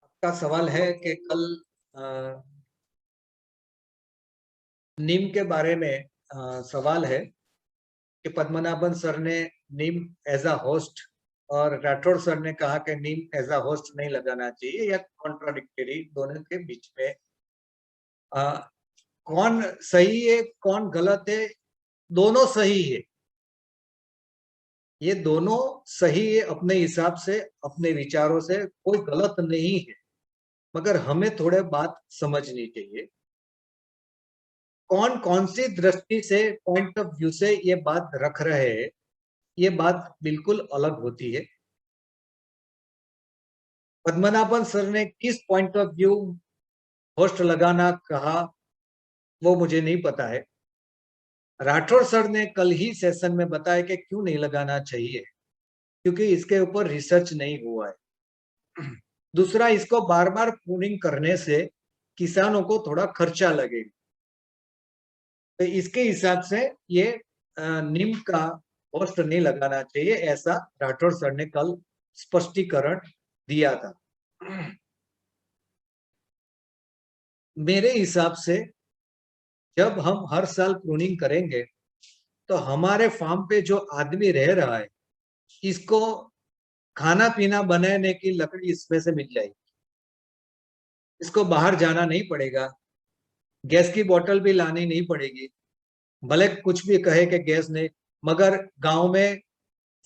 आपका सवाल है कि कल नीम के बारे में सवाल है कि पद्मनाभन सर ने नीम एज अ होस्ट और राठौर सर ने कहा कि नीम एज अ होस्ट नहीं लगाना चाहिए, या कॉन्ट्राडिक्टरी दोनों के बीच में कौन सही है कौन गलत है? दोनों सही है, ये दोनों सही है अपने हिसाब से, अपने विचारों से, कोई गलत नहीं है। मगर हमें थोड़े बात समझनी चाहिए, कौन सी दृष्टि से, पॉइंट ऑफ व्यू से ये बात रख रहे हैं, ये बात बिल्कुल अलग होती है। पद्मनाभन सर ने किस पॉइंट ऑफ व्यू होस्ट लगाना कहा, वो मुझे नहीं पता है। राठौर सर ने कल ही सेशन में बताया कि क्यों नहीं लगाना चाहिए, क्योंकि इसके ऊपर रिसर्च नहीं हुआ है। दूसरा, इसको बार बार प्रूनिंग करने से किसानों को थोड़ा खर्चा लगेगा। तो इसके हिसाब से ये नीम का होस्ट नहीं लगाना चाहिए, ऐसा राठौर सर ने कल स्पष्टीकरण दिया था। मेरे हिसाब से जब हम हर साल प्रूनिंग करेंगे तो हमारे फार्म पे जो आदमी रह रहा है, इसको खाना पीना बनाने की लकड़ी इसमें से मिल जाएगी, इसको बाहर जाना नहीं पड़ेगा, गैस की बोतल भी लानी नहीं पड़ेगी। भले कुछ भी कहे कि गैस नहीं, मगर गांव में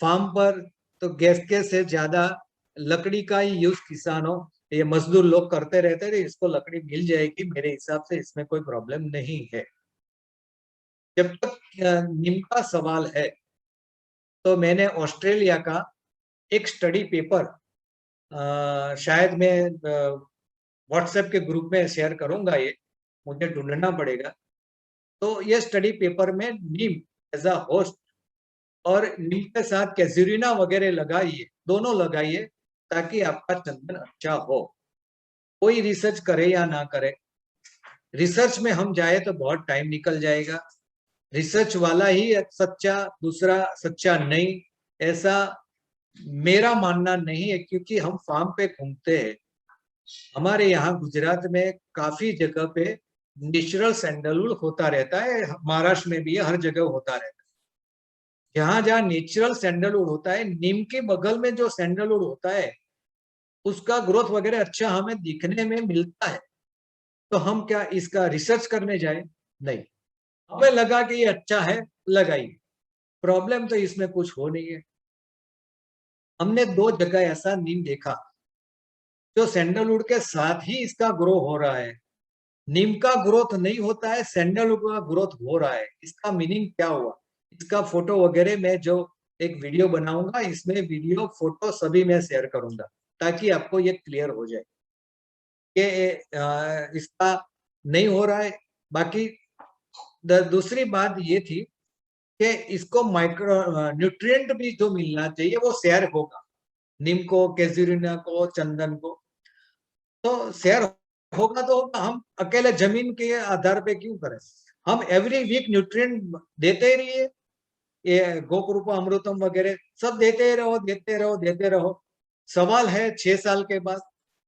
फार्म पर तो गैस के से ज्यादा लकड़ी का ही यूज किसानों, ये मजदूर लोग करते रहते थे। इसको लकड़ी मिल जाएगी, मेरे हिसाब से इसमें कोई प्रॉब्लम नहीं है। जब तक नीम का सवाल है, तो मैंने ऑस्ट्रेलिया का एक स्टडी पेपर शायद मैं व्हाट्सएप के ग्रुप में शेयर करूंगा, ये मुझे ढूंढना पड़ेगा। तो ये स्टडी पेपर में नीम एज अ होस्ट और नीम के साथ कैजुरिना वगैरह लगाइए, दोनों लगाइए, ताकि आपका चंदन अच्छा हो। कोई रिसर्च करे या ना करे, रिसर्च में हम जाए तो बहुत टाइम निकल जाएगा। रिसर्च वाला ही सच्चा, दूसरा सच्चा नहीं, ऐसा मेरा मानना नहीं है, क्योंकि हम फार्म पे घूमते हैं। हमारे यहाँ गुजरात में काफी जगह पे नेचुरल सैंडलवुड होता रहता है, महाराष्ट्र में भी हर जगह होता रहता है। जहां जहां नेचुरल सैंडलवुड होता है, नीम के बगल में जो सैंडलवुड होता है उसका ग्रोथ वगैरह अच्छा हमें दिखने में मिलता है। तो हम क्या इसका रिसर्च करने जाए? नहीं, हमें लगा कि ये अच्छा है, लगाइए। प्रॉब्लम तो इसमें कुछ हो नहीं है। हमने 2 जगह ऐसा नीम देखा जो सैंडलवुड के साथ ही इसका ग्रो हो रहा है। नीम का ग्रोथ नहीं होता है, सैंडलवुड का ग्रोथ हो रहा है। इसका मीनिंग क्या हुआ? इसका फोटो वगैरह मैं जो एक वीडियो बनाऊंगा, इसमें वीडियो फोटो सभी मैं शेयर करूंगा, ताकि आपको ये क्लियर हो जाए कि इसका नहीं हो रहा है। बाकी दूसरी बात ये थी कि इसको माइक्रो न्यूट्रिएंट भी जो मिलना चाहिए वो शेयर होगा, नीम को, कैजुरिना को, चंदन को, तो शेयर होगा। तो हम अकेले जमीन के आधार पे क्यों करें? हम एवरी वीक न्यूट्रिएंट देते ही रहिए, ये गोकृपा अमृतम वगैरह सब देते रहो, देते रहो, देते रहो। सवाल है 6 साल के बाद,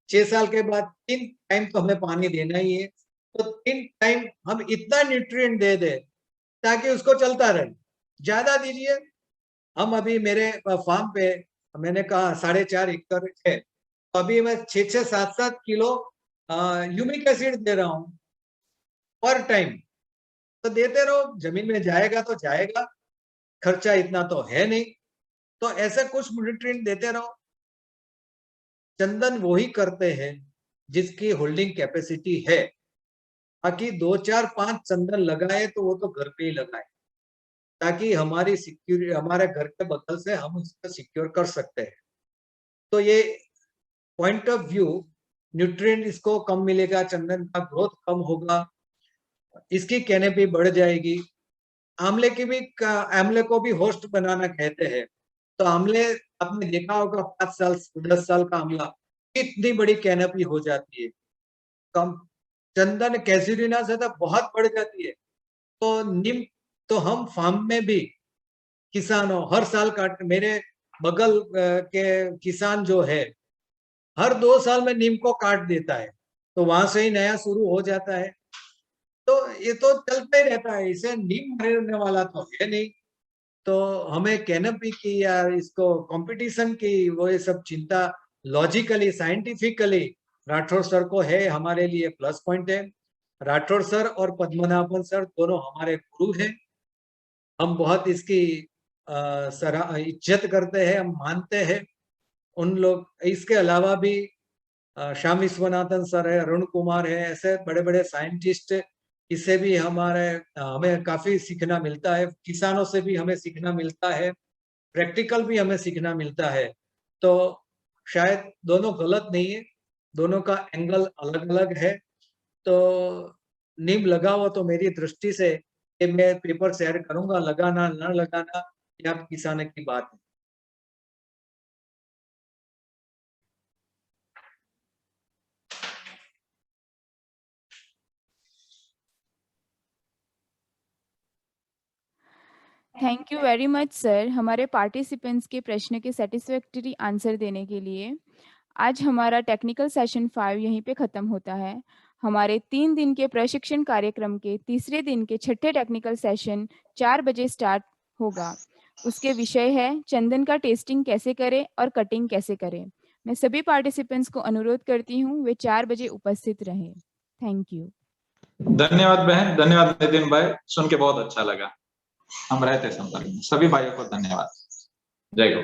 6 साल के बाद 3 टाइम तो हमें पानी देना ही है। तो 3 टाइम हम इतना न्यूट्रिएंट दे दे ताकि उसको चलता रहे। ज्यादा दीजिए। हम अभी मेरे फार्म पे मैंने कहा 4.5 एकड़ है, तो अभी मैं 6-6, 7-7 किलो ह्यूमिक एसिड दे रहा हूँ पर टाइम। तो देते रहो, जमीन में जाएगा तो जाएगा, खर्चा इतना तो है नहीं। तो ऐसे कुछ न्यूट्रिएंट देते रहो। चंदन वही करते हैं जिसकी होल्डिंग कैपेसिटी है। बाकी 2, 4, 5 चंदन लगाए तो वो तो घर पे ही लगाए, ताकि हमारी सिक्योरिटी, हमारे घर के बगल से हम उसको सिक्योर कर सकते हैं। तो ये पॉइंट ऑफ व्यू, न्यूट्रिएंट इसको कम मिलेगा, चंदन का ग्रोथ कम होगा, इसकी कैनोपी बढ़ जाएगी। आंवले की भी, आंवले को भी होस्ट बनाना कहते हैं। तो आंवले आपने देखा होगा 5 साल 10 साल का आंवला कितनी बड़ी कैनोपी हो जाती है। कम चंदन कैजुरिना से तो बहुत बढ़ जाती है। तो नीम तो हम फार्म में भी किसानों हर साल काट, मेरे बगल के किसान जो है हर 2 साल में नीम को काट देता है, तो वहां से ही नया शुरू हो जाता है। तो ये तो चलता ही रहता है, इसे नीम मरने वाला तो है नहीं। तो हमें कैनोपी की या इसको कंपटीशन की वो ये सब चिंता लॉजिकली, साइंटिफिकली राठौर सर को है, हमारे लिए प्लस पॉइंट है। राठौर सर और पद्मनाभन सर दोनों हमारे गुरु हैं। हम बहुत इसकी इज्जत करते हैं, हम मानते हैं उन लोग। इसके अलावा भी श्याम विश्वनाथन सर है, अरुण कुमार है, ऐसे बड़े बड़े साइंटिस्ट, इससे भी हमें काफी सीखना मिलता है। किसानों से भी हमें सीखना मिलता है, प्रैक्टिकल भी हमें सीखना मिलता है। तो शायद दोनों गलत नहीं है, दोनों का एंगल अलग अलग है। तो नीम लगाओ तो मेरी दृष्टि से कि मैं पेपर शेयर करूंगा, लगाना न लगाना ये आप किसान की बात है। Thank you very much sir, हमारे पार्टिसिपेंट्स के प्रश्न के सेटिस्फैक्टरी आंसर देने के लिए। आज हमारा टेक्निकल सेशन 5 यहीं पे ख़त्म होता है। हमारे 3 दिन के प्रशिक्षण कार्यक्रम के तीसरे दिन के छठे टेक्निकल सेशन 4 बजे स्टार्ट होगा। उसके विषय है चंदन का टेस्टिंग कैसे करें और कटिंग कैसे करें। मैं सभी पार्टिसिपेंट्स को अनुरोध करती हूँ वे 4 बजे उपस्थित रहें। Thank you. धन्यवाद बहन, धन्यवाद नितिन भाई, सुन के बहुत अच्छा लगा। हम रहते संपर्क में। सभी भाइयों को धन्यवाद। जय गौ।